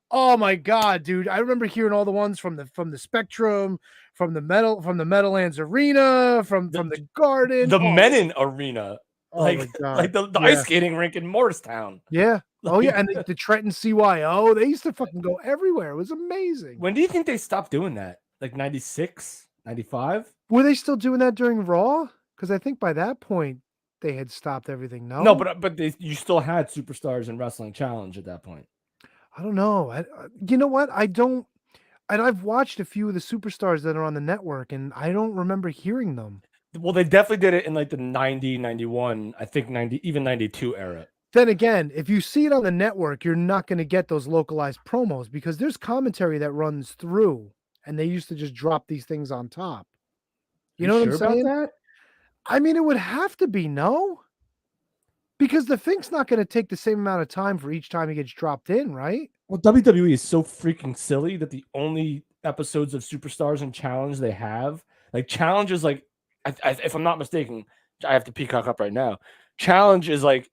Oh my God, dude. I remember hearing all the ones from the Spectrum, from the Meadowlands Arena, from the Garden. The Menin Arena. Oh my God. like the ice skating rink in Morristown. Yeah. Oh Like- yeah, and the Trenton CYO, they used to fucking go everywhere. It was amazing. When do you think they stopped doing that? Like 96, 95? Were they still doing that during Raw? Because I think by that point they had stopped everything. No, No, but you still had Superstars and Wrestling Challenge at that point. I don't know. You know what? I don't. And I've watched a few of the Superstars that are on the network, and I don't remember hearing them. Well, they definitely did it in like the 90, 91, I think 90, even 92 era. Then again, if you see it on the network, you're not going to get those localized promos because there's commentary that runs through, and they used to just drop these things on top. You know what I'm saying? About that? I mean, it would have to be, no? Because the thing's not going to take the same amount of time for each time he gets dropped in, right? Well, WWE is so freaking silly that the only episodes of Superstars and Challenge they have, like Challenge is like, if I'm not mistaken, I have to Peacock up right now. Challenge is like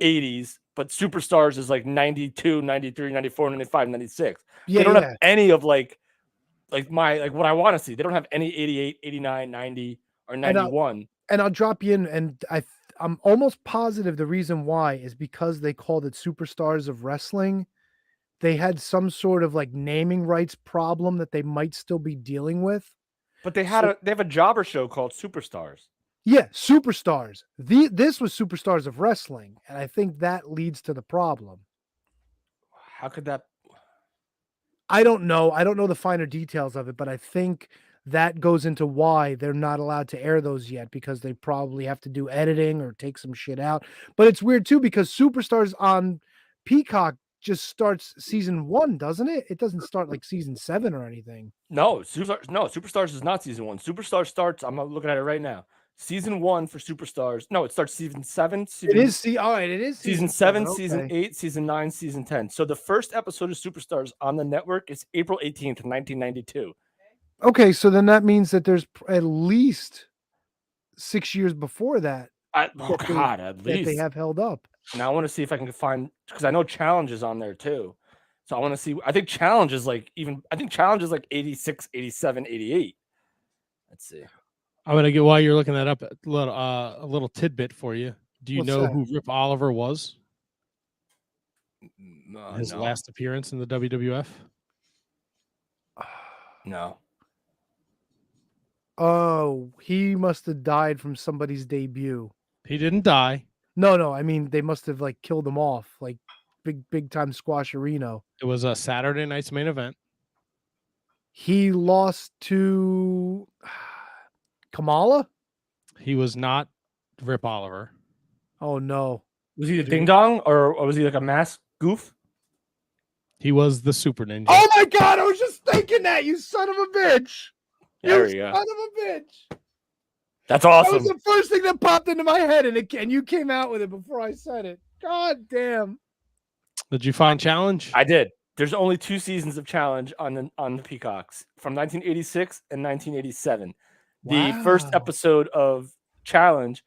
80s, but Superstars is like 92, 93, 94, 95, 96. Yeah, They don't yeah. have any of like what I want to see. They don't have any 88, 89, 90, or 91. And I'll drop you in, and I'm almost positive the reason why is because they called it Superstars of Wrestling. They had some sort of like naming rights problem that they might still be dealing with. But they have a jobber show called Superstars. Yeah, Superstars. This was Superstars of Wrestling, and I think that leads to the problem. How could that? I don't know. I don't know the finer details of it, but I think that goes into why they're not allowed to air those yet, because they probably have to do editing or take some shit out. But it's weird too, because Superstars on Peacock just starts season 1, doesn't it? It doesn't start like season 7 or anything. No, Superstars is not season 1. Superstars starts. I'm looking at it right now. Season 1 for Superstars. No, it starts season 7. It is. All right, it is season 7, okay. season 8, season 9, season 10. So the first episode of Superstars on the network is April 18th, 1992. Okay, so then that means that there's at least 6 years before that. At that least they have held up. Now I want to see if I can find, because I know Challenge is on there too. So I want to see. I think Challenge is like 86, 87, 88. Let's see. I'm gonna get, while you're looking that up, a little tidbit for you. Do you What's know that? who Rip Oliver was? His No. last appearance in the WWF? No. Oh, he must have died from somebody's debut. He didn't die. No, I mean they must have like killed him off, like big time squasherino. It was a Saturday night's main event. He lost to Kamala. He was not Rip Oliver. Oh no, Was he a ding dong or was he like a mask goof? He was the Super Ninja. Oh my God! I was just thinking that, you son of a bitch. There You we go. son of a bitch. That's That awesome. was the first thing that popped into my head, and you came out with it before I said it. God damn. Did you find Challenge? I did. There's only 2 seasons of Challenge on the Peacocks from 1986 and 1987. The first Wow. episode of Challenge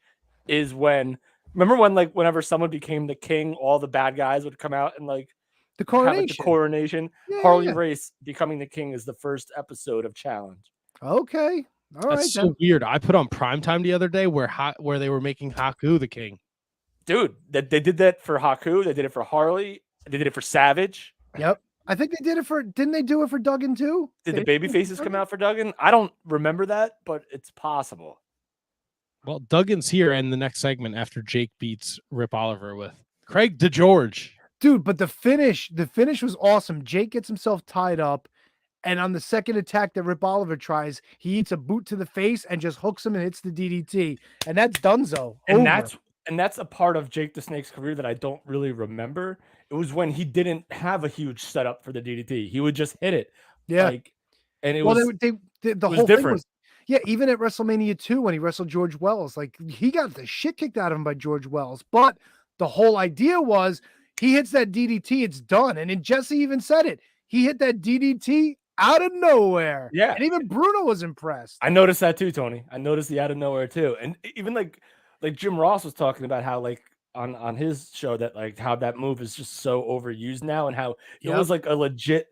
is remember when like whenever someone became the king, all the bad guys would come out and like The have like, coronation. the coronation. Yeah, Harley yeah. Race becoming the king is the first episode of Challenge. Okay. All right. That's then. so weird. I put on Primetime the other day where they were making Haku the king. Dude, they did that for Haku. They did it for Harley. They did it for Savage. Yep. I think they did it for. Didn't they do it for Duggan too? Did They the baby faces come out for Duggan? I don't remember that, but it's possible. Well, Duggan's here in the next segment after Jake beats Rip Oliver with Craig DeGeorge. Dude, but the finish was awesome. Jake gets himself tied up, and on the second attack that Rip Oliver tries, he eats a boot to the face and just hooks him and hits the DDT, and that's Dunzo. And Over. that's a part of Jake the Snake's career that I don't really remember. It was when he didn't have a huge setup for the DDT. He would just hit it. Yeah. And it well, was the was whole thing different. was, yeah, even at WrestleMania 2 when he wrestled George Wells, like he got the shit kicked out of him by George Wells. But the whole idea was he hits that DDT, it's done. And then Jesse even said it. He hit that DDT out of nowhere. Yeah. And even Bruno was impressed. I noticed that too, Tony. I noticed the out of nowhere too. And even like Jim Ross was talking about how like on his show that like how that move is just so overused now and how it Yep. was like a legit,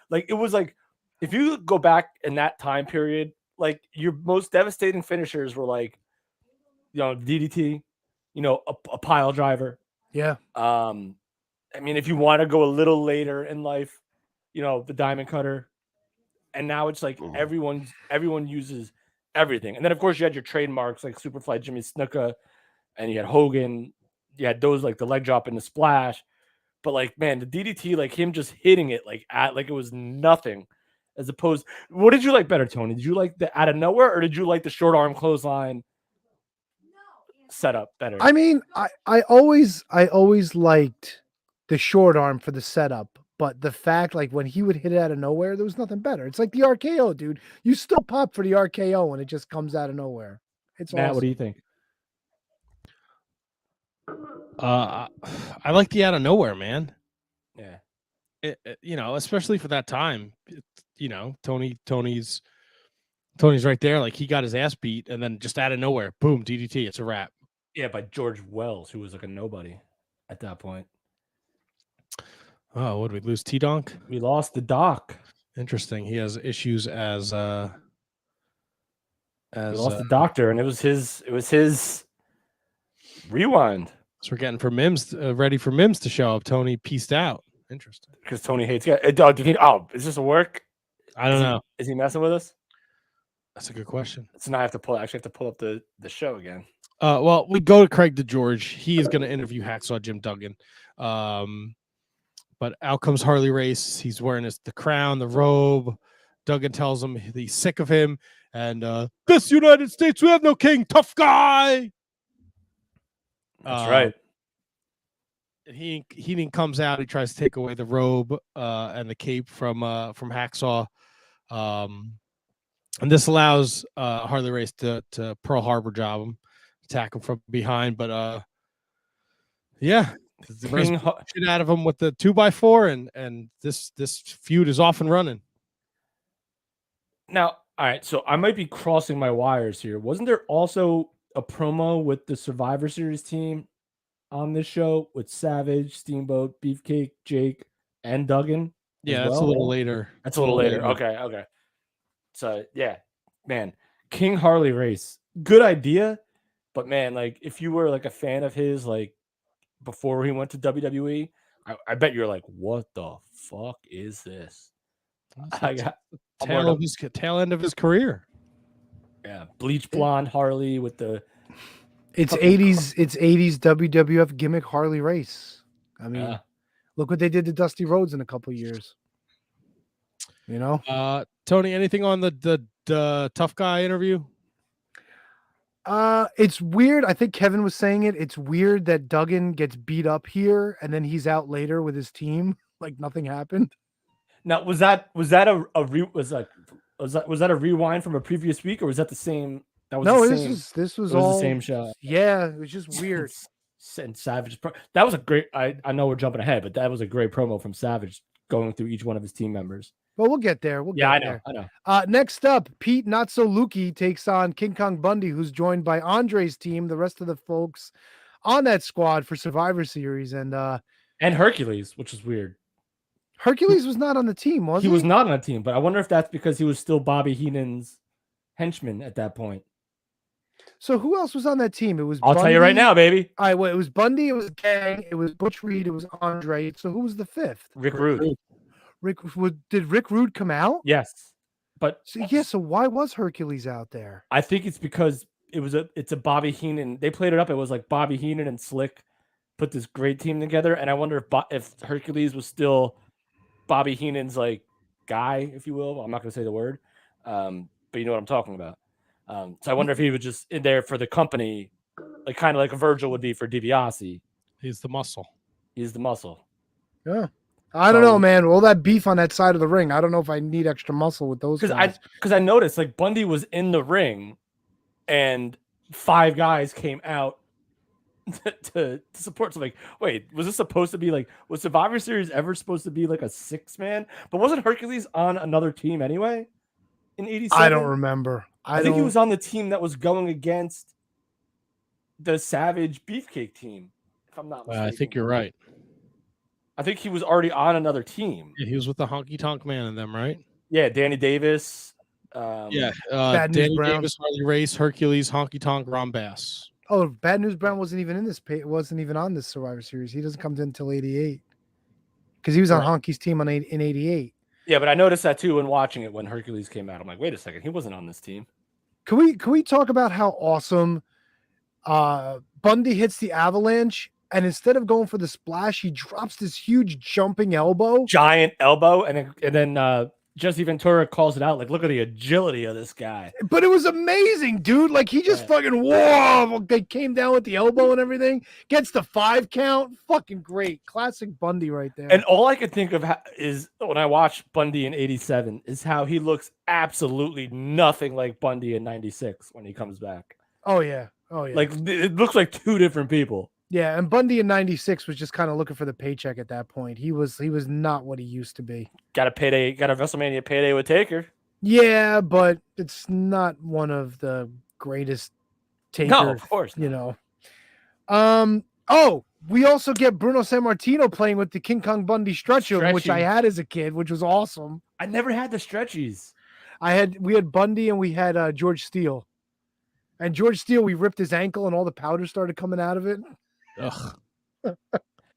like it was like if you go back in that time period, like your most devastating finishers were like, DDT, a pile driver. Yeah. I mean, if you want to go a little later in life, the diamond cutter. And now it's like everyone uses everything. And then of course you had your trademarks like Superfly Jimmy Snuka, and you had Hogan. You had those like the leg drop and the splash. But like, man, the DDT, like him just hitting it like it was nothing, as opposed. What did you like better, Tony? Did you like the out of nowhere, or did you like the short arm clothesline setup better? I mean, I always liked the short arm for the setup, but the fact like when he would hit it out of nowhere, there was nothing better. It's like the RKO, dude. You still pop for the RKO when it just comes out of nowhere. It's Matt, awesome. what do you think? I like the out of nowhere, man. Yeah. Especially for that time. Tony's right there. Like he got his ass beat, and then just out of nowhere, boom, DDT. It's a wrap. Yeah, by George Wells, who was like a nobody at that point. Oh, what did we lose? T-Donk? We lost the Doc. Interesting. He has issues as we lost the doctor, and it was his rewind. So we're getting for Mims, ready for Mims to show up. Tony pieced out. Interesting. Because Tony hates guys. Is this a work? I don't know. Is he messing with us? That's a good question. So now I have to pull up the show again. Well, we go to Craig DeGeorge. He is going to interview Hacksaw Jim Duggan. But out comes Harley Race. He's wearing the crown, the robe. Duggan tells him he's sick of him. And this United States, we have no king, tough guy. That's right. He comes out. He tries to take away the robe and the cape from Hacksaw. And this allows Harley Race to Pearl Harbor job him, attack him from behind. But yeah. Shit out of him with the 2x4, and this feud is off and running. Now, all right, so I might be crossing my wires here. Wasn't there also a promo with the Survivor Series team on this show with Savage, Steamboat, Beefcake, Jake, and Duggan? Yeah, that's a little later. That's a little later. Okay. So yeah, man, King Harley Race, good idea, but man, like if you were like a fan of his, like before he went to WWE, I bet you're like, what the fuck is this? Tail end of his career. Yeah, bleach blonde Harley with the. It's 80s WWF gimmick Harley Race. I mean, look what they did to Dusty Rhodes in a couple years. Tony, anything on the tough guy interview? It's weird. I think Kevin was saying it. It's weird that Duggan gets beat up here and then he's out later with his team, like nothing happened. Now, was that a rewind from a previous week, or was that the same? That was this was all the same show. Yeah, it was just weird. And Savage, that was a great. I know we're jumping ahead, but that was a great promo from Savage going through each one of his team members. Well, we'll get there. I know. Next up, Pete Not So Lukey takes on King Kong Bundy, who's joined by Andre's team, the rest of the folks on that squad for Survivor Series, and Hercules, which is weird. Hercules was not on the team, was he? He was not on a team, but I wonder if that's because he was still Bobby Heenan's henchman at that point. So who else was on that team? It was. I'll tell you right now, baby. All right, well, it was Bundy, it was Gang, it was Butch Reed, it was Andre. So who was the fifth? Rick Rude. Did Rick Rude come out? Yes, but so why was Hercules out there? I think it's because it's a Bobby Heenan. They played it up. It was like Bobby Heenan and Slick put this great team together, and I wonder if Hercules was still Bobby Heenan's like guy, if you will. I'm not going to say the word, but you know what I'm talking about. So I wonder if he was just in there for the company, like kind of like a Virgil would be for DiBiase. He's the muscle. He's the muscle. Yeah. I don't know, man. All that beef on that side of the ring. I don't know if I need extra muscle with those guys. Because I noticed like Bundy was in the ring, and 5 guys came out to support. So like, wait, was this supposed to be like? Was Survivor Series ever supposed to be like a 6-man? But wasn't Hercules on another team anyway? In '87, I don't remember. I think he was on the team that was going against the Savage Beefcake team. If I'm not mistaken. I think you're right. I think he was already on another team. Yeah, he was with the Honky Tonk Man and them, right? Yeah, Danny Davis. Danny Davis, Harley Race, Hercules, Honky Tonk, Ron Bass. Oh, Bad News Brown wasn't even in this. Wasn't even on this Survivor Series. He doesn't come in until 88 because he was on Honky's team in 88. Yeah, but I noticed that too when watching it when Hercules came out. I'm like, wait a second, he wasn't on this team. Can we talk about how awesome Bundy hits the avalanche, and instead of going for the splash, he drops this huge jumping elbow, giant elbow, and then Jesse Ventura calls it out. Like, look at the agility of this guy. But it was amazing, dude. Like, he just fucking whoa! They came down with the elbow and everything. Gets the 5 count. Fucking great, classic Bundy right there. And all I could think of is when I watched Bundy in '87 is how he looks absolutely nothing like Bundy in '96 when he comes back. Oh yeah. Like it looks like 2 different people. Yeah, and Bundy in '96 was just kind of looking for the paycheck at that point. He was not what he used to be. Got a WrestleMania payday with Taker. Yeah, but it's not one of the greatest Takers. No, of course not. You know. Oh, we also get Bruno Sammartino playing with the King Kong Bundy stretcher, which I had as a kid, which was awesome. I never had the stretchies. We had Bundy and we had George Steele. And George Steele, we ripped his ankle and all the powder started coming out of it. Ugh.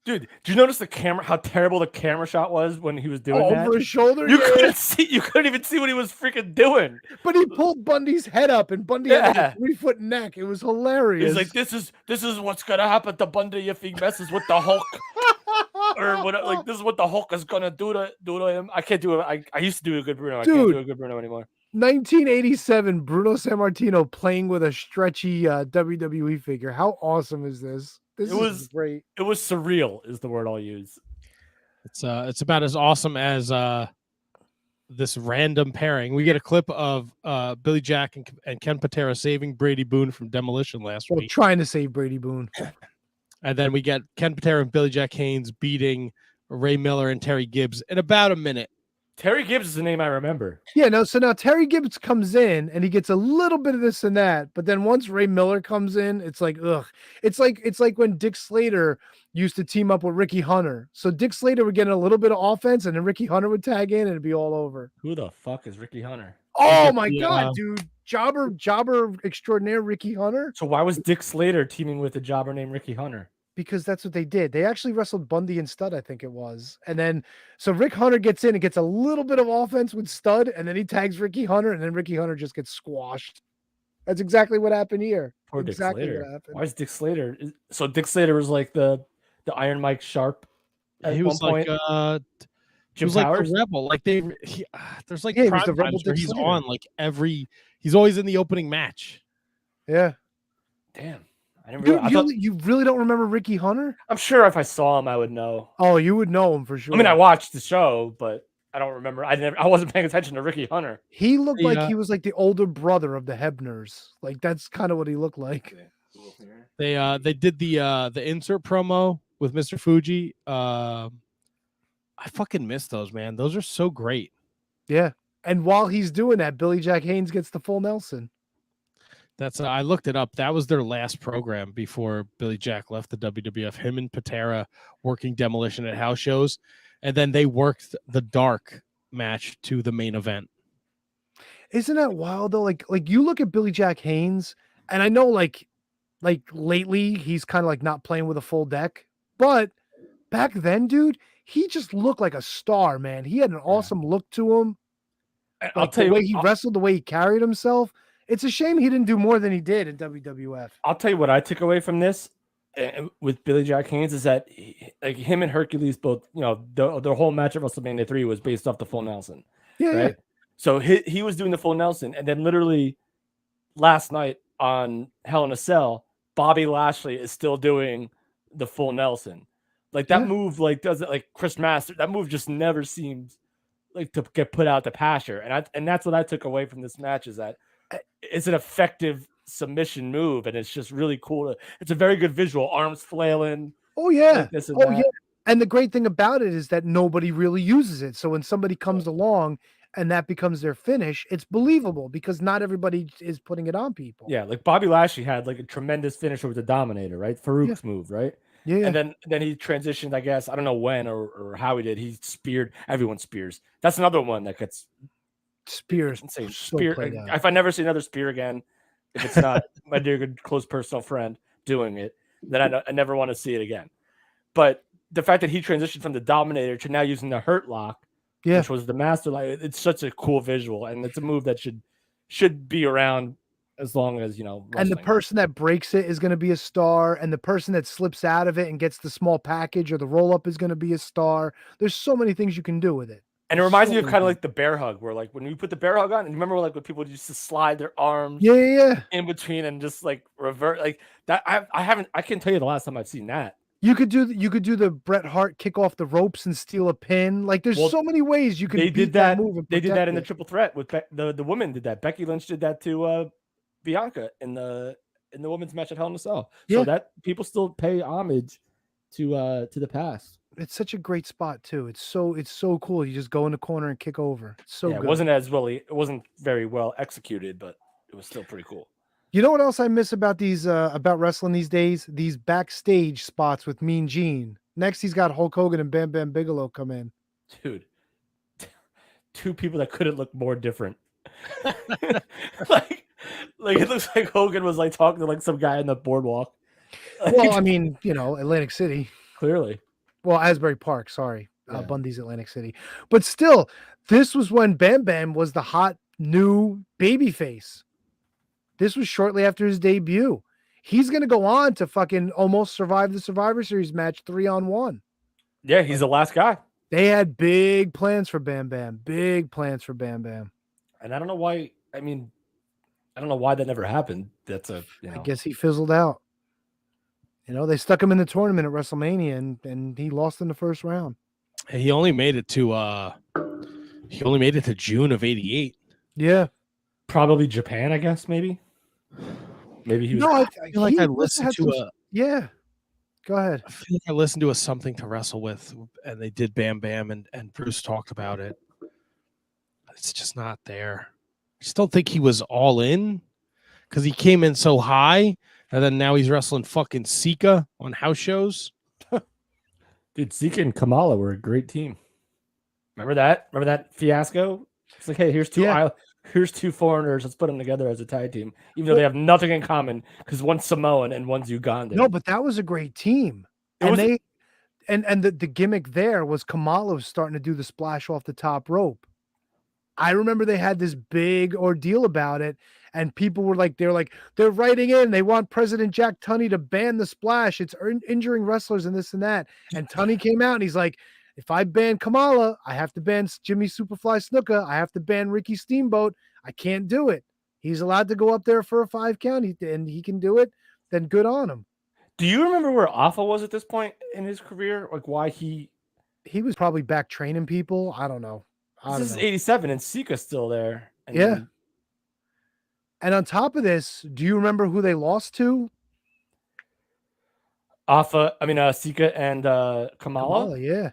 Dude, did you notice how terrible the camera shot was when he was doing that? Over his shoulder? You couldn't even see what he was freaking doing. But he pulled Bundy's head up and Bundy had like a 3-foot neck. It was hilarious. He's like, this is what's gonna happen to Bundy if he messes with the Hulk. Or what, like this is what the Hulk is gonna do to him. I can't do it. I used to do a good Bruno. I can't do a good Bruno anymore. 1987, Bruno Sammartino playing with a stretchy WWE figure. How awesome is this? This is great. It was surreal, is the word I'll use. It's about as awesome as this random pairing. We get a clip of Billy Jack and Ken Patera saving Brady Boone from demolition last week. Trying to save Brady Boone. And then we get Ken Patera and Billy Jack Haynes beating Ray Miller and Terry Gibbs in about a minute. Terry Gibbs is the name I remember. Yeah, no. So now Terry Gibbs comes in and he gets a little bit of this and that, but then once Ray Miller comes in, it's like ugh. It's like when Dick Slater used to team up with Ricky Hunter. So Dick Slater would get a little bit of offense, and then Ricky Hunter would tag in, and it'd be all over. Who the fuck is Ricky Hunter? Oh my god, dude! Jobber extraordinaire Ricky Hunter. So why was Dick Slater teaming with a jobber named Ricky Hunter? Because that's what they did. They actually wrestled Bundy and Stud, I think it was. And then, so Rick Hunter gets in and gets a little bit of offense with Stud, and then he tags Ricky Hunter, and then Ricky Hunter just gets squashed. That's exactly what happened here. Poor exactly Dick Slater. What happened. Why is Dick Slater? So Dick Slater was like the Iron Mike Sharp. He was like Jim was Powers? like the Rebel. Like there's like he was prime the Rebel times where Dick he's Slater. on like he's always in the opening match. Yeah. Damn. I didn't realize. You really don't remember Ricky Hunter? I'm sure if I saw him, I would know. Oh, you would know him for sure. I mean, I watched the show, but I don't remember. I wasn't paying attention to Ricky Hunter. He looked like he was like the older brother of the Hebners. Like that's kind of what he looked like. They did the insert promo with Mr. Fuji. I fucking miss those, man. Those are so great. Yeah. And while he's doing that, Billy Jack Haynes gets the full Nelson. That's I looked it up. That was their last program before Billy Jack left the WWF. Him and Patera working demolition at house shows, and then they worked the dark match to the main event. Isn't that wild though? Like you look at Billy Jack Haynes, and I know like lately he's kind of like not playing with a full deck, but back then, dude, he just looked like a star, man. He had an awesome look to him. I'll tell you the way he wrestled, the way he carried himself. It's a shame he didn't do more than he did in WWF. I'll tell you what I took away from this with Billy Jack Haynes is that like him and Hercules both, their whole match at WrestleMania 3 was based off the full Nelson. Yeah, right. Yeah. So he was doing the full Nelson, and then literally last night on Hell in a Cell, Bobby Lashley is still doing the full Nelson. Like that move, like does it like Chris Masters? That move just never seems like to get put out to pasture, and that's what I took away from this match is that. It's an effective submission move, and it's just really cool. It's a very good visual, arms flailing. Oh yeah, like this and that. Yeah. And the great thing about it is that nobody really uses it. So when somebody comes along and that becomes their finish, it's believable because not everybody is putting it on people. Yeah, like Bobby Lashley had like a tremendous finisher with the Dominator, right? Farouk's move, right? Yeah. And then he transitioned, I guess. I don't know when or how he did. He speared. Everyone spears. That's another one that gets. Spears Insane. so Spear. played out. If I never see another spear again, if it's not my dear good close personal friend doing it, then I never want to see it again. But the fact that he transitioned from the Dominator to now using the Hurt Lock, which was the Master Lock, it's such a cool visual, and it's a move that should be around as long as, you know, and the wrestling. person that breaks it is going to be a star, and the person that slips out of it and gets the small package or the roll up is going to be a star. There's so many things you can do with it. And it reminds me of kind of like the bear hug, where like when you put the bear hug on, and remember like when people used to slide their arms in between and just like revert like that. I can't tell you the last time I've seen that. You could do the Bret Hart kick off the ropes and steal a pin. Like there's so many ways you can beat that move. And they did that in the it. Triple Threat with the woman did that. Becky Lynch did that to Bianca in the women's match at Hell in a Cell. So that people still pay homage to the past. It's such a great spot too. It's so cool. You just go in the corner and kick over. It's so good. It wasn't very well executed, but it was still pretty cool. You know what else I miss about these about wrestling these days? These backstage spots with Mean Gene. Next, he's got Hulk Hogan and Bam Bam Bigelow come in. Dude, two people that couldn't look more different. like it looks like Hogan was like talking to like some guy in the boardwalk. Well, I mean, you know, Atlantic City. Clearly. Well, Asbury Park, sorry. Bundy's Atlantic City. But still, this was when Bam Bam was the hot new babyface. This was shortly after his debut. He's going to go on to fucking almost survive the Survivor Series match 3-on-1. Yeah, he's the last guy. They had big plans for Bam Bam. Big plans for Bam Bam. And I don't know why. I mean, I don't know why that never happened. That's I guess he fizzled out. You know, they stuck him in the tournament at WrestleMania and he lost in the first round. He only made it to June of '88. Yeah. Probably Japan, I guess, maybe. Maybe he was. No, I feel like I listened to Yeah. Go ahead. I feel like I listened to Something to Wrestle With, and they did Bam Bam, and Bruce talked about it. It's just not there. I just don't think he was all in because he came in so high, and then now he's wrestling fucking Sika on house shows. Dude, Sika and Kamala were a great team. Remember that? Remember that fiasco? It's like, hey, here's two foreigners. Let's put them together as a tag team, even though they have nothing in common because one's Samoan and one's Ugandan. No, but that was a great team. The gimmick there was Kamala was starting to do the splash off the top rope. I remember they had this big ordeal about it, and people were like, they're writing in. They want President Jack Tunney to ban the splash. It's injuring wrestlers and this and that. And Tunney came out and he's like, if I ban Kamala, I have to ban Jimmy Superfly Snuka. I have to ban Ricky Steamboat. I can't do it. He's allowed to go up there for a 5 count, and he can do it. Then good on him. Do you remember where Alpha was at this point in his career? Like why he was probably back training people. I don't know. This is 87 and Sika's still there. And on top of this, do you remember who they lost to? Sika and Kamala? Yeah.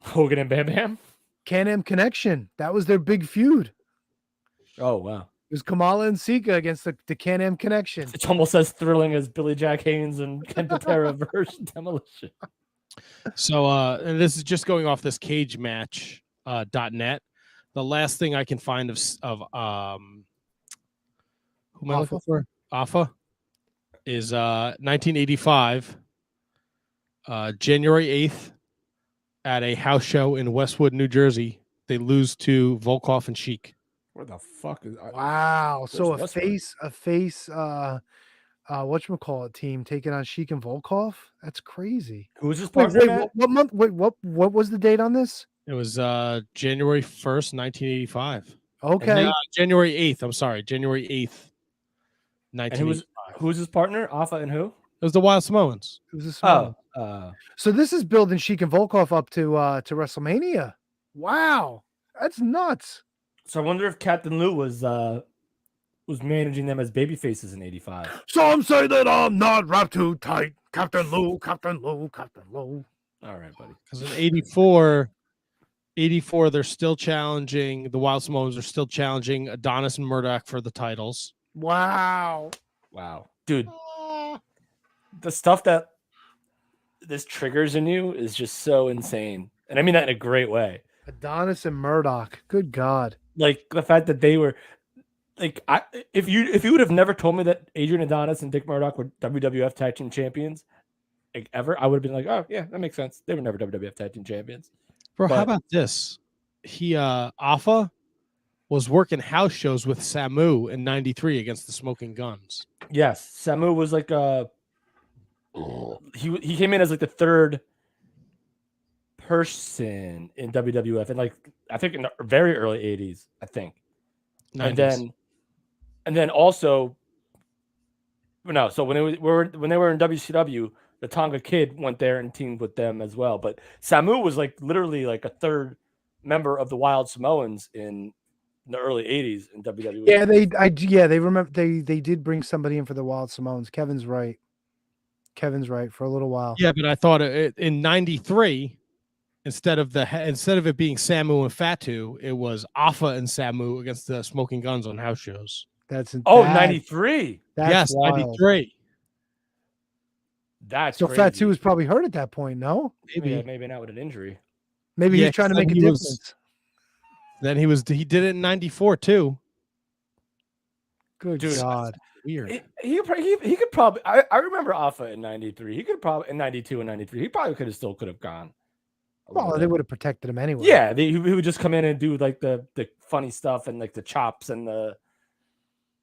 Hogan and Bam Bam? Can-Am Connection. That was their big feud. Oh, wow. It was Kamala and Sika against the Can-Am Connection. It's almost as thrilling as Billy Jack Haynes and Ken Patera versus Demolition. So, and this is just going off this cage match .net. The last thing I can find of who am I looking for? Alpha is 1985, January 8th, at a house show in Westwood, New Jersey. They lose to Volkov and Sheik. Where the fuck is? Wow! So a face, whatchamacallit team taking on Sheik and Volkov. That's crazy. Who's his partner? What month? Wait, what was the date on this? It was January 1st, 1985. Okay. January 8th. I'm sorry, January 8th, 1985. Who's his partner? Alpha and who? It was the Wild Samoans. It was the Samoans. So this is building Sheik and Volkov up to WrestleMania. Wow, that's nuts. So I wonder if Captain Lou was managing them as baby faces in 85. Some say that I'm not wrapped too tight. Captain Lou, Captain Lou, Captain Lou. All right, buddy. Because in 84, they're still challenging, the Wild Samoans are still challenging Adonis and Murdoch for the titles. Wow. Dude. The stuff that this triggers in you is just so insane. And I mean that in a great way. Adonis and Murdoch. Good God. Like the fact that they were like if you would have never told me that Adrian Adonis and Dick Murdoch were WWF Tag Team Champions, like ever, I would have been like, oh yeah, that makes sense. They were never WWF Tag Team Champions. Bro, how But- about this? He Alpha was working house shows with Samu in '93 against the Smoking Guns. Yes, Samu was like he came in as like the third person in WWF, and like I think in the very early '80s, I think. 90s. And then also, no. So when they were in WCW, the Tonga Kid went there and teamed with them as well. But Samu was like literally like a third member of the Wild Samoans in the early '80s in WWE. Yeah, they remember they did bring somebody in for the Wild Samoans. Kevin's right for a little while. Yeah, but I thought in '93, instead of it being Samu and Fatu, it was Alpha and Samu against the Smoking Guns on house shows. That's '93. Yes, wild. '93. That's so crazy. Fatu was probably hurt at that point. No, maybe not with an injury. maybe Yeah, he's trying to make a he was- difference. Then he did it in '94 too. Good Dude, God. Weird. He could probably. I remember Alpha in '93. He could probably in '92 and '93. He probably could have gone. a little Well, bit. they would have protected him anyway. Yeah, he would just come in and do like the funny stuff and like the chops and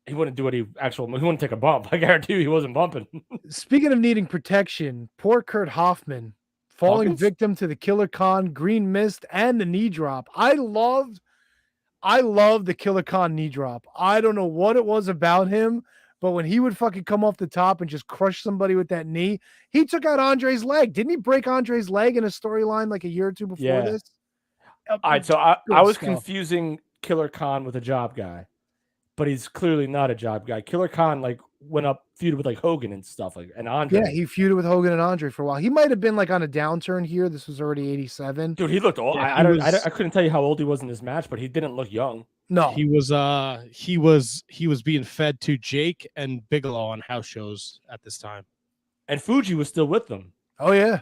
he wouldn't do he wouldn't take a bump. I guarantee you he wasn't bumping. Speaking of needing protection, poor Kurt Hoffman falling Hawkins? victim to the Killer Khan green mist and the knee drop. I loved the Killer Khan knee drop. I don't know what it was about him, but when he would fucking come off the top and just crush somebody with that knee, he took out Andre's leg. Didn't he break Andre's leg in a storyline like a year or two before Yeah. this? All right, so I Good was stuff. confusing Killer Khan with a job guy, but he's clearly not a job guy. Killer Khan like went up feuded with like Hogan and stuff like and Andre. Yeah, he feuded with Hogan and Andre for a while. He might have been like on a downturn here. This was already 87. Dude, he looked old. Yeah, I couldn't tell you how old he was in this match, but he didn't look young. No, He was being fed to Jake and Bigelow on house shows at this time. And Fuji was still with them. oh yeah.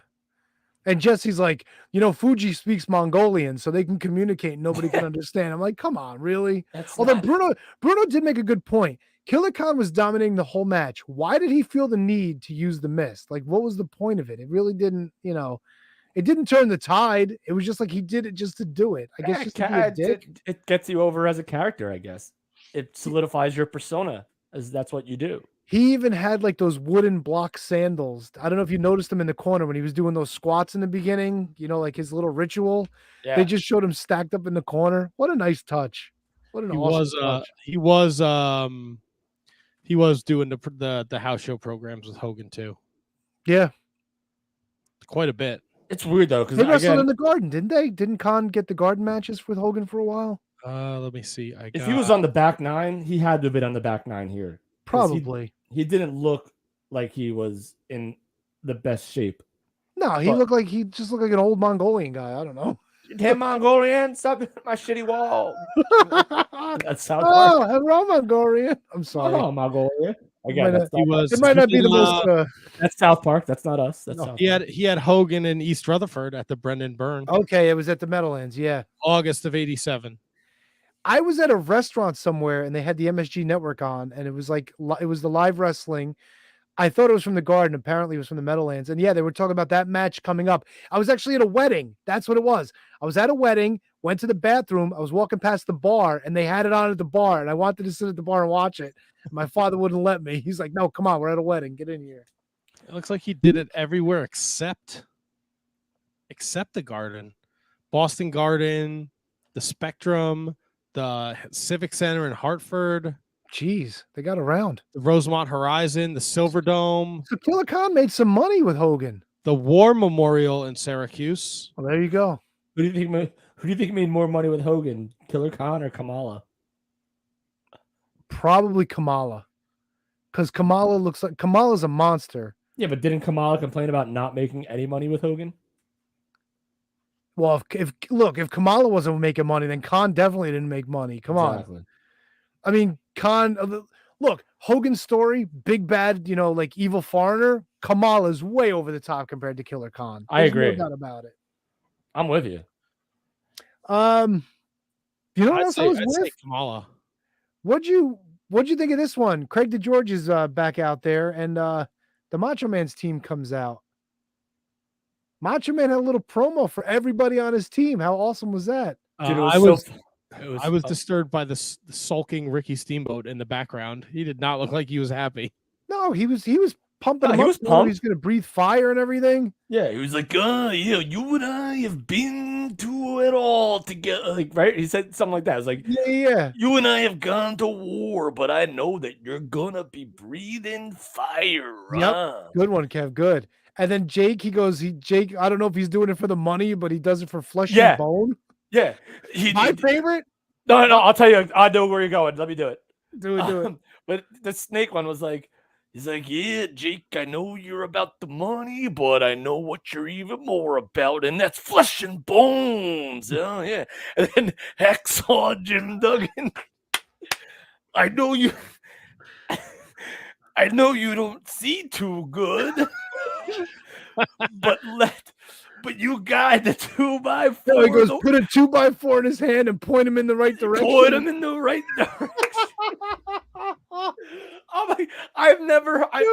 And Jesse's like, Fuji speaks Mongolian, so they can communicate. Nobody can understand. I'm like, come on, really? Although Bruno did make a good point. Killer Khan was dominating the whole match. Why did he feel the need to use the mist? Like, what was the point of it? It really didn't, it didn't turn the tide. It was just like he did it just to do it. I guess just to be a dick. It gets you over as a character, I guess. It solidifies your persona as that's what you do. He even had like those wooden block sandals. I don't know if you noticed him in the corner when he was doing those squats in the beginning, like his little ritual. Yeah. They just showed him stacked up in the corner. What a nice touch. What an awesome touch. He was doing the house show programs with Hogan too. Yeah. Quite a bit. It's weird though, because They wrestled in the Garden, didn't they? Didn't Khan get the Garden matches with Hogan for a while? Let me see. if he was on the back nine, he had to have been on the back nine here. 'Cause Probably. He didn't look like he was in the best shape. No, he But- looked like an old Mongolian guy. I don't know. Damn Mongolian, stop hitting my shitty wall. That's South Park. Oh, hello, Mongolian. I'm sorry. Oh, Mongolia. Might Again, not- that's, South Park. It might not be the most. That's South Park. That's not us. That's No. South He Park. had Hogan in East Rutherford at the Brendan Byrne, Okay, it was at the Meadowlands. Yeah. August of '87. I was at a restaurant somewhere and they had the MSG network on, and it was like it was the live wrestling. I thought it was from the Garden. Apparently, it was from the Meadowlands. And yeah, they were talking about that match coming up. I was actually at a wedding. That's what it was. I was at a wedding, went to the bathroom. I was walking past the bar, and they had it on at the bar, and I wanted to sit at the bar and watch it. My father wouldn't let me. He's like, "No, come on, we're at a wedding. Get in here." It looks like he did it everywhere except the Garden, Boston Garden, the Spectrum, the Civic Center in Hartford, Jeez, they got around. the Rosemont Horizon, the Silverdome, So Killer Khan made some money with Hogan. the War Memorial in Syracuse. Well, there you go. Who do you think made more money with Hogan, Killer Khan or Kamala? Probably Kamala, because Kamala's a monster. Yeah, but didn't Kamala complain about not making any money with Hogan? Well, if Kamala wasn't making money, then Khan definitely didn't make money. Come on. Exactly. I mean, Khan, look, Hogan's story, big bad, like evil foreigner. Kamala's way over the top compared to Killer Khan. I There's agree. No doubt about it. I'm with you. You know what I'd else I say, was I'd say with? Kamala. What'd you think of this one? Craig DeGeorge is back out there, and the Macho Man's team comes out. Macho Man had a little promo for everybody on his team. How awesome was that? Dude, I was disturbed by the sulking Ricky Steamboat in the background. He did not look like he was happy. No, he was pumping. No, he was pumped. He's gonna breathe fire and everything. Yeah, he was like, yeah, you and I have been to it all together. Like, right? He said something like that. It was like, yeah. You and I have gone to war, but I know that you're gonna be breathing fire. Yep. Good one, Kev. Good. And then Jake, Jake, I don't know if he's doing it for the money, but he does it for flesh and bone. Yeah. My favorite? No, I'll tell you. I know where you're going. Let me do it. Do it. But the snake one was like, he's like, yeah, Jake, I know you're about the money, but I know what you're even more about, and that's flesh and bones. Oh, yeah. And then Hacksaw Jim Duggan. I know you don't see too good, but you guide the 2x4. No, he goes, put a 2x4 in his hand and point him in the right direction. Point him in the right direction. Oh my!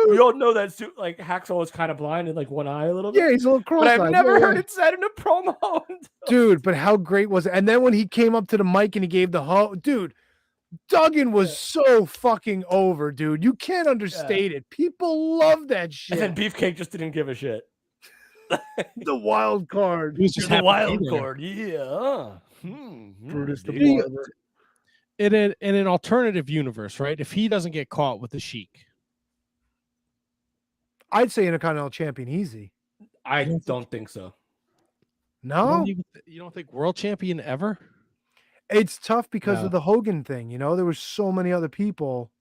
We all know that like Hacksaw was kind of blind in like one eye a little bit. Yeah, he's a little cross-eyed. But I've never heard it said in a promo. Dude, but how great was it? And then when he came up to the mic and he gave the dude, Duggan was so fucking over, dude. You can't understate it. People love that shit. And then Beefcake just didn't give a shit. The wild card. He was just the wild card. Yeah. Brutus the Barber. In an alternative universe, right? If he doesn't get caught with the Sheik, I'd say Intercontinental Champion easy. I don't think so. No? You don't think world champion ever? It's tough because of the Hogan thing. You know, there were so many other people.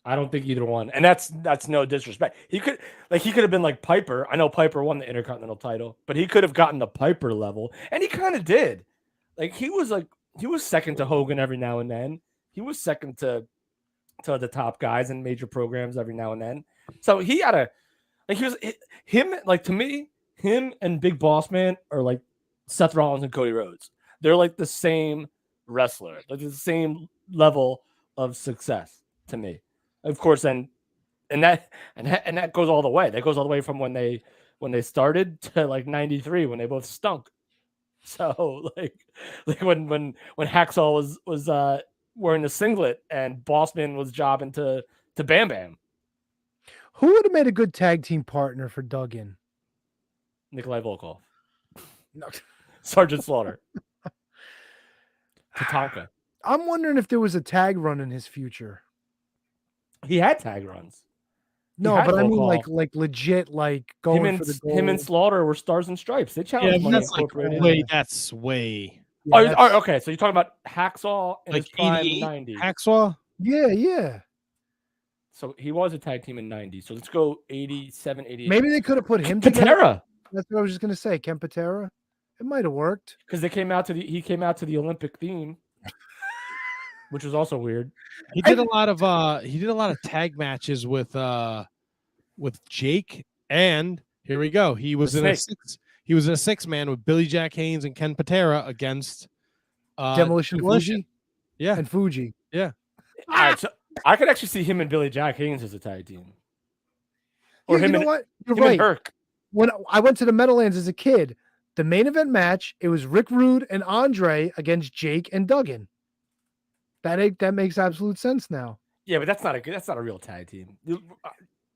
I don't think either one. And that's no disrespect. He could have been like Piper. I know Piper won the Intercontinental title, but he could have gotten the Piper level, and he kind of did. Like he was second to Hogan every now and then. He was second to the top guys in major programs every now and then. So he had to me, him and Big Boss Man are like Seth Rollins and Cody Rhodes. They're like the same wrestler, like the same level of success to me. Of course, and that goes all the way. That goes all the way from when they started to like 93 when they both stunk. So like when Hacksaw was wearing the singlet and Bossman was jobbing to Bam Bam. Who would have made a good tag team partner for Duggan? Nikolai Volkov. No. Sergeant Slaughter. Tatanka. I'm wondering if there was a tag run in his future. He had tag runs. No, but I mean like legit, like going for the gold. Him and Slaughter were Stars and Stripes. They challenged Money Incorporated. That's way. Yeah, okay, so you're talking about Hacksaw in like his prime in 90. Hacksaw? Yeah. So he was a tag team in 90. So let's go 87, 88. Maybe they could have put him together. Patera. That's what I was just gonna say. Ken Patera. It might have worked. Because he came out to the Olympic theme. Which was also weird. He did a lot of tag matches with Jake, and here we go. He was in a 6-man with Billy Jack Haynes and Ken Patera against Demolition. Fuji. Yeah, and Fuji. Yeah. All right, so I could actually see him and Billy Jack Haynes as a tag team. Or yeah, him you know and what? You're him right. And Herc. When I went to the Meadowlands as a kid, the main event match, it was Rick Rude and Andre against Jake and Duggan. That makes absolute sense now. Yeah, but that's not a real tag team. It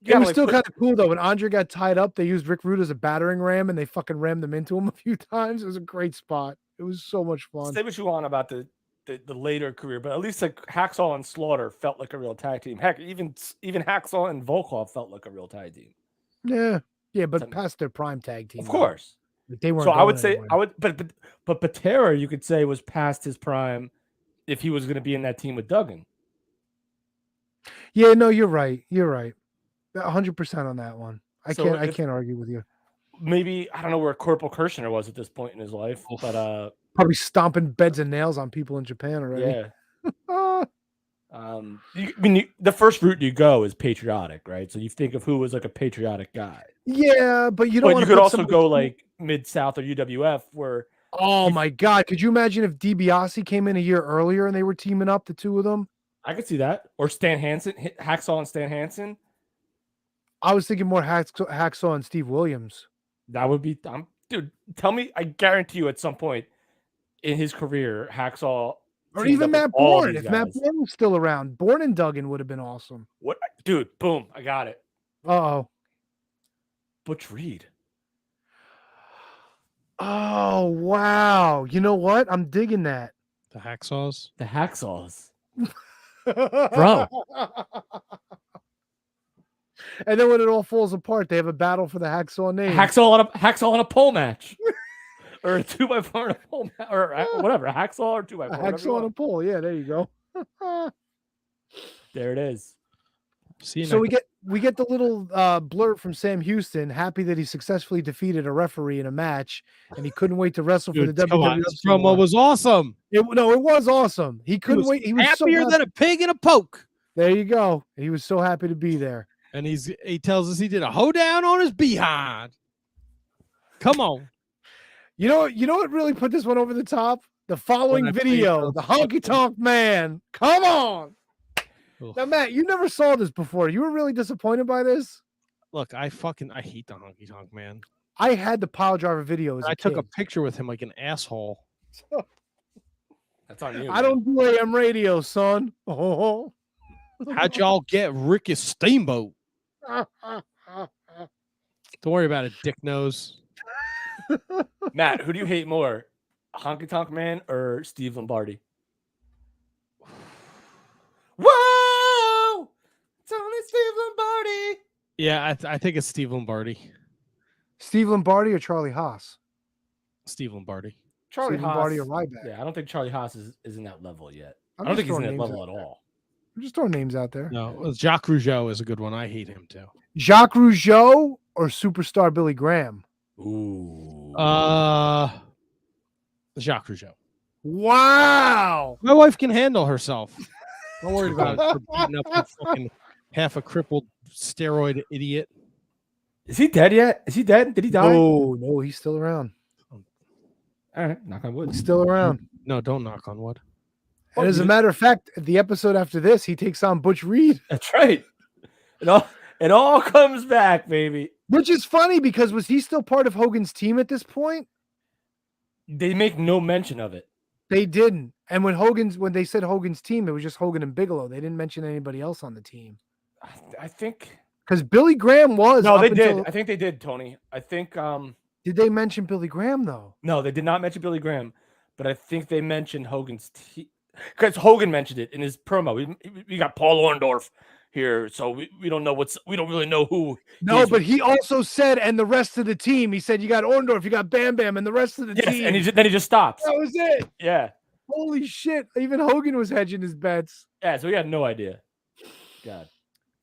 was still kind of cool though. When Andre got tied up, they used Rick Rude as a battering ram, and they fucking rammed him into him a few times. It was a great spot. It was so much fun. Say what you want about the later career, but at least like Hacksaw and Slaughter felt like a real tag team. Heck, even Hacksaw and Volkov felt like a real tag team. Yeah, but past their prime tag team, of course. They weren't. So I would say but Patera, you could say, was past his prime if he was going to be in that team with Duggan. Yeah, no, you're right. 100% on that one. I can't argue with you. Maybe I don't know where Corporal Kirshner was at this point in his life, but probably stomping beds and nails on people in Japan already. Yeah. The first route you go is patriotic, right? So you think of who was like a patriotic guy. Yeah, but you don't. But you could also go like Mid-South or UWF, where. Oh my God! Could you imagine if DiBiase came in a year earlier and they were teaming up, the two of them? I could see that. Or Stan Hansen, Hacksaw and Stan Hansen. I was thinking more Hacksaw and Steve Williams. That would be, dude. Tell me, I guarantee you, at some point in his career, Hacksaw Or teamed even up with Matt all Bourne. these If Matt guys. Bourne was still around, Bourne and Duggan would have been awesome. What, dude? Boom! I got it. Uh-oh. Butch Reed. Oh, wow. You know what? I'm digging that. The Hacksaws. The Hacksaws. Bro. And then when it all falls apart, they have a battle for the Hacksaw name. Hacksaw on a pole match. Or a 2x4 on a pole match. Or whatever. A hacksaw or 2x4. A Hacksaw on a pole. Yeah, there you go. There it is. So we get the little blurb from Sam Houston, happy that he successfully defeated a referee in a match, and he couldn't wait to wrestle for the WWE. This promo was awesome. It was awesome. He couldn't wait. He was happier so than a pig in a poke. There you go. He was so happy to be there. And he tells us he did a hoedown on his behind. Come on. You know what really put this one over the top? The following video, the Honky Tonk Man. Come on. Now, Matt, you never saw this before. You were really disappointed by this? Look, I hate the Honky Tonk Man. I had the pile driver video as a took kid. a picture with him like an asshole. That's on you. I don't do AM radio, son. Oh. How'd y'all get Ricky Steamboat? Don't worry about it, dick nose. Matt, who do you hate more? Honky Tonk Man or Steve Lombardi? Whoa! It's only Steve Lombardi. Yeah, I think it's Steve Lombardi. Steve Lombardi or Charlie Haas? Steve Lombardi. Charlie Steve Haas. Lombardi or Ryback? Yeah, I don't think Charlie Haas is in that level yet. I'm I don't just think he's in throwing that names level out at there. all. I'm just throwing names out there. No, Jacques Rougeau is a good one. I hate him too. Jacques Rougeau or superstar Billy Graham? Ooh. Jacques Rougeau. Wow. My wife can handle herself. Don't worry about it. Beating up a fucking half a crippled steroid idiot. Is he dead yet? Is he dead? Did he die? No, he's still around. All right, knock on wood. He's still around. No, don't knock on wood. And as a matter of fact, the episode after this, he takes on Butch Reed. That's right. It all comes back, baby. Which is funny because was he still part of Hogan's team at this point? They make no mention of it. They didn't. And when they said Hogan's team, it was just Hogan and Bigelow. They didn't mention anybody else on the team. I think because Billy Graham was. No, they did. I think they did, Tony. I think. Did they mention Billy Graham though? No, they did not mention Billy Graham, but I think they mentioned Hogan's team because Hogan mentioned it in his promo. We got Paul Orndorff here, so we don't know we don't really know who. No, but he also said, and the rest of the team. He said, you got Orndorff, you got Bam Bam, and the rest of the team. And then he just stops. That was it. Yeah. Holy shit! Even Hogan was hedging his bets. Yeah, so we had no idea. God.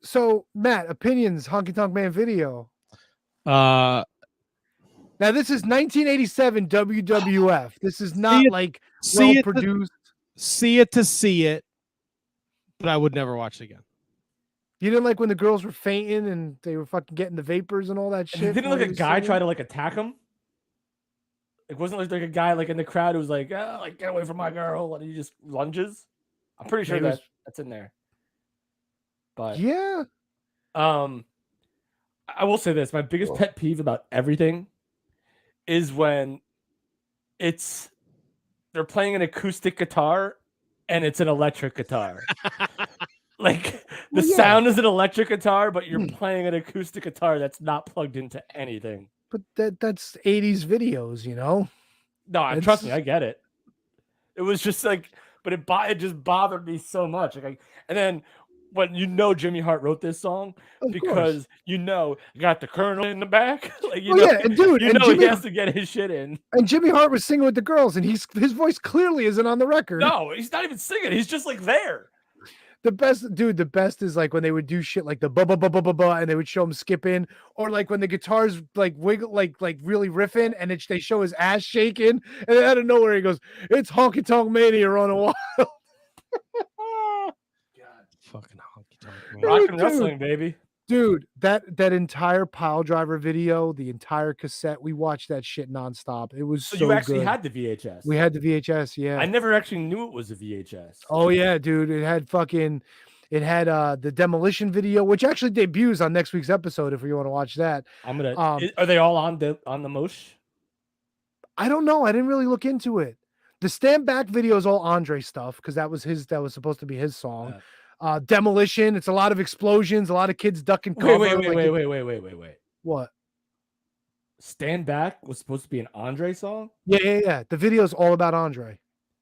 So Matt, opinions, Honky Tonk Man video. Now this is 1987 WWF. This is not well produced. See it to see it, but I would never watch it again. You didn't like when the girls were fainting and they were fucking getting the vapors and all that shit. Didn't a guy try to attack him? It wasn't like a guy in the crowd who was like, oh, get away from my girl, and he just lunges. I'm pretty sure that's in there. But yeah, I will say this: my biggest pet peeve about everything is when they're playing an acoustic guitar and it's an electric guitar. The sound is an electric guitar, but you're playing an acoustic guitar that's not plugged into anything. But that's 80s videos, you know? No, trust me, I get it. It was just but it just bothered me so much. And then when Jimmy Hart wrote this song because you got the Colonel in the back. And dude, he has to get his shit in. And Jimmy Hart was singing with the girls, and his voice clearly isn't on the record. No, he's not even singing. He's just there. The best is when they would do shit like the ba ba ba ba ba ba, and they would show him skipping, or when the guitars wiggle really riffing, and they show his ass shaking, and out of nowhere he goes, "It's Honky Tonk Mania on a while." God, fucking Honky Tonk Rock and wrestling, baby. Dude, that entire pile driver video, the entire cassette, we watched that shit nonstop. It was So so you actually good. had the VHS. We had the VHS, yeah. I never actually knew it was a VHS. Oh yeah, dude. It had the demolition video, which actually debuts on next week's episode if you want to watch that. I'm gonna. Are they all on the Mosh? I don't know. I didn't really look into it. The stand back video is all Andre stuff because that was supposed to be his song. Demolition, it's a lot of explosions, a lot of kids ducking cover. Wait. What? Stand Back was supposed to be an Andre song? Yeah. The video is all about Andre.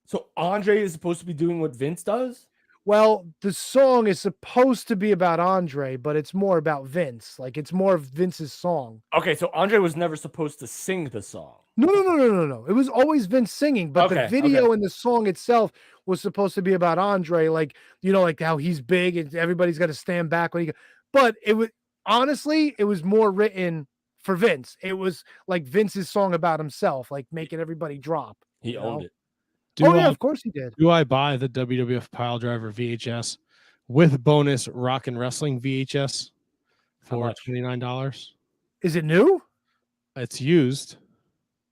So Andre is supposed to be doing what Vince does? Well, the song is supposed to be about Andre, but it's more about Vince. Like it's more of Vince's song. Okay, so Andre was never supposed to sing the song. No. It was always Vince singing, but the video and the song itself was supposed to be about Andre, like like how he's big and everybody's got to stand back when he. But it was honestly, it was more written for Vince. It was like Vince's song about himself, like making everybody drop. He owned it. Of course he did. Do I buy the WWF Piledriver VHS with bonus Rock and Wrestling VHS for $29? Is it new? It's used.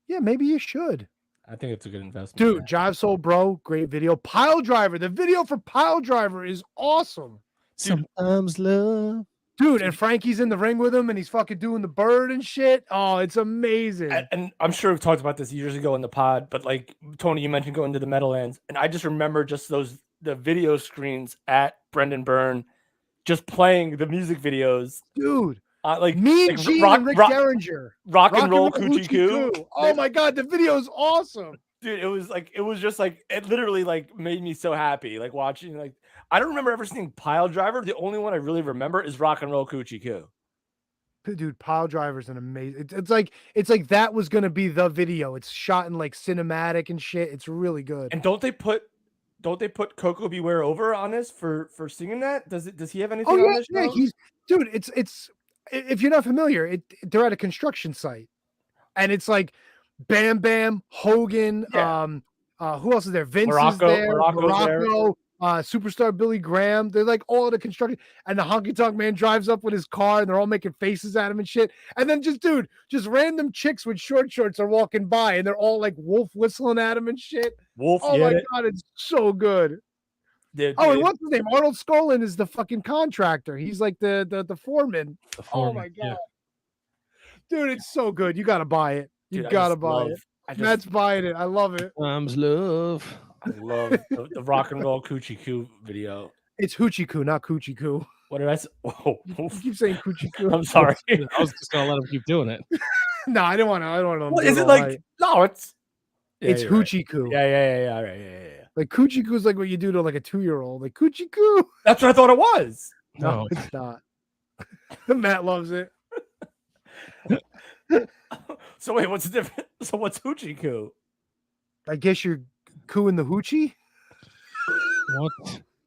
Yeah, maybe you should. I think it's a good investment. Dude, Jive Soul Bro, great video. Pile Driver, the video for Pile Driver is awesome. Sometimes love. Dude, and Frankie's in the ring with him and he's fucking doing the bird and shit. Oh, it's amazing. And I'm sure we've talked about this years ago in the pod, but like Tony, you mentioned going to the Meadowlands, and I just remember just the video screens at Brendan Byrne just playing the music videos. Dude. Like Mean like Gene and Rick Derringer. Rock and Roll Coochie Coo. Oh my god, the video is awesome. Dude, it was just like it literally like made me so happy. Like watching, like I don't remember ever seeing Pile Driver. The only one I really remember is Rock and Roll Coochie Coo. Dude, Pile Driver's an amazing. It's like that was gonna be the video. It's shot in like cinematic and shit. It's really good. And don't they put Coco Beware over on this for singing that? Does he have anything on this show? Dude, it's if you're not familiar, they're at a construction site, and it's like Bam Bam, Hogan, who else is there? Vince is there, Morocco, Superstar Billy Graham. They're like all at a construction, and the Honky Tonk Man drives up with his car, and they're all making faces at him and shit. And then just random chicks with short shorts are walking by, and they're all like wolf whistling at him and shit. Oh my god, it's so good. Dude, and what's his name? Arnold Skolin is the fucking contractor. He's like the foreman. Oh my god, dude, it's so good. You gotta buy it. You gotta buy it. Matt's buying it. I love it. Times love. I love the Rock and Roll Coochie Coo video. It's Hoochie Coo, not Coochie Coo. What did I say? Oh, you keep saying Coochie Coo. I'm sorry. I was just gonna let him keep doing it. No, I don't want to. What is it like? Right. No, it's Hoochie Coo. Yeah. All right, yeah. Like Coochie Coo is like what you do to like a 2-year-old. Like Coochie Coo. That's what I thought it was. No, it's not. Matt loves it. So wait, what's the difference? So what's Hoochie Coo? I guess you're cooing the hoochie. What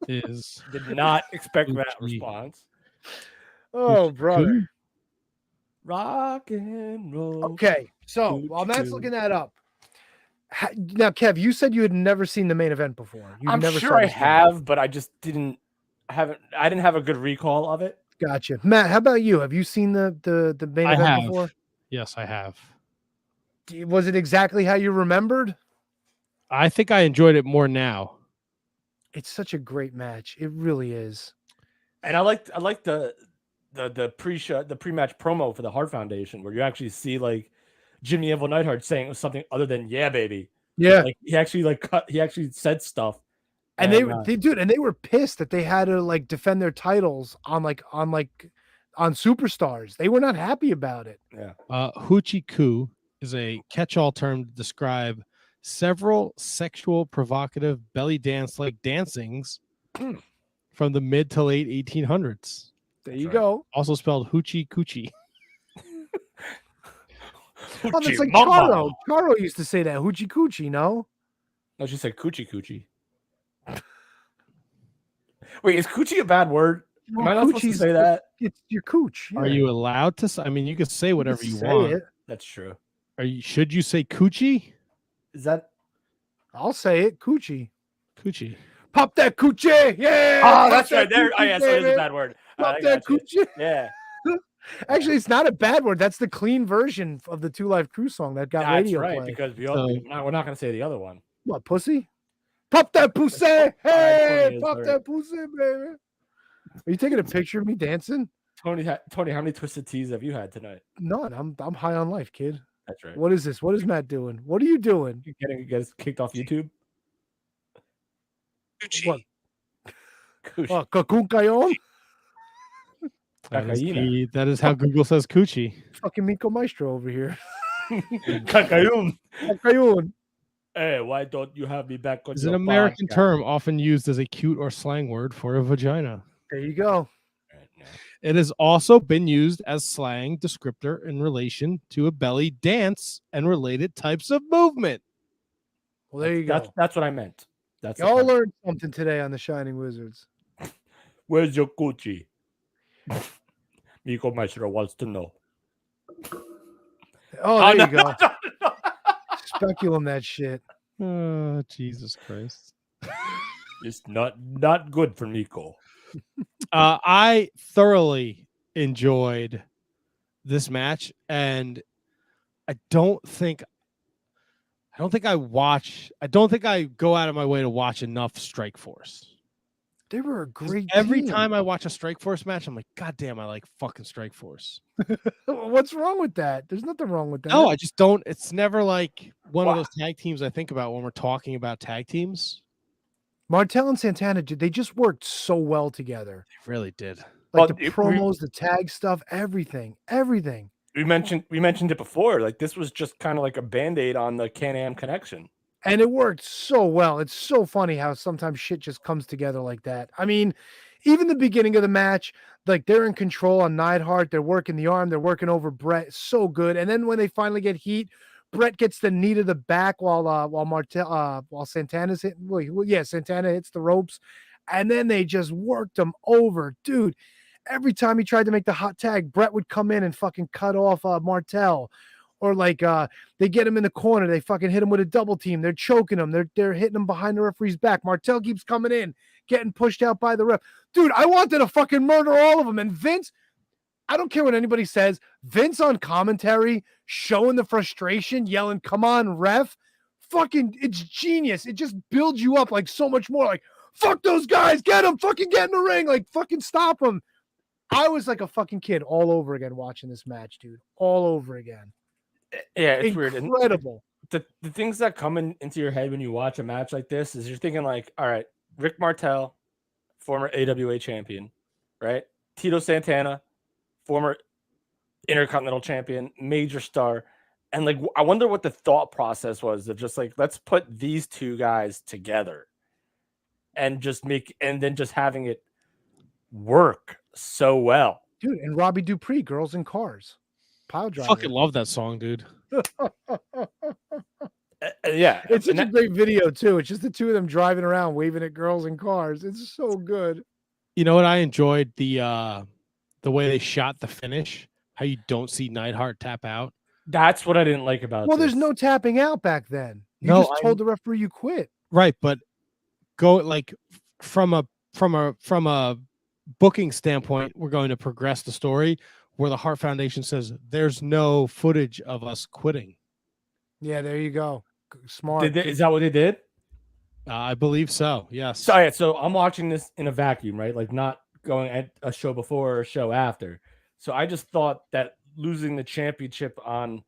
is? Did not expect Hoochie. that response. Oh, brother. Rock and roll. Okay, so while Matt's looking that up, now Kev, you said you had never seen the main event before. I'm sure I have, but I just didn't have it. I didn't have a good recall of it. Gotcha, Matt. How about you? Have you seen the main event before? Yes, I have. Was it exactly how you remembered? I think I enjoyed it more now. It's such a great match. It really is. And I like the pre-show, the pre-match promo for the Hart Foundation, where you actually see like Jimmy Evil Neidhart saying something other than "Yeah, baby." Yeah, like he actually said stuff. And they were pissed that they had to like defend their titles on Superstars. They were not happy about it. Yeah. Hoochie Coo is a catch-all term to describe several sexual provocative belly dance like dancings from the mid to late 1800s. There you go. Also spelled hoochie coochie. Oh, that's like Charo. Charo used to say that. Hoochie coochie, no? No, she said coochie coochie. Wait, is coochie a bad word? Am I not supposed to say that? It's your cooch. Yeah. Are you allowed to? I mean, you can say whatever you want. That's true. Should you say coochie? Is that? I'll say it. Coochie. Coochie. Pop that coochie. Yeah. Oh, pop that's that right. There. Oh, coochie, yeah. So it is a baby. bad word. Pop I that got you. coochie. Yeah. Actually, it's not a bad word. That's the clean version of the Two Live Crew song that got That's radio right. play. Because we're not going to say the other one. What, pussy? Pop that pussy. Hey, Tony is pop hurt. that pussy, baby. Are you taking a picture of me dancing? Tony, how many twisted teas have you had tonight? None. I'm high on life, kid. That's right. What is this? What is Matt doing? What are you doing? You get us kicked off YouTube? What? Coochie. Oh, Cocoon Cayon? That is how Google says coochie. Fucking Miko Maestro over here. Cacayun. Cayon. Hey, why don't you have me back on It's your an American podcast? term often used as a cute or slang word for a vagina. There you go. It has also been used as slang descriptor in relation to a belly dance and related types of movement. Well, there you go. That's what I meant. That's the Y'all part. learned something today on the Shining Wizards. Where's your coochie? Miko Maestro wants to know. Oh, there no, you go. no. Speculum that shit. Oh, Jesus Christ. It's not good for Miko. I thoroughly enjoyed this match, and I don't think I go out of my way to watch enough Strike Force. They were a great Every team. time I watch a Strike Force match, I'm like, God damn, I like fucking Strike Force. What's wrong with that? There's nothing wrong with that. No, I just don't. It's never like one of those tag teams I think about when we're talking about tag teams. Martel and Santana, they just worked so well together. They really did. Like the promos, the tag stuff, everything. We mentioned it before. Like this was just kind of like a Band-Aid on the Can-Am connection. And it worked so well. It's so funny how sometimes shit just comes together like that. I mean, even the beginning of the match, like they're in control on Neidhart. They're working the arm. They're working over Brett. So good. And then when they finally get heat, Brett gets the knee to the back while Santana's hitting. Well, yeah, Santana hits the ropes. And then they just worked him over. Dude, every time he tried to make the hot tag, Brett would come in and fucking cut off Martel. Or like they get him in the corner, they fucking hit him with a double team. They're choking him. They're hitting him behind the referee's back. Martel keeps coming in, getting pushed out by the ref. Dude, I wanted to fucking murder all of them. And Vince, I don't care what anybody says. Vince on commentary, showing the frustration, yelling, "Come on, ref!" Fucking, it's genius. It just builds you up like so much more. Like, fuck those guys, get them, fucking get in the ring, like fucking stop them. I was like a fucking kid all over again watching this match, dude. All over again. Yeah, it's weird. Incredible. The things that come into your head when you watch a match like this is you're thinking like, all right, Rick Martel, former AWA champion, right? Tito Santana, former Intercontinental champion, major star. And like, I wonder what the thought process was of just like, let's put these two guys together and then just having it work so well. Dude, and Robbie Dupree, Girls in Cars. Pile driver. Fucking love that song, dude. Yeah, it's such a great video too. It's just the two of them driving around waving at girls in cars. It's so good. You know what? I enjoyed the way they shot the finish. How you don't see Neidhart tap out. That's what I didn't like about. Well, there's no tapping out back then. You just told the referee you quit. Right, but go like from a booking standpoint, we're going to progress the story. Where the Hart Foundation says there's no footage of us quitting. Yeah, there you go. Smart. Is that what they did? I believe so. Yes. So I'm watching this in a vacuum, right? Like not going at a show before or a show after. So I just thought that losing the championship on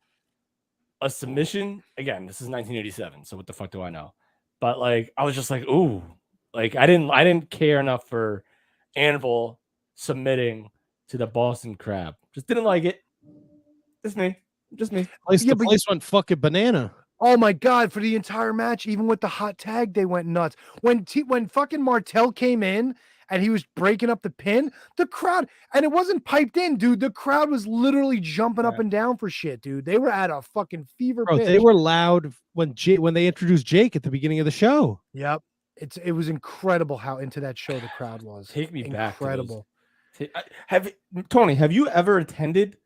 a submission, again, this is 1987. So what the fuck do I know? But like, I was just like, ooh, like I didn't care enough for Anvil submitting to the Boston Crab. Just didn't like it. Just me. The place went fucking banana. Oh my God, for the entire match, even with the hot tag, they went nuts. When fucking Martel came in and he was breaking up the pin, the crowd, and it wasn't piped in, dude. The crowd was literally jumping up and down for shit, dude. They were at a fucking fever pitch. They were loud when they introduced Jake at the beginning of the show. Yep. It was incredible how into that show the crowd was. Take me back. Incredible. Tony, have you ever attended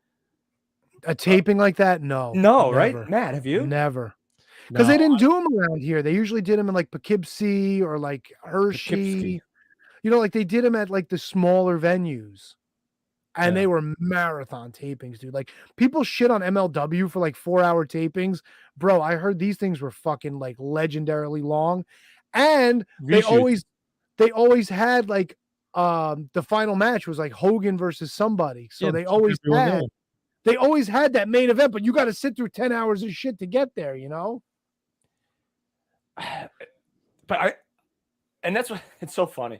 a taping like that? No. Right? Matt, have you? Never. Because they No, didn't do them around here. They usually did them in like Poughkeepsie or like Hershey. Poughkeepsie. You know, like they did them at like the smaller venues. And Yeah. they were marathon tapings, dude. Like people shit on MLW for like 4-hour tapings. Bro, I heard these things were fucking like legendarily long. And they Reshoots. always had like the final match was like Hogan versus somebody. So Yeah, they keep always everyone had there. they always had that main event, but you got to sit through 10 hours of shit to get there, you know? And that's what it's so funny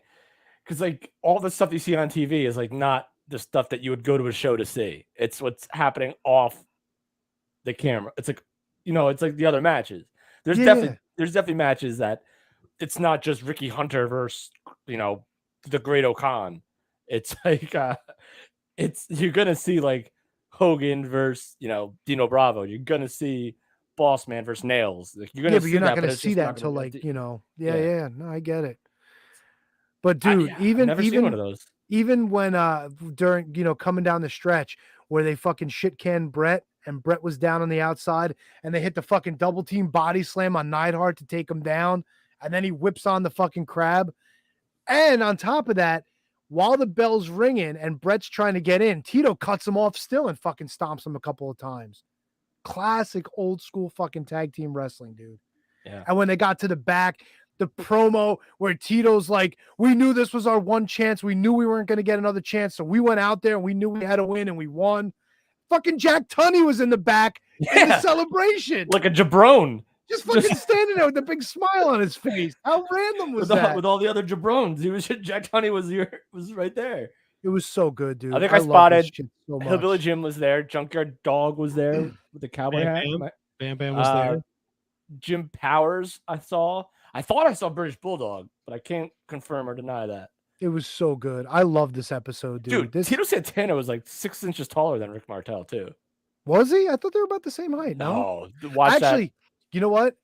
because like all the stuff you see on TV is like not the stuff that you would go to a show to see. It's what's happening off the camera. It's like, it's like the other matches. There's definitely matches that it's not just Ricky Hunter versus, the Great O'Khan. It's like you're gonna see like Hogan versus, Dino Bravo. You're gonna see Boss Man versus Nails. Like you're gonna but see you're not that, going but to it's see just that not until gonna like, be- No, I get it. But dude, I've never seen one of those. even when during coming down the stretch where they fucking shit canned Brett and Brett was down on the outside and they hit the fucking double team body slam on Neidhart to take him down, and then he whips on the fucking crab, and on top of that, while the bell's ringing and Brett's trying to get in, Tito cuts him off still and fucking stomps him a couple of times. Classic old school fucking tag team wrestling, dude. Yeah. And when they got to the back, the promo where Tito's like, we knew this was our one chance. We knew we weren't going to get another chance. So we went out there and we knew we had to win and we won. Fucking Jack Tunney was in the back in the celebration. Like a jabron. Just fucking standing there with a big smile on his face. How random was that? With all the other jabrones. Jack Tunney was right there. It was so good, dude. I think I I love spotted this shit so much. Hillbilly Jim was there. Junkyard Dog was there with the cowboy hat. Bam Bam was there. Jim Powers, I saw. I thought I saw British Bulldog, but I can't confirm or deny that. It was so good. I love this episode, dude. Tito Santana was like 6 inches taller than Rick Martel, too. Was he? I thought they were about the same height. No, Actually, you know what?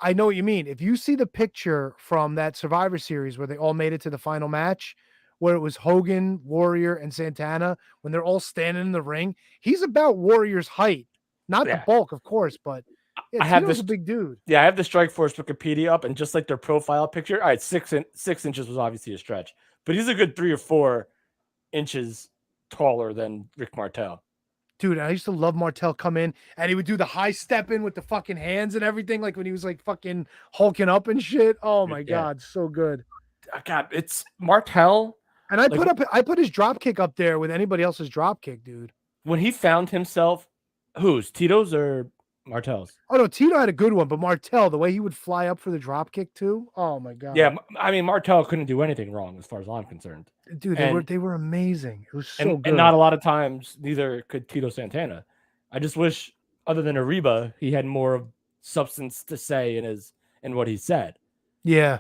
I know what you mean. If you see the picture from that Survivor Series where they all made it to the final match, where it was Hogan, Warrior, and Santana, when they're all standing in the ring, he's about Warrior's height. Not the bulk, of course, but Tito's a big dude. Yeah, I have the Strikeforce Wikipedia up, and just like their profile picture, all right, 6 inches was obviously a stretch, but he's a good 3 or 4 inches taller than Rick Martel. Dude, I used to love Martel come in and he would do the high step in with the fucking hands and everything, like when he was like fucking hulking up and shit. Oh my God, so good. God, it's Martel. And I put his drop kick up there with anybody else's drop kick, dude. When he found himself, whose? Tito's or Martel's? Oh no, Tito had a good one, but Martel, the way he would fly up for the drop kick too. Oh my God. Yeah, I mean Martel couldn't do anything wrong as far as I'm concerned. Dude, they were amazing. It was so good. And not a lot of times neither could Tito Santana. I just wish, other than Ariba, he had more of substance to say in what he said. Yeah.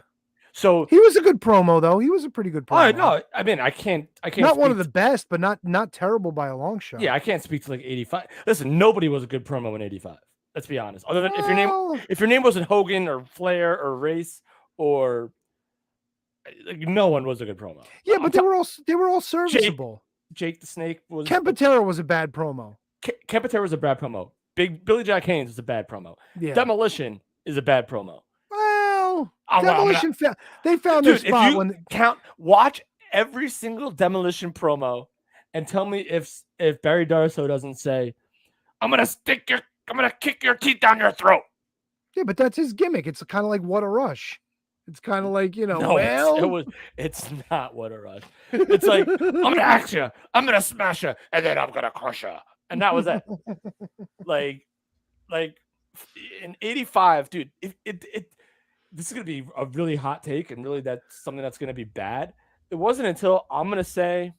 So he was a good promo though. He was a pretty good promo. Oh no, I mean I can't not one of the best, but not terrible by a long shot. Yeah, I can't speak to like 85. Listen, nobody was a good promo in 85. Let's be honest. Other than if your name wasn't Hogan or Flair or Race or like, no one was a good promo. Yeah, but they were all serviceable. Jake the Snake was. Kempatera was a bad promo. Kempatera was a bad promo. Billy Jack Haynes was a bad promo. Yeah. Demolition is a bad promo. Well, Demolition they found their spot when watch every single Demolition promo and tell me if Barry Darso doesn't say, I'm gonna kick your teeth down your throat. Yeah, but that's his gimmick. It's kind of like What a Rush. It's kind of like, it's not What a Rush. It's like, I'm gonna axe you, I'm gonna smash you, and then I'm gonna crush you. And that was it. like in 85, dude, this is gonna be a really hot take, and really that's something that's gonna be bad. It wasn't until I'm gonna say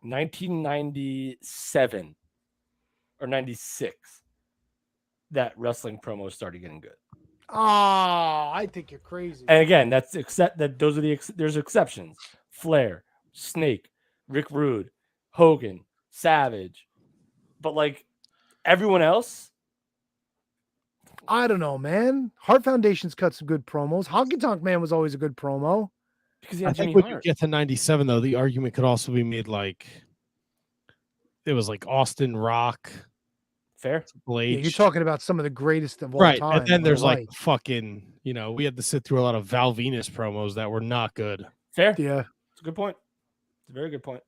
1997 or 96 that wrestling promos started getting good. Oh, I think you're crazy. And again, there's exceptions. Flair, Snake, Rick Rude, Hogan, Savage, but like everyone else, I don't know, man. Heart Foundation's cut some good promos. Honky Tonk Man was always a good promo. Because I think when you get to 97, though, the argument could also be made like it was like Austin Rock, Fair. Blade. Yeah, you're talking about some of the greatest of all right, time. and then there's like alike. fucking, we had to sit through a lot of Val Venus promos that were not good. Fair. Yeah. It's a good point. It's a very good point.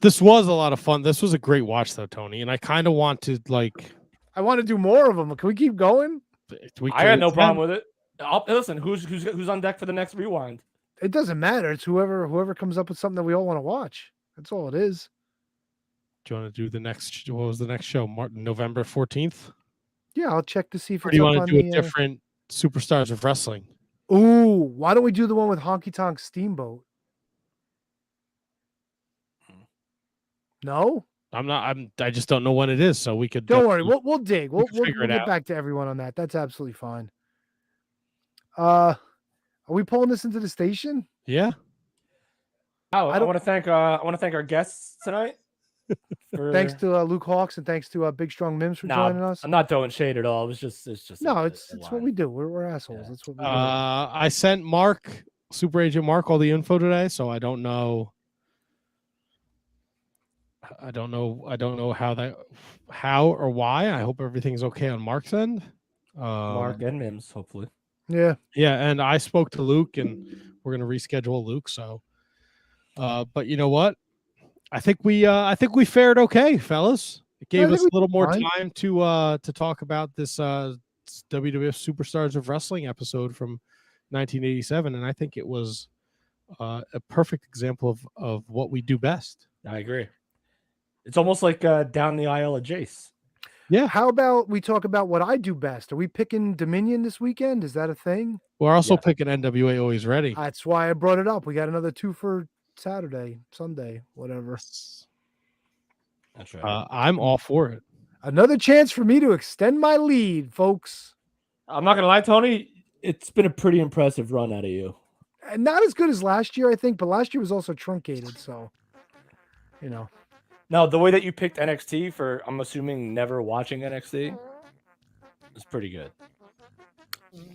This was a lot of fun. This was a great watch, though, Tony. And I kind of want to I want to do more of them. Can we keep going? I got no problem with it. Listen, who's on deck for the next rewind? It doesn't matter. It's whoever comes up with something that we all want to watch. That's all it is. Do you want to do the next? What was the next show? November 14th. Yeah, I'll check to see if Or it's do you up want on to do the, a different Superstars of Wrestling? Ooh, why don't we do the one with Honky Tonk Steamboat? No, I just don't know when it is, so we could. don't worry. We'll dig. We'll figure it get out. back to everyone on that. That's absolutely fine. Are we pulling this into the station? Yeah. Oh, I want to thank our guests tonight. Thanks to Luke Hawx and thanks to Big Strong Mims for joining us. I'm not throwing shade at all. It's just no, it's what we do. We're assholes. That's what we do. I sent Mark, Super Agent Mark, all the info today, so I don't know. I don't know how or why. I hope everything's okay on Mark's end. Mark and Mims, hopefully. Yeah. Yeah, and I spoke to Luke, and we're gonna reschedule Luke. So, but you know what? I think we fared okay, fellas. It gave us a little more time to talk about this WWF Superstars of Wrestling episode from 1987, and I think it was a perfect example of what we do best. I agree. It's almost like down the aisle of Jace. Yeah. How about we talk about what I do best? Are we picking Dominion this weekend? Is that a thing? We're also picking NWA Always Ready. That's why I brought it up. We got another 2 for Saturday, Sunday, whatever. That's right. I'm all for it. Another chance for me to extend my lead, folks. I'm not gonna lie, Tony. It's been a pretty impressive run out of you. And not as good as last year, I think, but last year was also truncated, so Now, the way that you picked NXT for, I'm assuming, never watching NXT, is pretty good.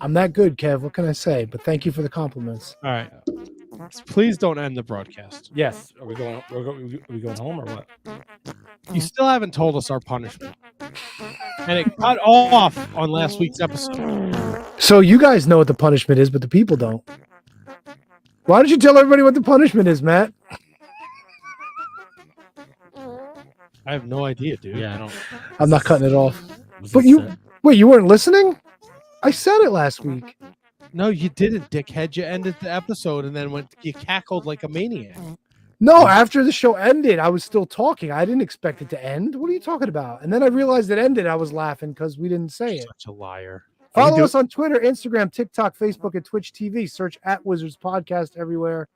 I'm that good, Kev. What can I say? But thank you for the compliments. All right. Please don't end the broadcast. Yes. Are we going home or what? You still haven't told us our punishment. And it cut off on last week's episode. So you guys know what the punishment is, but the people don't. Why don't you tell everybody what the punishment is, Matt? I have no idea, dude. Yeah, I don't. I'm not cutting it off. But you weren't listening? I said it last week. No, you didn't, dickhead. You ended the episode and then you cackled like a maniac. No, after the show ended, I was still talking. I didn't expect it to end. What are you talking about? And then I realized it ended. I was laughing because we didn't say it. Such a liar. Follow us on Twitter, Instagram, TikTok, Facebook, and Twitch TV. Search @Wizards Podcast everywhere.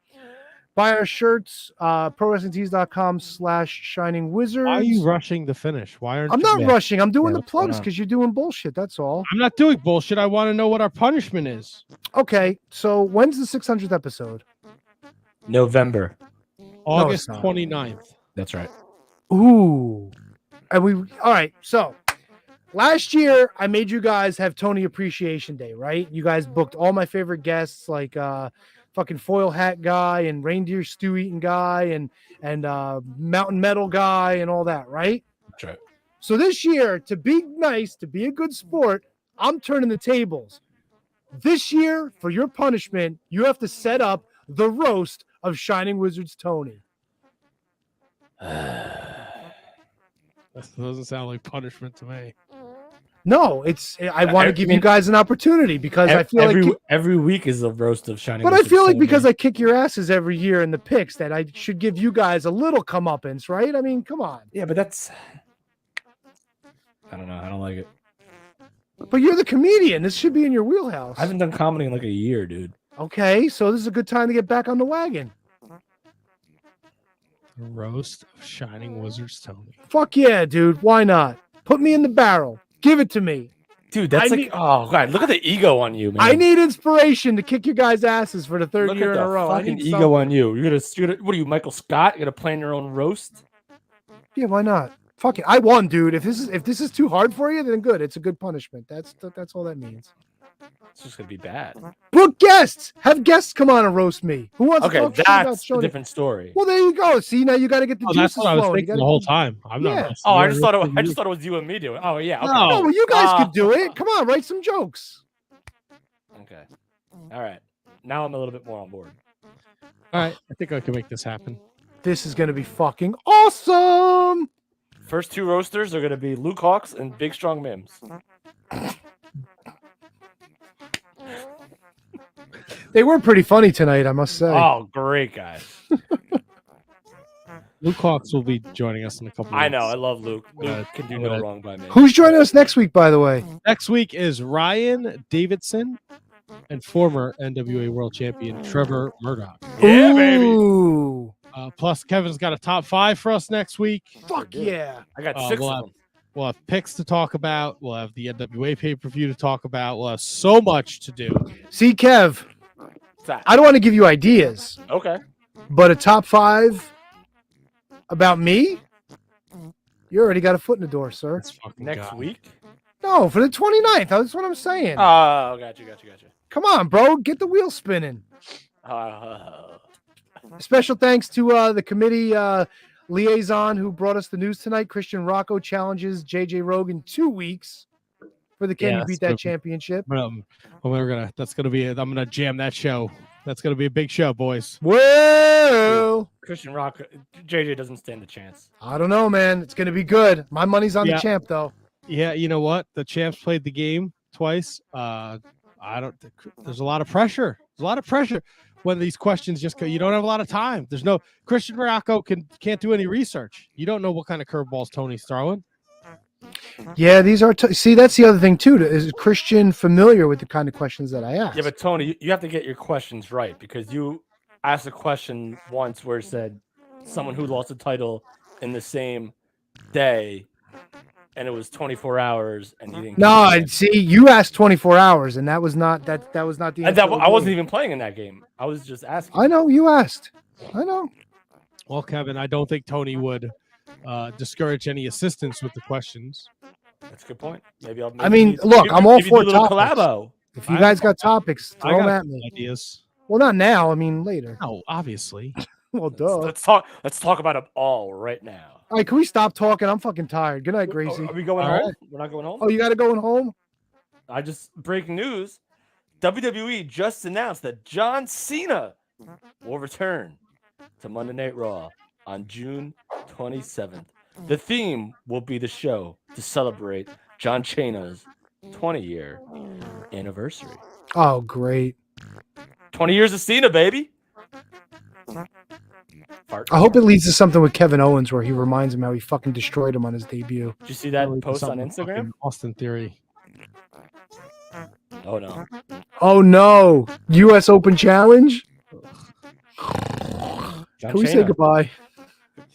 Buy our shirts, ProWrestlingTees.com/Shining Wizards. Why are you rushing the finish? Why aren't I'm you not mad? rushing. I'm doing the what's going plugs on? because you're doing bullshit. That's all. I'm not doing bullshit. I want to know what our punishment is. Okay, so when's the 600th episode? November. August not. 29th. That's right. Ooh. All right, so last year I made you guys have Tony Appreciation Day, right? You guys booked all my favorite guests like fucking foil hat guy and reindeer stew eating guy and mountain metal guy and all that, right? That's right. So this year, to be nice, to be a good sport, I'm turning the tables. This year, for your punishment, you have to set up the roast of Shining Wizards Tony. That doesn't sound like punishment to me. No, I want to give you guys an opportunity because I feel every week is a roast of Shining. But I Wizards feel like Tony. because I kick your asses every year in the picks that I should give you guys a little comeuppance, right? I mean, come on. Yeah, but that's. I don't know. I don't like it. But you're the comedian. This should be in your wheelhouse. I haven't done comedy in like a year, dude. Okay, so this is a good time to get back on the wagon. Roast of Shining Wizards Tony. Fuck yeah, dude. Why not? Put me in the barrel. Give it to me. Dude, that's oh god, look at the ego on you, man. I need inspiration to kick your guys' asses for the third year in a row. I Fucking need ego on you. You're gonna what are you, Michael Scott? You're gonna plan your own roast? Yeah, why not? Fuck it. I won, dude. If this is too hard for you, then good. It's a good punishment. That's all that means. It's just gonna be bad. Book guests. Have guests come on and roast me. Who wants to Okay, talk shit about that's a Shoney? different story. Well, there you go. See, now you got to get the Oh, juices that's what I was flowing. You thinking gotta the whole get- time. I'm not. Yeah. roasting Oh, you. I just thought roasting it was you and me doing. Oh yeah. Okay. No. No, well, you guys could do it. Come on, write some jokes. Okay. All right. Now I'm a little bit more on board. All right, I think I can make this happen. This is going to be fucking awesome. First two roasters are gonna be Luke Hawx and Big Strong Mims. They were pretty funny tonight, I must say. Oh, great guys. Luke Hawx will be joining us in a couple. I know. weeks. I love Luke. Luke can do no gonna- wrong by me. Who's joining us next week, by the way? Next week is Ryan Davidson and former NWA World Champion Trevor Murdoch. Yeah, baby. Ooh. Plus, Kevin's got a top 5 for us next week. Fuck yeah. I got Uh, 6 we'll of have- them. We'll have picks to talk about. We'll have the NWA pay-per-view to talk about. We'll have so much to do. See, Kev, What's that? I don't want to give you ideas, Okay. but a top 5 about me? You already got a foot in the door, sir. Let's fucking Next go. week. No, for the 29th. That's what I'm saying. Oh, gotcha. Come on, bro. Get the wheel spinning. Special thanks to the committee liaison who brought us the news tonight. Christian Rocco challenges JJ Rogan 2 weeks for the Can Yeah, You that's Beat That gonna- Championship. That's gonna be it. I'm gonna jam that show. That's gonna be a big show, boys. Well, Christian Rock, JJ doesn't stand a chance. I don't know, man. It's gonna be good. My money's on Yeah. the champ, though. Yeah, you know what? The champs played the game twice. I don't. There's a lot of pressure. There's a lot of pressure when these questions just go. You don't have a lot of time. There's no Christian Rocco can't do any research. You don't know what kind of curveballs Tony's throwing. Yeah, these are. See, that's the other thing too. Is Christian familiar with the kind of questions that I ask? Yeah, but Tony, you have to get your questions right because you asked a question once where it said someone who lost a title in the same day, and it was 24 hours, and you didn't. No, get I it. see. You asked 24 hours, and that was not that. That was not the. And that, answer I wasn't gave. even playing in that game. I was just asking. I know you asked. I know. Well, Kevin, I don't think Tony would discourage any assistance with the questions. That's a good point. Maybe I'll. I mean, look, I'm all for a little topics. collabo. If you guys got topics, I throw them got at me. ideas. Well, not now. I mean, later. No, obviously. Well, duh. Let's talk about them all right now. All right, can we stop talking? I'm fucking tired. Good night, Gracie. Are we going All home? We're not going home. Oh, you got to go home? I just breaking news. WWE just announced that John Cena will return to Monday Night Raw on June 27th. The theme will be the show to celebrate John Cena's 20-year anniversary. Oh, great. 20 years of Cena, baby. Fart. I hope it leads to something with Kevin Owens where he reminds him how he fucking destroyed him on his debut. Did you see that Really post on something Instagram? fucking Austin Theory. Oh no. Oh, no. U.S. Open Challenge? John Can we say Cena. goodbye?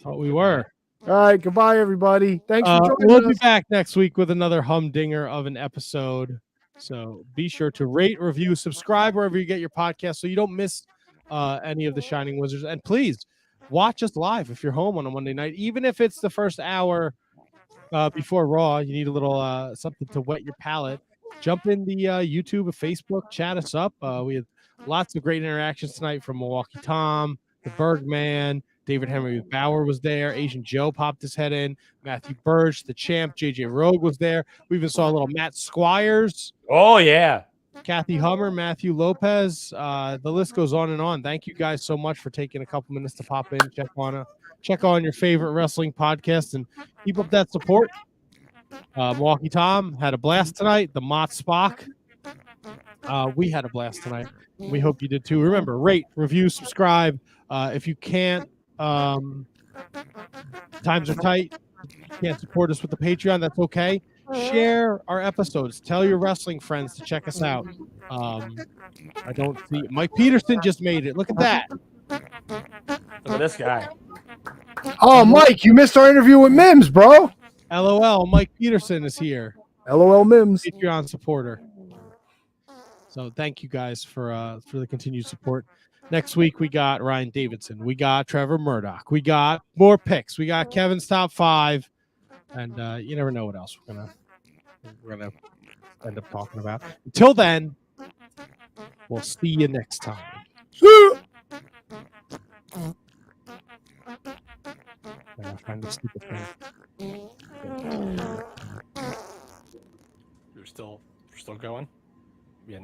Thought we were. All right, goodbye, everybody. Thanks for joining We'll be us. back next week with another humdinger of an episode. So be sure to rate, review, subscribe wherever you get your podcast so you don't miss any of the Shining Wizards. And please watch us live if you're home on a Monday night, even if it's the first hour before Raw. You need a little something to wet your palate. Jump in the YouTube or Facebook, chat us up. We had lots of great interactions tonight from Milwaukee Tom, the Bergman. David Henry Bauer was there. Asian Joe popped his head in. Matthew Burge, the champ. JJ Rogue was there. We even saw a little Matt Squires, Oh yeah. Kathy Hummer, Matthew Lopez. The list goes on and on. Thank you guys so much for taking a couple minutes to pop in, check on your favorite wrestling podcast, and keep up that support. Milwaukee Tom had a blast tonight. The Mott Spock. We had a blast tonight. We hope you did too. Remember, rate, review, subscribe. If you can't, times are tight. You can't support us with the Patreon. That's okay. Share our episodes. Tell your wrestling friends to check us out. I don't see Mike Peterson just made it. Look at that. Look at this guy. Oh, Mike, you missed our interview with Mims, bro. LOL. Mike Peterson is here. LOL Mims. Patreon supporter. So thank you guys for the continued support. Next week we got Ryan Davidson, we got Trevor Murdoch, we got more picks, we got Kevin's top 5, and you never know what else we're gonna end up talking about. Until then, We'll see you next time. I gotta find the stupid thing. We're still going. Yeah.